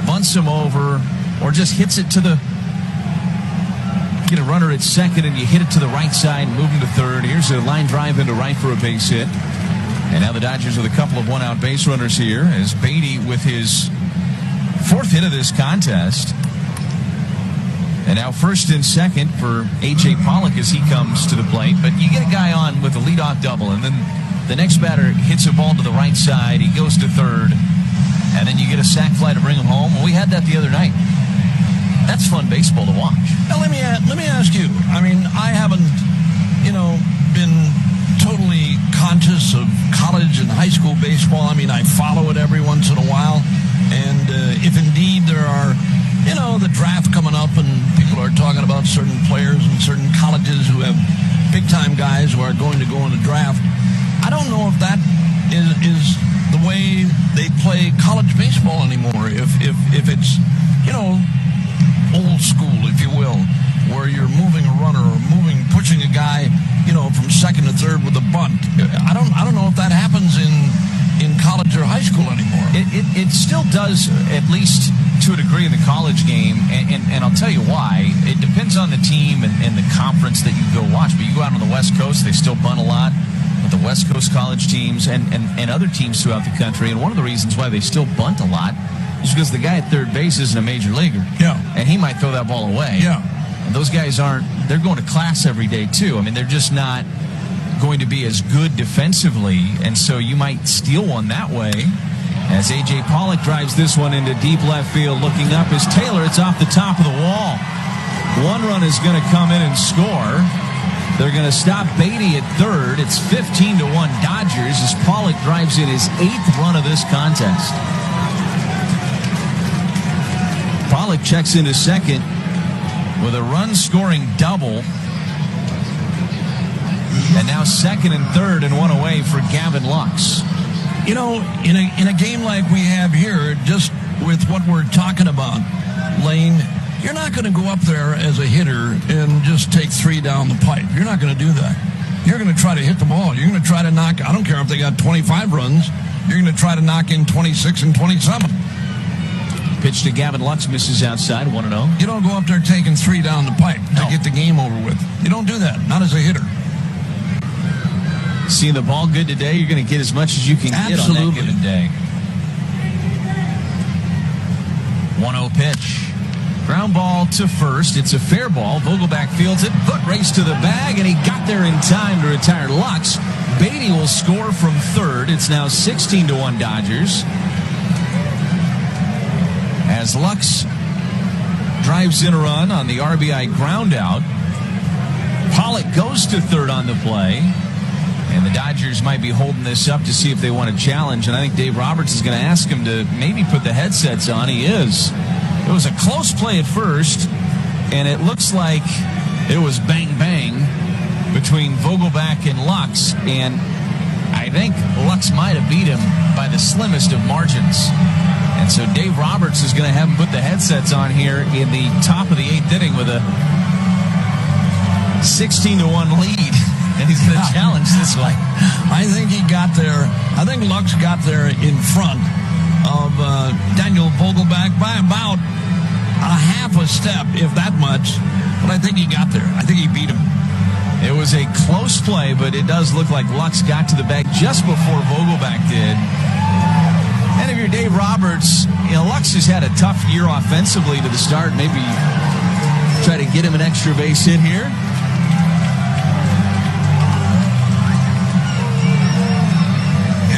[SPEAKER 1] bunts him over, or just hits it to the... Get a runner at second, and you hit it to the right side and move him to third. Here's a line drive into right for a base hit. And now the Dodgers with a couple of 1-out base runners here, as Beatty with his 4th hit of this contest. And now first and second for A.J. Pollock as he comes to the plate. But you get a guy on with a leadoff double, and then the next batter hits a ball to the right side. He goes to third, and then you get a sac fly to bring him home. Well, we had that the other night. That's fun baseball to watch.
[SPEAKER 2] Now, let me ask you. I mean, I haven't, been totally conscious of college and high school baseball. I mean, I follow it every once in a while. And if indeed there are, the draft coming up and people are talking about certain players and certain colleges who have big-time guys who are going to go in the draft, I don't know if that is the way they play college baseball anymore. If it's, old school, if you will, where you're moving a runner or pushing a guy, from second to third with a bunt. I don't know if that happens in college or high school anymore.
[SPEAKER 1] It still does, at least to a degree, in the college game, and I'll tell you why. It depends on the team and the conference that you go watch. But you go out on the West Coast, they still bunt a lot with the West Coast college teams and other teams throughout the country. And one of the reasons why they still bunt a lot is because the guy at third base isn't a major leaguer.
[SPEAKER 2] Yeah.
[SPEAKER 1] And he might throw that ball away.
[SPEAKER 2] Yeah.
[SPEAKER 1] And those guys they're going to class every day too. I mean, they're just not going to be as good defensively, and so you might steal one that way. As A.J. Pollock drives this one into deep left field, looking up is Taylor. It's off the top of the wall. One run is going to come in and score. They're going to stop Beatty at third. It's 15-1 Dodgers as Pollock drives in his 8th run of this contest. Pollock checks into second with a run-scoring double. And now second and third and one away for Gavin Lux.
[SPEAKER 2] In a game like we have here, just with what we're talking about, Lane, you're not going to go up there as a hitter and just take 3 down the pipe. You're not going to do that. You're going to try to hit the ball. You're going to try to knock, I don't care if they got 25 runs, you're going to try to knock in 26 and 27.
[SPEAKER 1] Pitch to Gavin Lux, misses outside, 1-0.
[SPEAKER 2] You don't go up there taking 3 down the pipe to get the game over with. You don't do that, not as a hitter.
[SPEAKER 1] seeing the ball good today, you're going to get as much as you can get on that given day. 1-0 pitch. Ground ball to first. It's a fair ball. Vogelback fields it. Foot race to the bag, and he got there in time to retire Lux. Beatty will score from third. It's now 16-1 Dodgers. As Lux drives in a run on the RBI ground out. Pollock goes to third on the play. And the Dodgers might be holding this up to see if they want to challenge. And I think Dave Roberts is going to ask him to maybe put the headsets on. He is. It was a close play at first, and it looks like it was bang-bang between Vogelback and Lux, and I think Lux might have beat him by the slimmest of margins. And so Dave Roberts is going to have him put the headsets on here in the top of the 8th inning with a 16-1 lead, and he's going to challenge this one.
[SPEAKER 2] I think he got there. I think Lux got there in front of Daniel Vogelback by about a half a step, if that much. But I think he got there. I think he beat him.
[SPEAKER 1] It was a close play, but it does look like Lux got to the bag just before Vogelback did. And if you're Dave Roberts, Lux has had a tough year offensively to the start. Maybe try to get him an extra base hit here.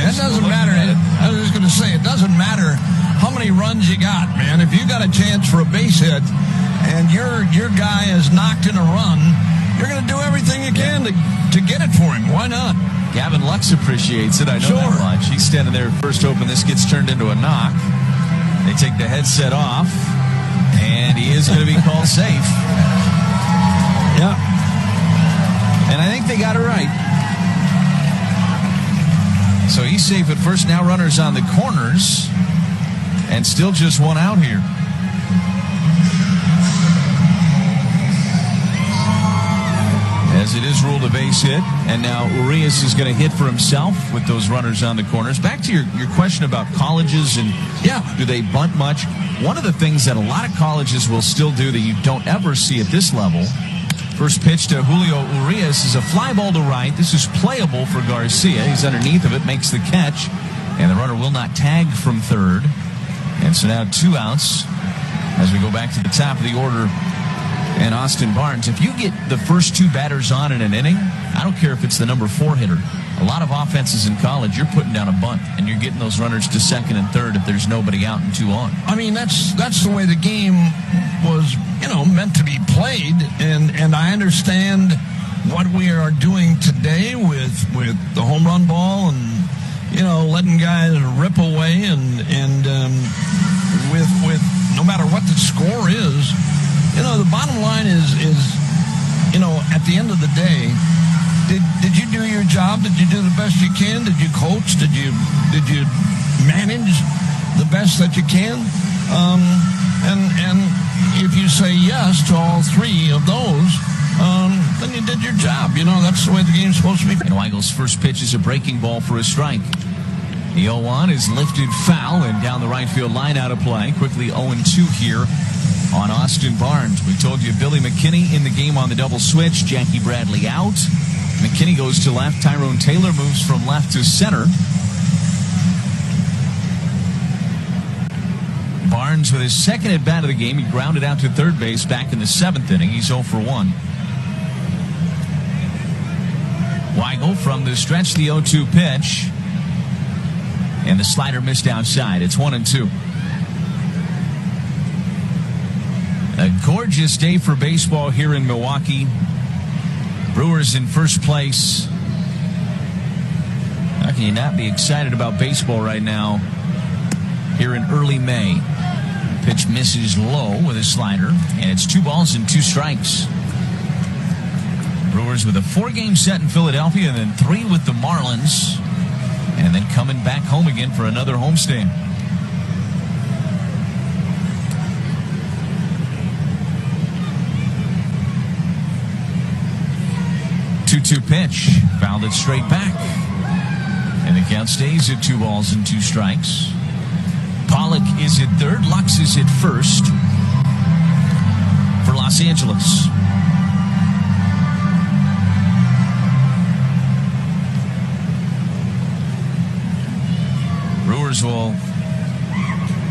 [SPEAKER 2] It doesn't matter. I was just going to say, it doesn't matter how many runs you got, man. If you got a chance for a base hit and your guy has knocked in a run, you're going to do everything you can to get it for him. Why not?
[SPEAKER 1] Gavin Lux appreciates it. I know that much. He's standing there first open. This gets turned into a knock. They take the headset off, and he is going to be called safe.
[SPEAKER 2] Yeah.
[SPEAKER 1] And I think they got it right. So he's safe at first. Now runners on the corners. And still just one out here. As it is ruled a base hit. And now Urias is going to hit for himself with those runners on the corners. Back to your question about colleges and do they bunt much? One of the things that a lot of colleges will still do that you don't ever see at this level. First pitch to Julio Urias is a fly ball to right. This is playable for Garcia. He's underneath of it, makes the catch. And the runner will not tag from third. And so now 2 outs as we go back to the top of the order. And Austin Barnes, if you get the first 2 batters on in an inning, I don't care if it's the number 4 hitter. A lot of offenses in college, you're putting down a bunt, and you're getting those runners to second and third if there's nobody out and 2 on.
[SPEAKER 2] I mean, that's the way the game was, meant to be played. And I understand what we are doing today with the home run ball and, letting guys rip away and with no matter what the score is, the bottom line is at the end of the day, did you do your job? Did you do the best you can? Did you coach? Did you manage the best that you can? And if you say yes to all 3 of those, then you did your job. That's the way the game's supposed to be.
[SPEAKER 1] And Weigel's first pitch is a breaking ball for a strike. The 0-1 is lifted foul and down the right field line out of play. Quickly 0-2 here on Austin Barnes. We told you Billy McKinney in the game on the double switch. Jackie Bradley out. McKinney goes to left. Tyrone Taylor moves from left to center. Barnes with his second at bat of the game. He grounded out to third base back in the 7th inning. He's 0 for 1. Weigel from the stretch, the 0-2 pitch. And the slider missed outside. It's 1-2. A gorgeous day for baseball here in Milwaukee. Brewers in first place. How can you not be excited about baseball right now here in early May? Pitch misses low with a slider, and it's 2 balls and 2 strikes. Brewers with a 4-game set in Philadelphia and then 3 with the Marlins. And then coming back home again for another homestand. Two pitch, fouled it straight back. And the count stays at 2 balls and 2 strikes. Pollock is at third, Lux is at first for Los Angeles. Brewers will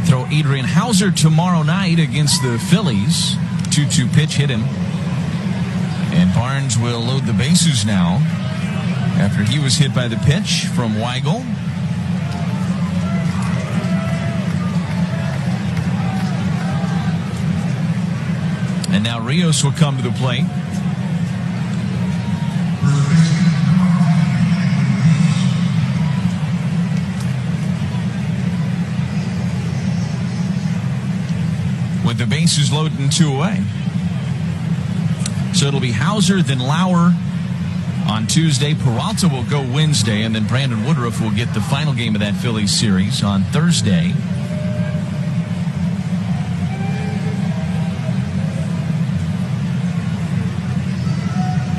[SPEAKER 1] throw Adrian Hauser tomorrow night against the Phillies. 2-2 pitch hit him. And Barnes will load the bases now after he was hit by the pitch from Weigel. And now Rios will come to the plate. With the bases loaded and 2 away. So it'll be Hauser, then Lauer on Tuesday. Peralta will go Wednesday, and then Brandon Woodruff will get the final game of that Phillies series on Thursday.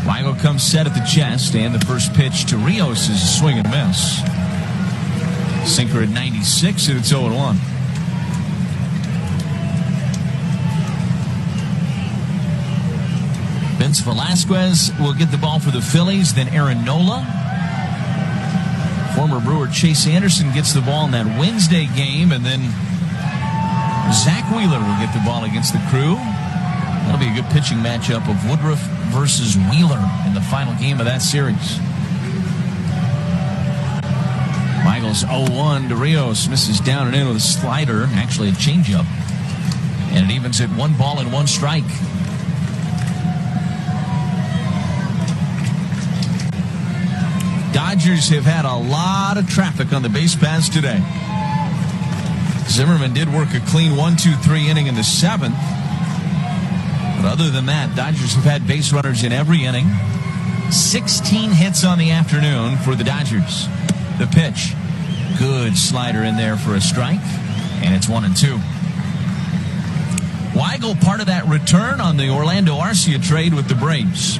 [SPEAKER 1] Weigel comes set at the chest, and the first pitch to Rios is a swing and miss. Sinker at 96, and it's 0-1. Vince Velasquez will get the ball for the Phillies, then Aaron Nola. Former Brewer Chase Anderson gets the ball in that Wednesday game, and then Zach Wheeler will get the ball against the Crew. That'll be a good pitching matchup of Woodruff versus Wheeler in the final game of that series. Weigel's 0-1 to Rios, misses down and in with a slider, actually a changeup. And it evens at 1 ball and 1 strike. Dodgers have had a lot of traffic on the base paths today. Zimmerman did work a clean 1-2-3 inning in the 7th. But other than that, Dodgers have had base runners in every inning. 16 hits on the afternoon for the Dodgers. The pitch. Good slider in there for a strike. And it's 1-2. Weigel part of that return on the Orlando Arcia trade with the Braves.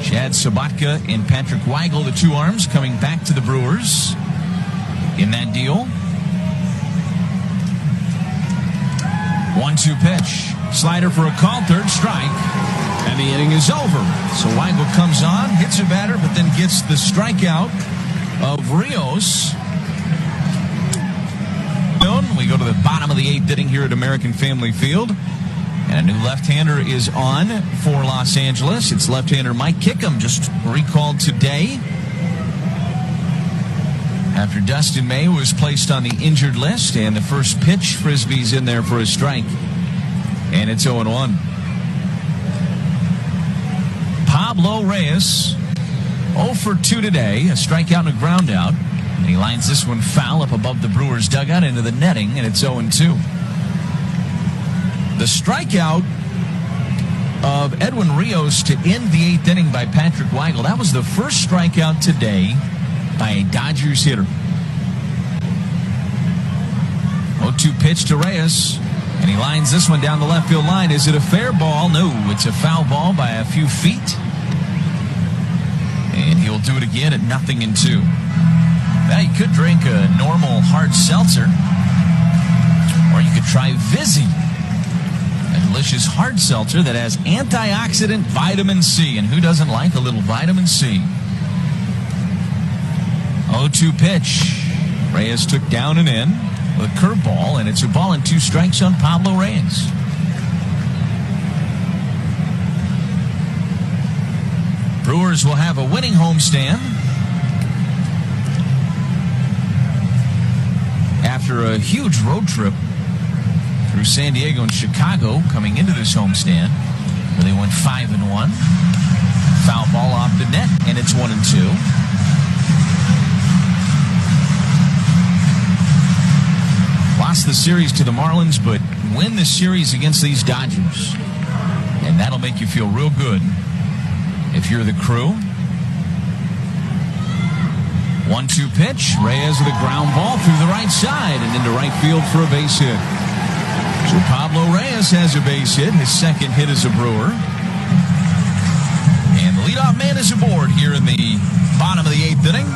[SPEAKER 1] Chad Sabatka and Patrick Weigel, the 2 arms, coming back to the Brewers in that deal. 1-2 pitch. Slider for a call, 3rd strike. And the inning is over. So Weigel comes on, hits a batter, but then gets the strikeout of Rios. We go to the bottom of the 8th inning here at American Family Field. And a new left-hander is on for Los Angeles. It's left-hander Mike Kickham, just recalled today after Dustin May was placed on the injured list. And the first pitch, Frisbee's in there for a strike. And it's 0-1. Pablo Reyes, 0 for 2 today. A strikeout and a ground out. And he lines this one foul up above the Brewers' dugout into the netting, and it's 0-2. The strikeout of Edwin Rios to end the 8th inning by Patrick Weigel. That was the first strikeout today by a Dodgers hitter. 0-2 pitch to Reyes, and he lines this one down the left field line. Is it a fair ball? No, it's a foul ball by a few feet. And he'll do it again at 0-2. Now, you could drink a normal hard seltzer, or you could try Vizzy. A delicious hard seltzer that has antioxidant vitamin C. And who doesn't like a little vitamin C? 0-2 pitch. Reyes took down and in with a curveball, and it's a ball and 2 strikes on Pablo Reyes. Brewers will have a winning homestand after a huge road trip through San Diego and Chicago coming into this homestand, where they went 5-1. Foul ball off the net, and it's 1-2. Lost the series to the Marlins, but win the series against these Dodgers. And that'll make you feel real good if you're the Crew. 1-2 pitch. Reyes with a ground ball through the right side and into right field for a base hit. So Pablo Reyes has a base hit, his 2nd hit as a Brewer. And the leadoff man is aboard here in the bottom of the 8th inning.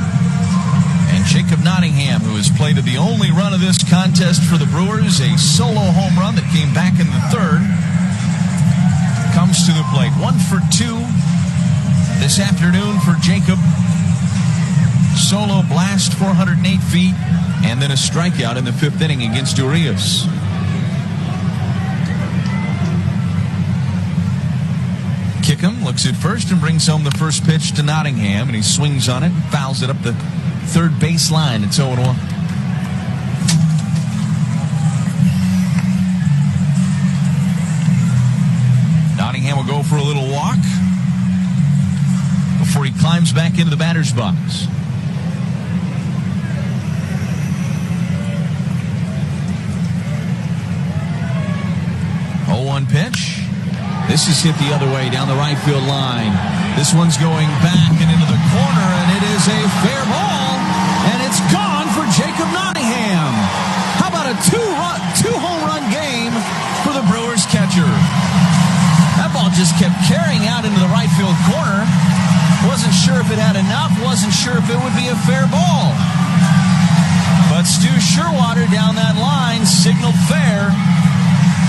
[SPEAKER 1] And Jacob Nottingham, who has played the only run of this contest for the Brewers, a solo home run that came back in the 3rd, comes to the plate. 1 for 2 this afternoon for Jacob. Solo blast, 408 feet. and then a strikeout in the 5th inning against Urias. Kickham looks at first and brings home the first pitch to Nottingham, and he swings on it and fouls it up the third base line. It's 0-1. Nottingham will go for a little walk before he climbs back into the batter's box. Oh, 0-1 pitch. This is hit the other way down the right field line. This one's going back and into the corner, and it is a fair ball, and it's gone for Jacob Nottingham. How about a two-home run game for the Brewers catcher? That ball just kept carrying out into the right field corner. Wasn't sure if it had enough, wasn't sure if it would be a fair ball. But Stu Sherwater down that line signaled fair,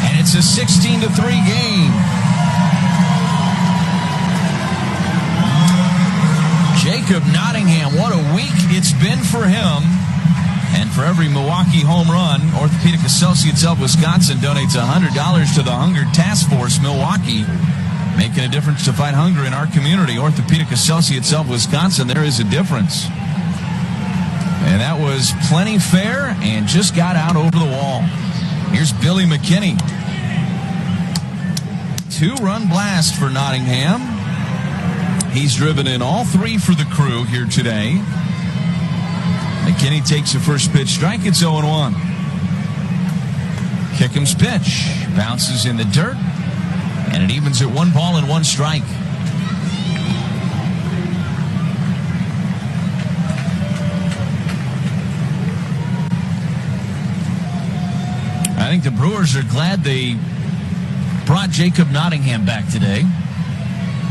[SPEAKER 1] and it's a 16-3 game. Jacob Nottingham, what a week it's been for him. And for every Milwaukee home run, Orthopedic Associates of Wisconsin donates $100 to the Hunger Task Force Milwaukee, making a difference to fight hunger in our community. Orthopedic Associates of Wisconsin, there is a difference. And that was plenty fair and just got out over the wall. Here's Billy McKinney. 2-run blast for Nottingham. He's driven in all 3 for the crew here today. McKinney takes the first pitch strike. It's 0-1. Kickham's pitch bounces in the dirt, and it evens at 1 ball and 1 strike. I think the Brewers are glad they brought Jacob Nottingham back today.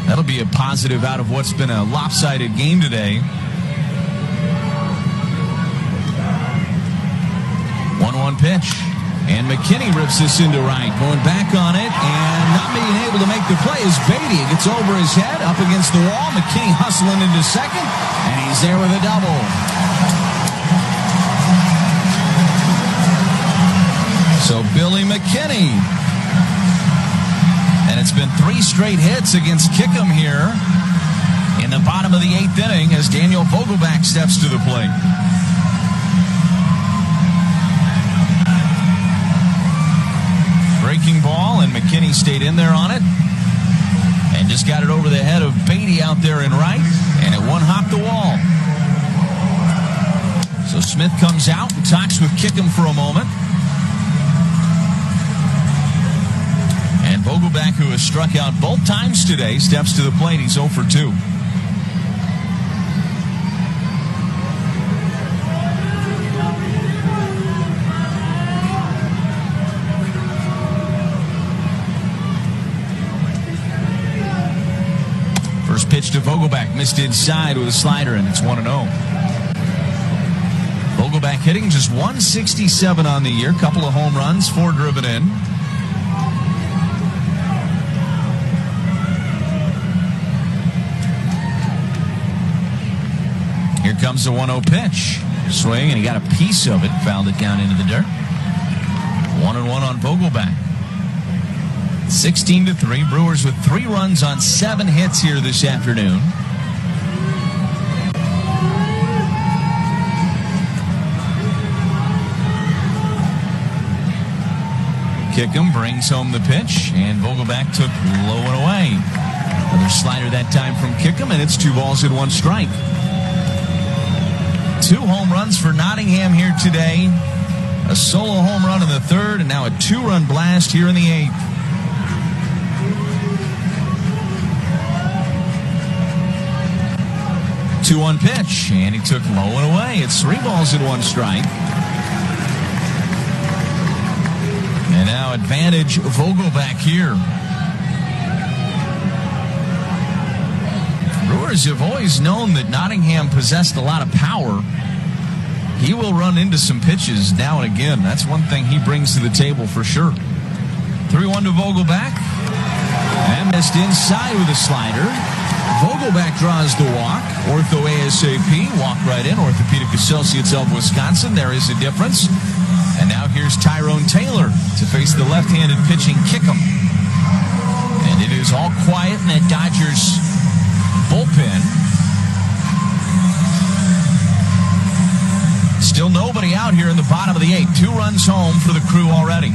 [SPEAKER 1] That'll be a positive out of what's been a lopsided game today. 1-1 pitch. And McKinney rips this into right. Going back on it and not being able to make the play is Beatty. It gets over his head, up against the wall. McKinney hustling into second, and he's there with a double. So Billy McKinney. And it's been 3 straight hits against Kickham here in the bottom of the 8th inning as Daniel Vogelbach steps to the plate. Breaking ball, and McKinney stayed in there on it and just got it over the head of Beatty out there in right, and it one-hopped the wall. So Smith comes out and talks with Kickham for a moment. And Vogelbach, who has struck out both times today, steps to the plate. He's 0 for 2. First pitch to Vogelbach, missed inside with a slider, and it's 1-0. Vogelbach hitting just 167 on the year, couple of home runs, 4 driven in. Here comes the 1-0 pitch. Swing, and he got a piece of it, fouled it down into the dirt. 1-1 on Vogelbach. 16-3. Brewers with 3 runs on 7 hits here this afternoon. Kickham brings home the pitch, and Vogelbach took low and away. Another slider that time from Kickham, and it's 2 balls and 1 strike. 2 home runs for Nottingham here today. A solo home run in the 3rd, and now a 2-run blast here in the 8th. 2-1 pitch, and he took low and away. It's 3 balls and 1 strike. And now advantage Vogelbach here. Brewers have always known that Nottingham possessed a lot of power. He will run into some pitches now and again. That's one thing he brings to the table for sure. 3-1 to Vogelbach. And missed inside with a slider. Vogelback draws the walk. Ortho ASAP, walk right in. Orthopedic Associates of Wisconsin. There is a difference. And now here's Tyrone Taylor to face the left-handed pitching Kickham. And it is all quiet in that Dodgers bullpen. Still nobody out here in the bottom of the 8th. 2 runs home for the Crew already.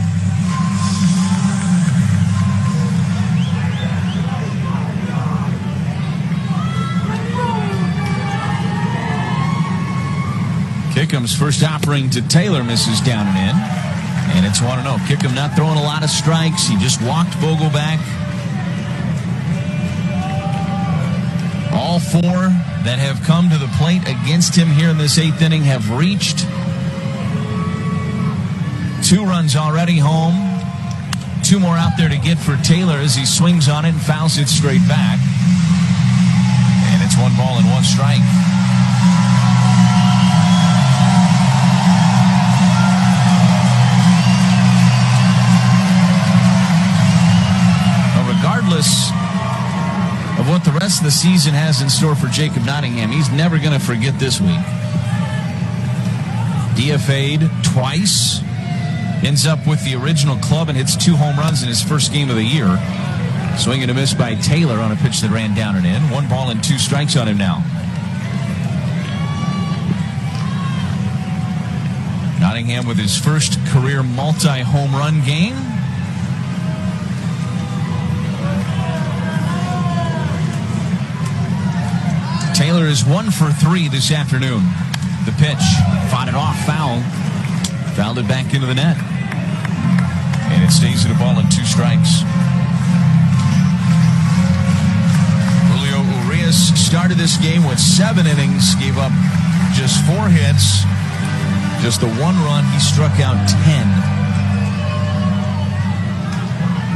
[SPEAKER 1] Kickham's first offering to Taylor misses down and in. And it's 1-0. Kickham not throwing a lot of strikes. He just walked Vogelback. All 4 that have come to the plate against him here in this 8th inning have reached. 2 runs already home. 2 more out there to get for Taylor as he swings on it and fouls it straight back. And it's 1 ball and 1 strike. Regardless of what the rest of the season has in store for Jacob Nottingham, he's never going to forget this week. DFA'd twice, ends up with the original club and hits 2 home runs in his first game of the year. Swing and a miss by Taylor on a pitch that ran down and in. 1 ball and 2 strikes on him now. Nottingham with his first career multi-home run game. Taylor is 1 for 3 this afternoon. The pitch, fought it off, fouled it back into the net. And it stays at a ball and 2 strikes. Julio Urias started this game with 7 innings, gave up just 4 hits, just the 1 run. He struck out 10.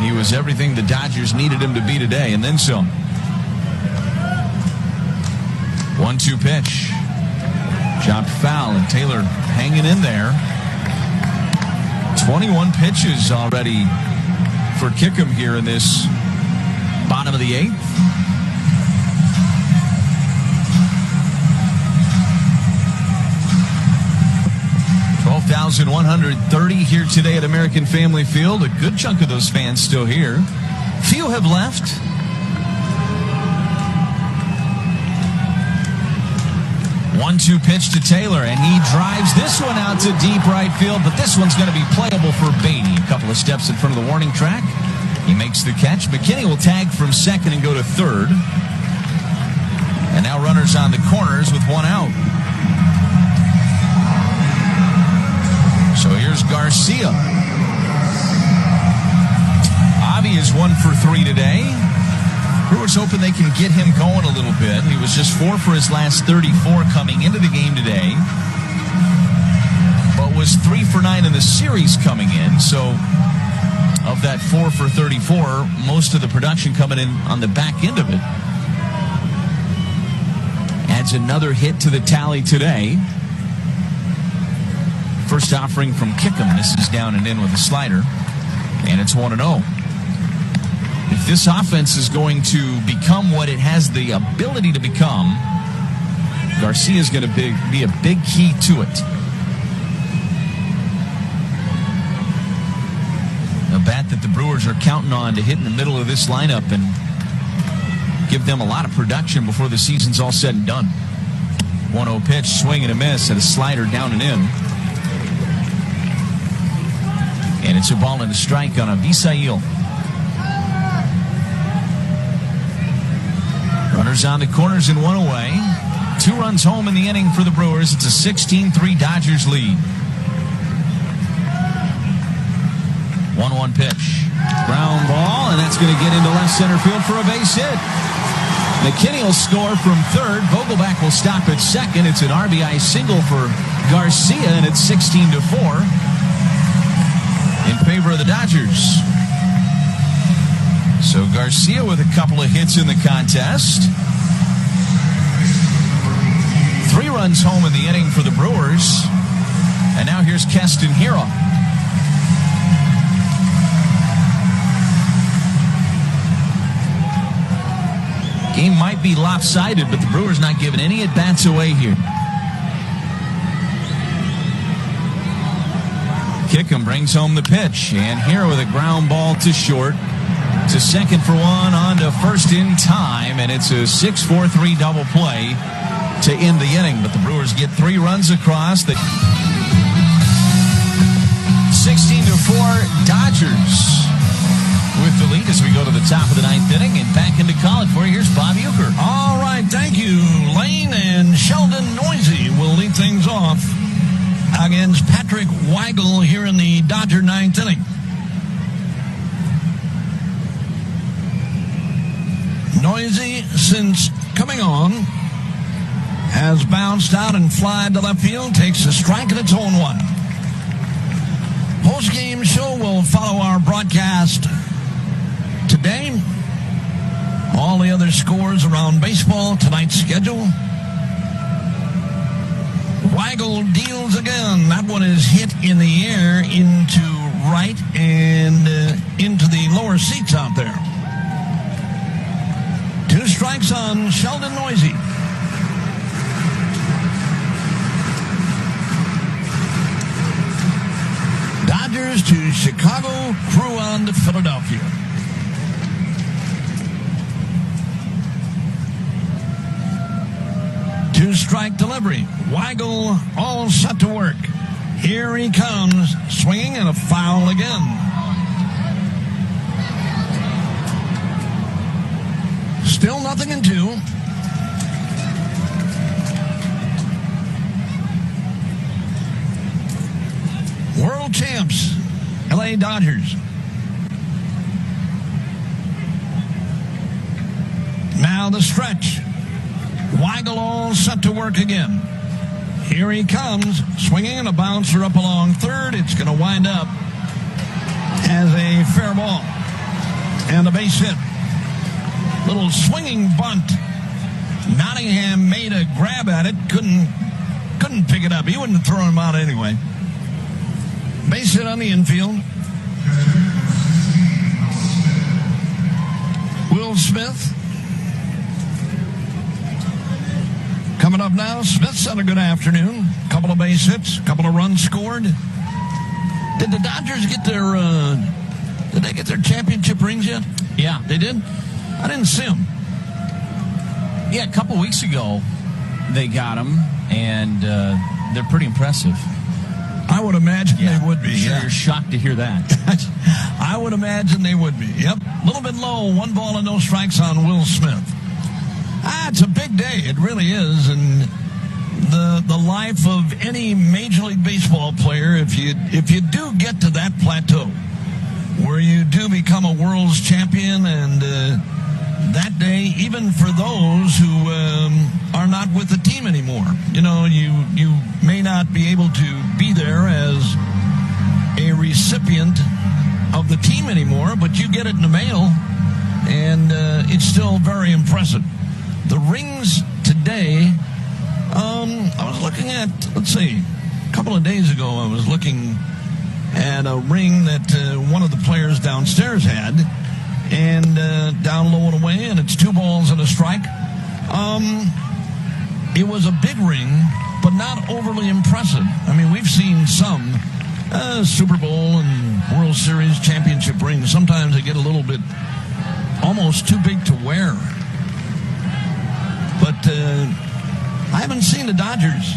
[SPEAKER 1] He was everything the Dodgers needed him to be today, and then some. 1-2 pitch. Chopped foul, and Taylor hanging in there. 21 pitches already for Kickham here in this bottom of the 8th. $12,130 here today at American Family Field. A good chunk of those fans still here. Few have left. 1-2 pitch to Taylor, and he drives this one out to deep right field, but this one's going to be playable for Beatty. A couple of steps in front of the warning track. He makes the catch. McKinney will tag from second and go to third. And now runners on the corners with 1 out. So here's Garcia. Avi is 1 for 3 today. Brewers hoping they can get him going a little bit. He was just 4 for his last 34 coming into the game today, but was 3 for 9 in the series coming in. So of that 4 for 34, most of the production coming in on the back end of it. Adds another hit to the tally today. First offering from Kickham. This is down and in with a slider, and it's 1-0. If this offense is going to become what it has the ability to become, Garcia is going to be a big key to it. A bat that the Brewers are counting on to hit in the middle of this lineup and give them a lot of production before the season's all said and done. 1-0 pitch, swing and a miss, and a slider down and in. And it's a ball and a strike on Avisail. Runners on the corners and 1 away. 2 runs home in the inning for the Brewers. It's a 16-3 Dodgers lead. 1-1 pitch. Ground ball, and that's going to get into left center field for a base hit. McKinney will score from third. Vogelback will stop at second. It's an RBI single for Garcia, and it's 16-4 in favor of the Dodgers. So Garcia with a couple of hits in the contest. 3 runs home in the inning for the Brewers. And now here's Keston Hiura. Game might might be lopsided, but the Brewers not giving any at-bats away here. Kickham brings home the pitch, and here with a ground ball to short. To second for one, on to first in time, and it's a 6-4-3 double play to end the inning. But the Brewers get 3 runs across. The 16-4 Dodgers with the lead as we go to the top of the 9th inning. And back into call it for you, here's Bob Uecker.
[SPEAKER 2] All right, thank you. Lane and Sheldon Noisy will lead things off against Patrick Weigel here in the Dodger 9th inning. Noisy, since coming on, has bounced out and flied to left field, takes a strike in its own one. Post-game show will follow our broadcast today. All the other scores around baseball, tonight's schedule. Weigel deals again. That one is hit in the air into right and into the lower seats out there. 2 strikes on Sheldon Noisy. Dodgers to Chicago, Crew on to Philadelphia. Two-strike delivery. Weigel all set to work. Here he comes, swinging and a foul again. Still 0-2. World champs, LA Dodgers. Now the stretch. Weigel all set to work again. Here he comes, swinging and a bouncer up along third. It's going to wind up as a fair ball and a base hit. Little swinging bunt. Nottingham made a grab at it. Couldn't pick it up. He wouldn't have thrown him out anyway. Base hit on the infield. Will Smith. Coming up now, Smith's had a good afternoon. Couple of base hits, couple of runs scored. Did the Dodgers get their championship rings yet?
[SPEAKER 1] Yeah.
[SPEAKER 2] They did? I didn't see them.
[SPEAKER 1] Yeah, a couple weeks ago they got them, and they're pretty impressive.
[SPEAKER 2] I would imagine they would be.
[SPEAKER 1] Sure, you're shocked to hear that.
[SPEAKER 2] I would imagine they would be. Yep, a little bit low. 1 ball and no strikes on Will Smith. It's a big day. It really is, and the life of any Major League Baseball player, if you do get to that plateau where you do become a world's champion, and that day, even for those who are not with the team anymore, you may not be able to be there as a recipient of the team anymore, but you get it in the mail, and it's still very impressive. The rings today, I was looking at, a couple of days ago, I was looking at a ring that one of the players downstairs had, and down low and away, and it's 2 balls and a strike. It was a big ring, but not overly impressive. I mean, we've seen some Super Bowl and World Series championship rings. Sometimes they get a little bit almost too big to wear. But I haven't seen the Dodgers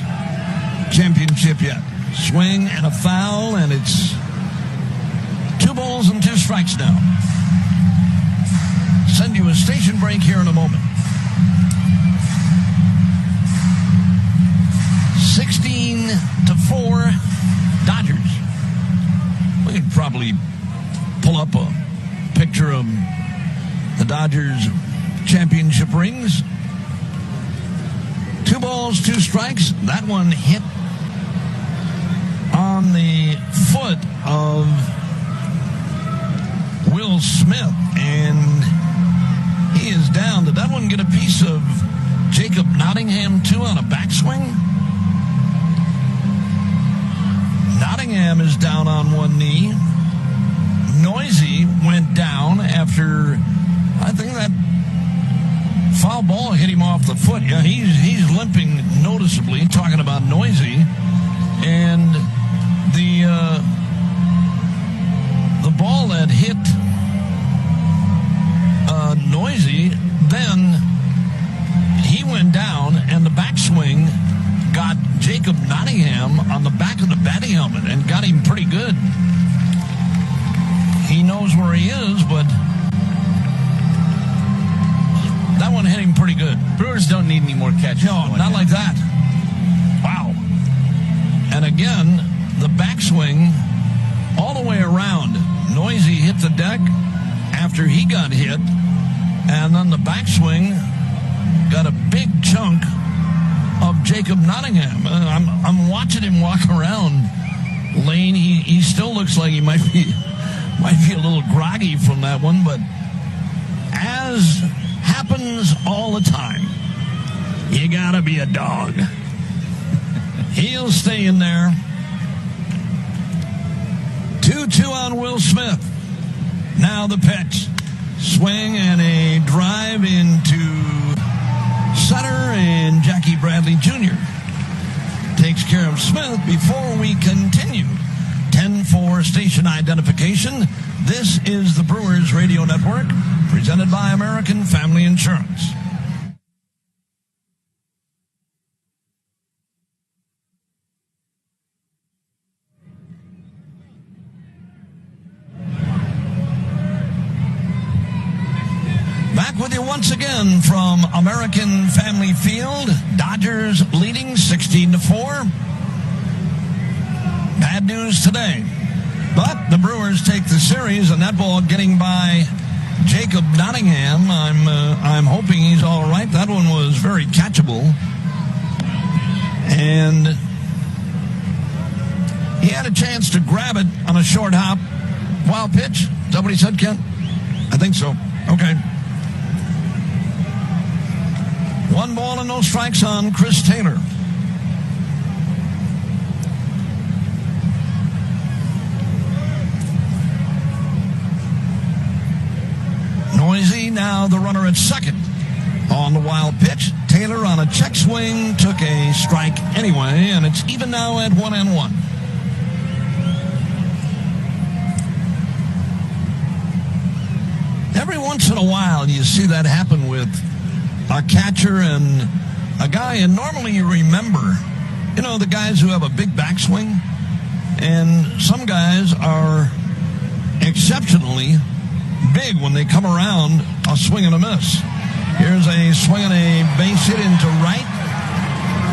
[SPEAKER 2] championship yet. Swing and a foul, and it's 2 balls and 2 strikes now. Send you a station break here in a moment. 16-4 Dodgers. We could probably pull up a picture of the Dodgers championship rings. 2 balls, 2 strikes. That one hit on the foot of Will Smith, and he is down. Did that one get a piece of Jacob Nottingham, too, on a backswing? Nottingham is down on one knee. Noisy went down after, I think, that foul ball hit him off the foot. Yeah, he's limping noticeably, talking about Noisy. And the ball that hit Noisy, then he went down, and the backswing got Jacob Nottingham on the back of the batting helmet and got him pretty good. He knows where he is, but that one hit him pretty good.
[SPEAKER 1] Brewers don't need any more catches.
[SPEAKER 2] No, not like that. Wow. And again, the backswing all the way around. Noisy hit the deck after he got hit, and then the backswing got a big chunk of Jacob Nottingham. I'm watching him walk around, Lane. He still looks like he might be a little groggy from that one, but as happens all the time, you gotta be a dog. He'll stay in there. 2-2 on Will Smith. Now the pitch. Swing and a drive into center, and Jackie Bradley Jr. takes care of Smith. Before we continue, 10-4 station identification. This is the Brewers Radio Network, presented by American Family Insurance. Back with you once again from American Family Field. Dodgers leading 16-4. Bad news today. But the Brewers take the series, and that ball getting by Jacob Nottingham. I'm hoping he's all right. That one was very catchable. And he had a chance to grab it on a short hop. Wild pitch. Is that what he said, Ken? I think so. Okay. 1 ball and no strikes on Chris Taylor. Noisy now the runner at second on the wild pitch. Taylor on a check swing took a strike anyway, and it's even now at 1-1. Every once in a while you see that happen with a catcher and a guy, and normally you remember, the guys who have a big backswing, and some guys are exceptionally big when they come around a swing and a miss. Here's a swing and a base hit into right,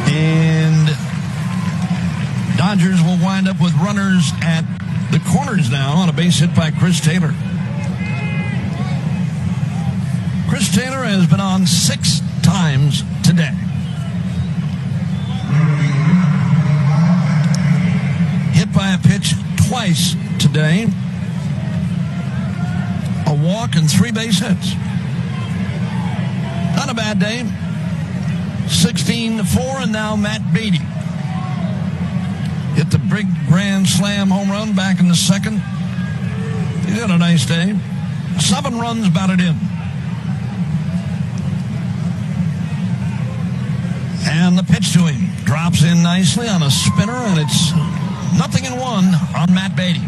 [SPEAKER 2] and Dodgers will wind up with runners at the corners now on a base hit by Chris Taylor. Chris Taylor has been on 6 times today. Hit by a pitch twice today. A walk and 3 base hits. Not a bad day. 16-4, and now Matt Beatty hit the big grand slam home run back in the second. He had a nice day. 7 runs batted in. And the pitch to him drops in nicely on a spinner, and it's 0-1 on Matt Beatty.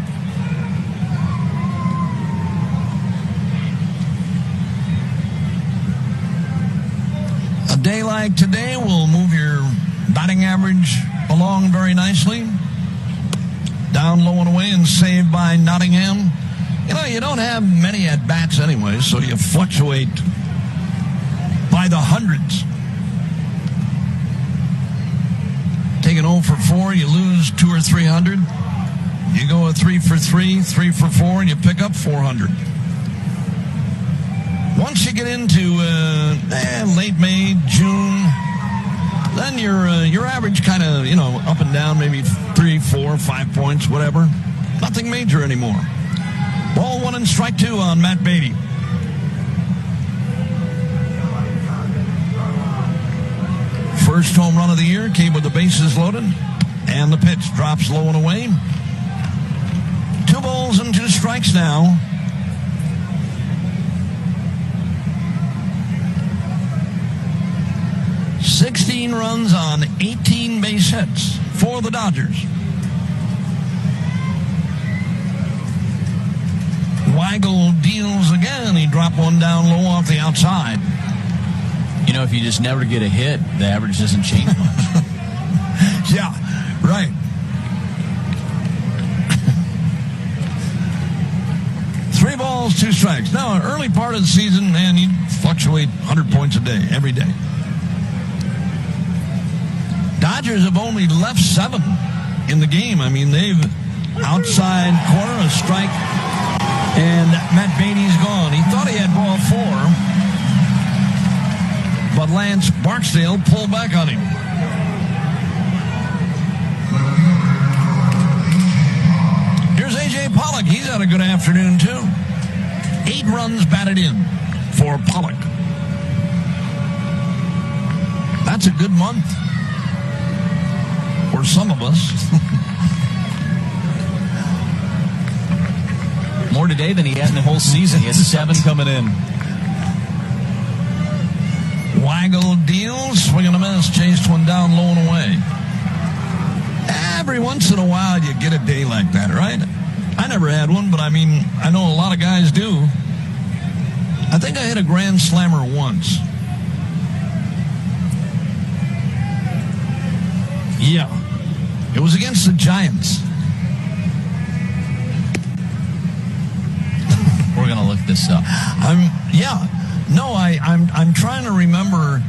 [SPEAKER 2] A day like today will move your batting average along very nicely. Down low and away and saved by Nottingham. You don't have many at-bats anyway, so you fluctuate by the hundreds. Taking 0 for 4, you lose 200 or 300. You go a 3 for 3, 3 for 4, and you pick up 400. Once you get into late May, June, then your average kind of up and down, maybe 3, 4, 5 points, whatever. Nothing major anymore. Ball 1 and strike 2 on Matt Beatty. First home run of the year came with the bases loaded, and the pitch drops low and away. 2 balls and 2 strikes now. 16 runs on 18 base hits for the Dodgers. Weigel deals again. He dropped one down low off the outside.
[SPEAKER 1] You know, if you just never get a hit, the average doesn't change much.
[SPEAKER 2] Yeah, right. Three balls, two strikes. Now, early part of the season, man, you fluctuate 100 points a day, every day. Dodgers have only left 7 in the game. I mean, they've outside corner, a strike, and Matt Beatty's gone. He thought he had ball 4, but Lance Barksdale pulled back on him. Here's A.J. Pollock. He's had a good afternoon, too. 8 runs batted in for Pollock. That's a good month for some of us.
[SPEAKER 1] More today than he had in the whole season. He has 7 coming in.
[SPEAKER 2] Weigel deals, swing and a miss, chased one down low and away. Every once in a while you get a day like that, right? I never had one, but I mean, I know a lot of guys do. I think I hit a grand slammer once. Yeah. It was against the Giants.
[SPEAKER 1] We're going to look this up.
[SPEAKER 2] I'm trying to remember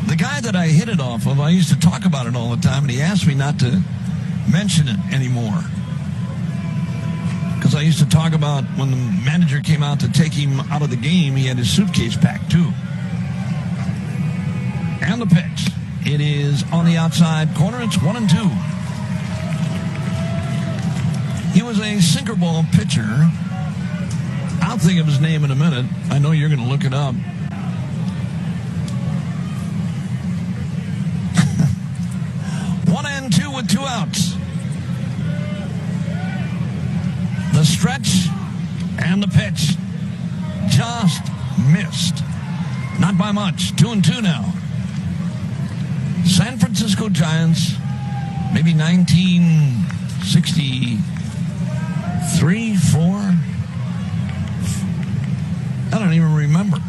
[SPEAKER 2] the guy that I hit it off of. I used to talk about it all the time, and he asked me not to mention it anymore. Because I used to talk about when the manager came out to take him out of the game, he had his suitcase packed too. And the pitch. It is on the outside corner. It's 1-2. He was a sinker ball pitcher. I'll think of his name in a minute. I know you're going to look it up. One and 2 with 2 outs. The stretch and the pitch just missed. Not by much. 2-2 now. San Francisco Giants, maybe 1963, 4. I don't even remember.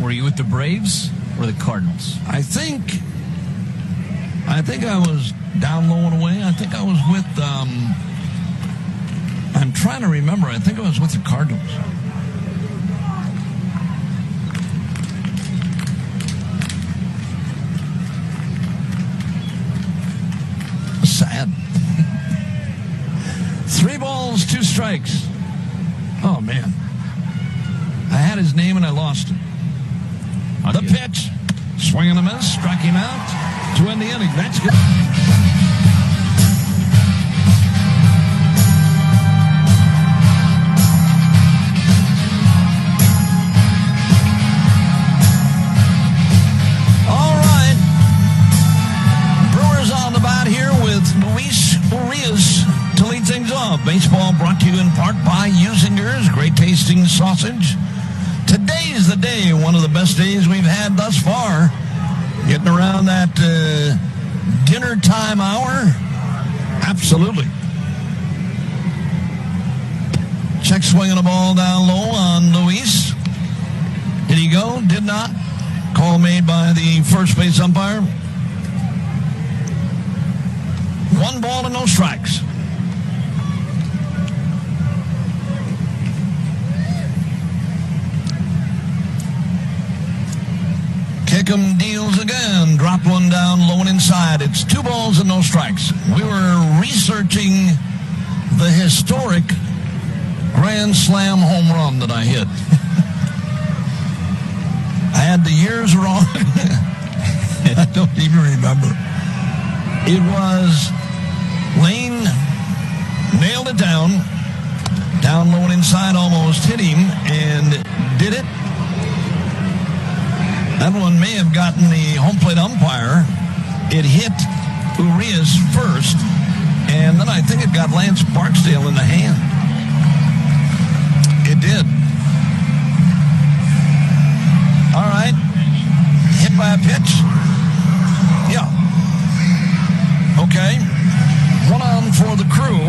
[SPEAKER 1] Were you with the Braves or the Cardinals?
[SPEAKER 2] I think I was down low and away. I think I was with, I'm trying to remember. I think I was with the Cardinals. Sad. 3 balls, 2 strikes. Oh, man. I had his name and I lost it. The pitch. Swing and a miss. Struck him out to end the inning. That's good. All right. Brewers on the bat here with Luis Urias to lead things off. Baseball brought to you in part by Usinger's Great Tasting Sausage. Today's the day, one of the best days we've had thus far. Getting around that dinner time hour. Absolutely. Check swinging a ball down low on Luis. Did he go? Did not. Call made by the first base umpire. 1 ball and no strikes. Kickham deals again. Dropped one down low and inside. It's 2 balls and no strikes. We were researching the historic grand slam home run that I hit. I had the years wrong. I don't even remember. It was Lane nailed it down low and inside, almost hit him, and did it. That one may have gotten the home plate umpire. It hit Urias first, and then I think it got Lance Barksdale in the hand. It did. All right. Hit by a pitch. the crew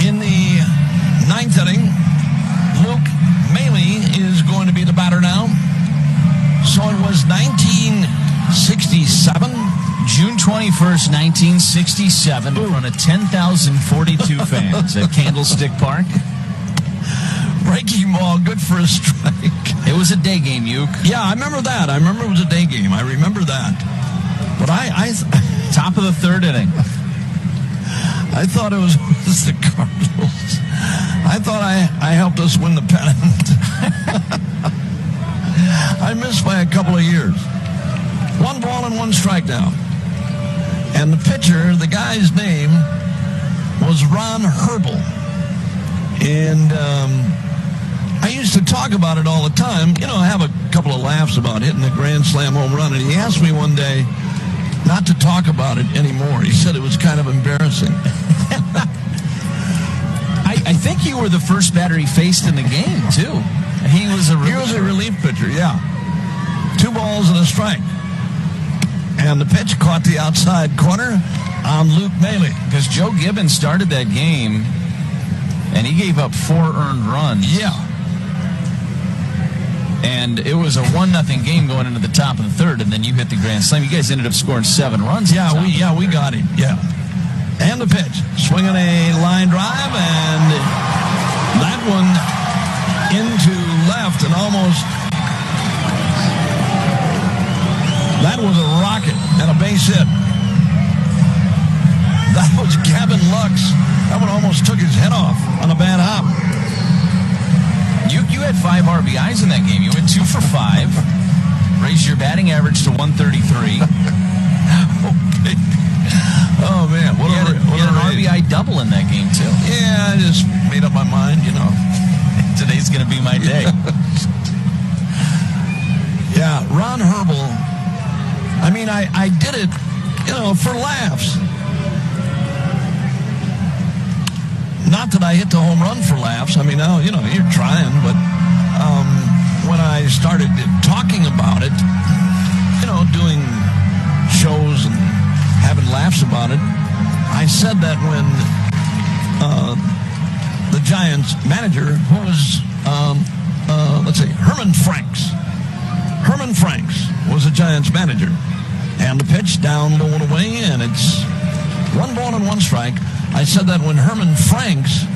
[SPEAKER 2] in the ninth inning. Luke Maley is going to be the batter now. So it was 1967.
[SPEAKER 1] June 21st, 1967, in front of 10,042 fans at Candlestick Park.
[SPEAKER 2] Breaking ball, good for a strike.
[SPEAKER 1] It was a day game, Uke.
[SPEAKER 2] Yeah, I remember that. I remember it was a day game. I remember that. But
[SPEAKER 1] top of the third inning.
[SPEAKER 2] I thought it was the Cardinals. I thought I helped us win the pennant. I missed by a couple of years. 1 ball and 1 strike now. And the pitcher, the guy's name was Ron Herbel. And I used to talk about it all the time. You know, I have a couple of laughs about hitting a grand slam home run. And he asked me one day not to talk about it anymore. He said it was kind of embarrassing.
[SPEAKER 1] I think you were the first batter he faced in the game, too. He was a
[SPEAKER 2] relief pitcher, yeah. 2 balls and a strike. And the pitch caught the outside corner on Luke Maley.
[SPEAKER 1] Because Joe Gibbons started that game, and he gave up 4 earned runs.
[SPEAKER 2] Yeah.
[SPEAKER 1] And it was a 1-0 game going into the top of the third, and then you hit the grand slam. You guys ended up scoring 7 runs.
[SPEAKER 2] Yeah, we got him. Yeah. And the pitch, swinging a line drive, and that one into left, and almost. That was a rocket and a base hit. That was Gavin Lux. That one almost took his head off on a bad hop.
[SPEAKER 1] You had 5 RBIs in that game. You went 2 for 5. Raised your batting average to 133.
[SPEAKER 2] Okay. Oh, man.
[SPEAKER 1] You had an RBI double in that game, too.
[SPEAKER 2] Yeah, I just made up my mind, you know.
[SPEAKER 1] Today's going to be my day.
[SPEAKER 2] Yeah, Ron Herbel. I mean, I did it, you know, for laughs. Not that I hit the home run for laughs. I mean, now, you know, you're trying, but when I started talking about it, you know, doing shows and having laughs about it, I said that when the Giants manager, who was, Herman Franks was the Giants manager. And the pitch down low and away, and it's 1 ball and 1 strike. I said that when Herman Franks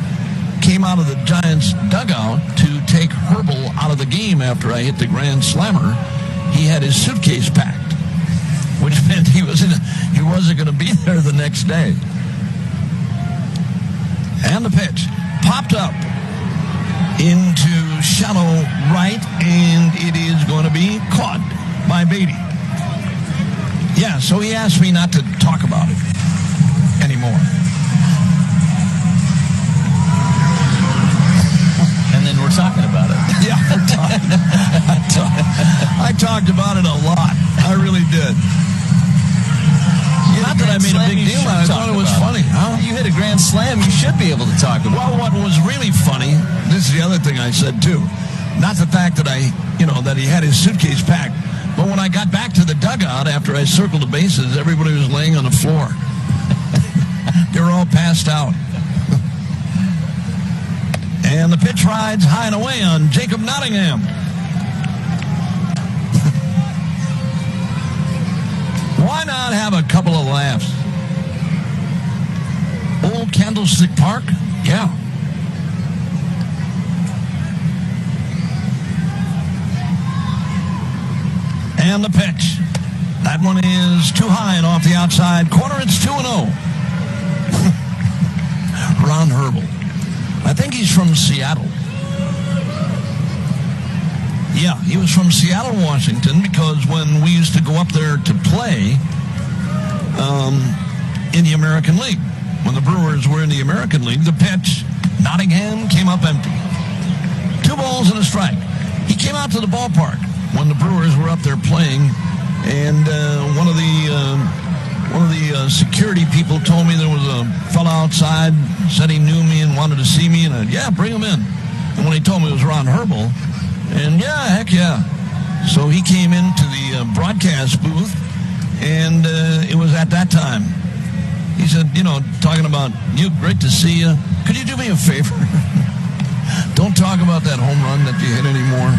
[SPEAKER 2] came out of the Giants dugout to take Herbel out of the game after I hit the grand slammer, he had his suitcase packed, which meant he wasn't going to be there the next day. And the pitch popped up into shallow right, and it is going to be caught by Beatty. Yeah, so he asked me not to talk about it anymore.
[SPEAKER 1] And then we're talking about it.
[SPEAKER 2] Yeah, we're talking. I talked about it a lot. I really did. Not that I made a big deal out of it. I thought it was funny. Huh?
[SPEAKER 1] You hit a grand slam, you should be able to talk about it.
[SPEAKER 2] Well, what was really funny, this is the other thing I said too, not the fact that that he had his suitcase packed, but when I got back to the dugout after I circled the bases, everybody was laying on the floor. They were all passed out. And the pitch rides high and away on Jacob Nottingham. Why not have a couple of laughs? Old Candlestick Park? Yeah. And the pitch. That one is too high and off the outside corner. It's 2-0. Ron Herbel. I think he's from Seattle. Yeah, he was from Seattle, Washington, because when we used to go up there to play in the American League, when the Brewers were in the American League, the pitch, Nottingham came up empty. 2 balls and a strike. He came out to the ballpark when the Brewers were up there playing, and one of the security people told me there was a fellow outside, said he knew me and wanted to see me, and I, yeah, bring him in. And when he told me it was Ron Herbel, and yeah, heck yeah. So he came into the broadcast booth, and it was at that time he said, talking about, great to see you. Could you do me a favor? Don't talk about that home run that you hit anymore.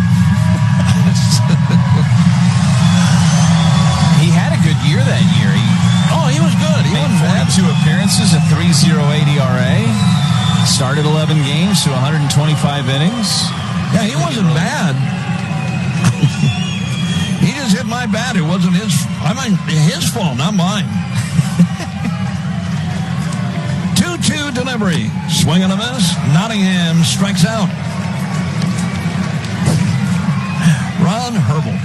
[SPEAKER 1] He had a good year that year.
[SPEAKER 2] He was good. He
[SPEAKER 1] made
[SPEAKER 2] wasn't
[SPEAKER 1] 42 appearances, a 3.08 ERA. Started 11 games to 125 innings.
[SPEAKER 2] Yeah, he wasn't bad. He just hit my bat. It wasn't his fault, not mine. 2-2 delivery. Swing and a miss. Nottingham strikes out. Ron Herbal.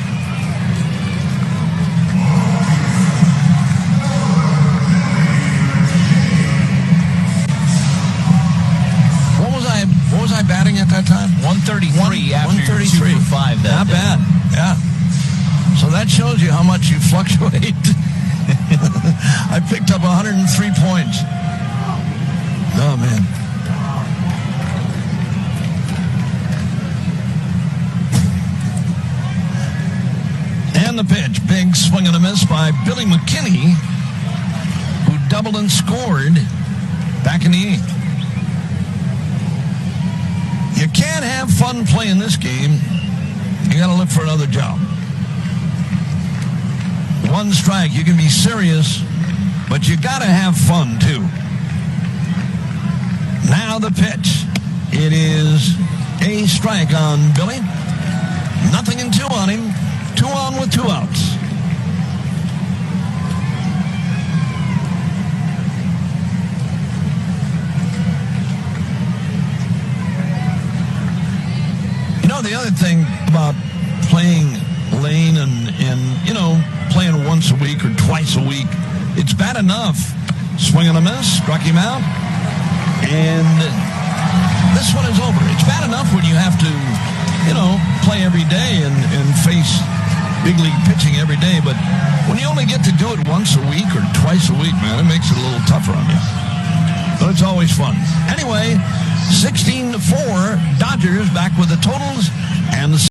[SPEAKER 2] What was I batting at that time?
[SPEAKER 1] 133 after
[SPEAKER 2] 133.
[SPEAKER 1] 2 for 5.
[SPEAKER 2] Not bad. Yeah. So that shows you how much you fluctuate. I picked up 103 points. Oh, man. And the pitch. Big swing and a miss by Billy McKinney, who doubled and scored back in the 8th. You can't have fun playing this game. You got to look for another job. One strike. You can be serious, but you got to have fun, too. Now the pitch. It is a strike on Billy. 0-2 on him. 2 on with 2 outs. The other thing about playing lane and playing once a week or twice a week, it's bad enough. Swing and a miss, struck him out, and this one is over. It's bad enough when you have to, play every day and face big league pitching every day, but when you only get to do it once a week or twice a week, man, it makes it a little tougher on you. But it's always fun. Anyway, 16-4, Dodgers back with the totals and the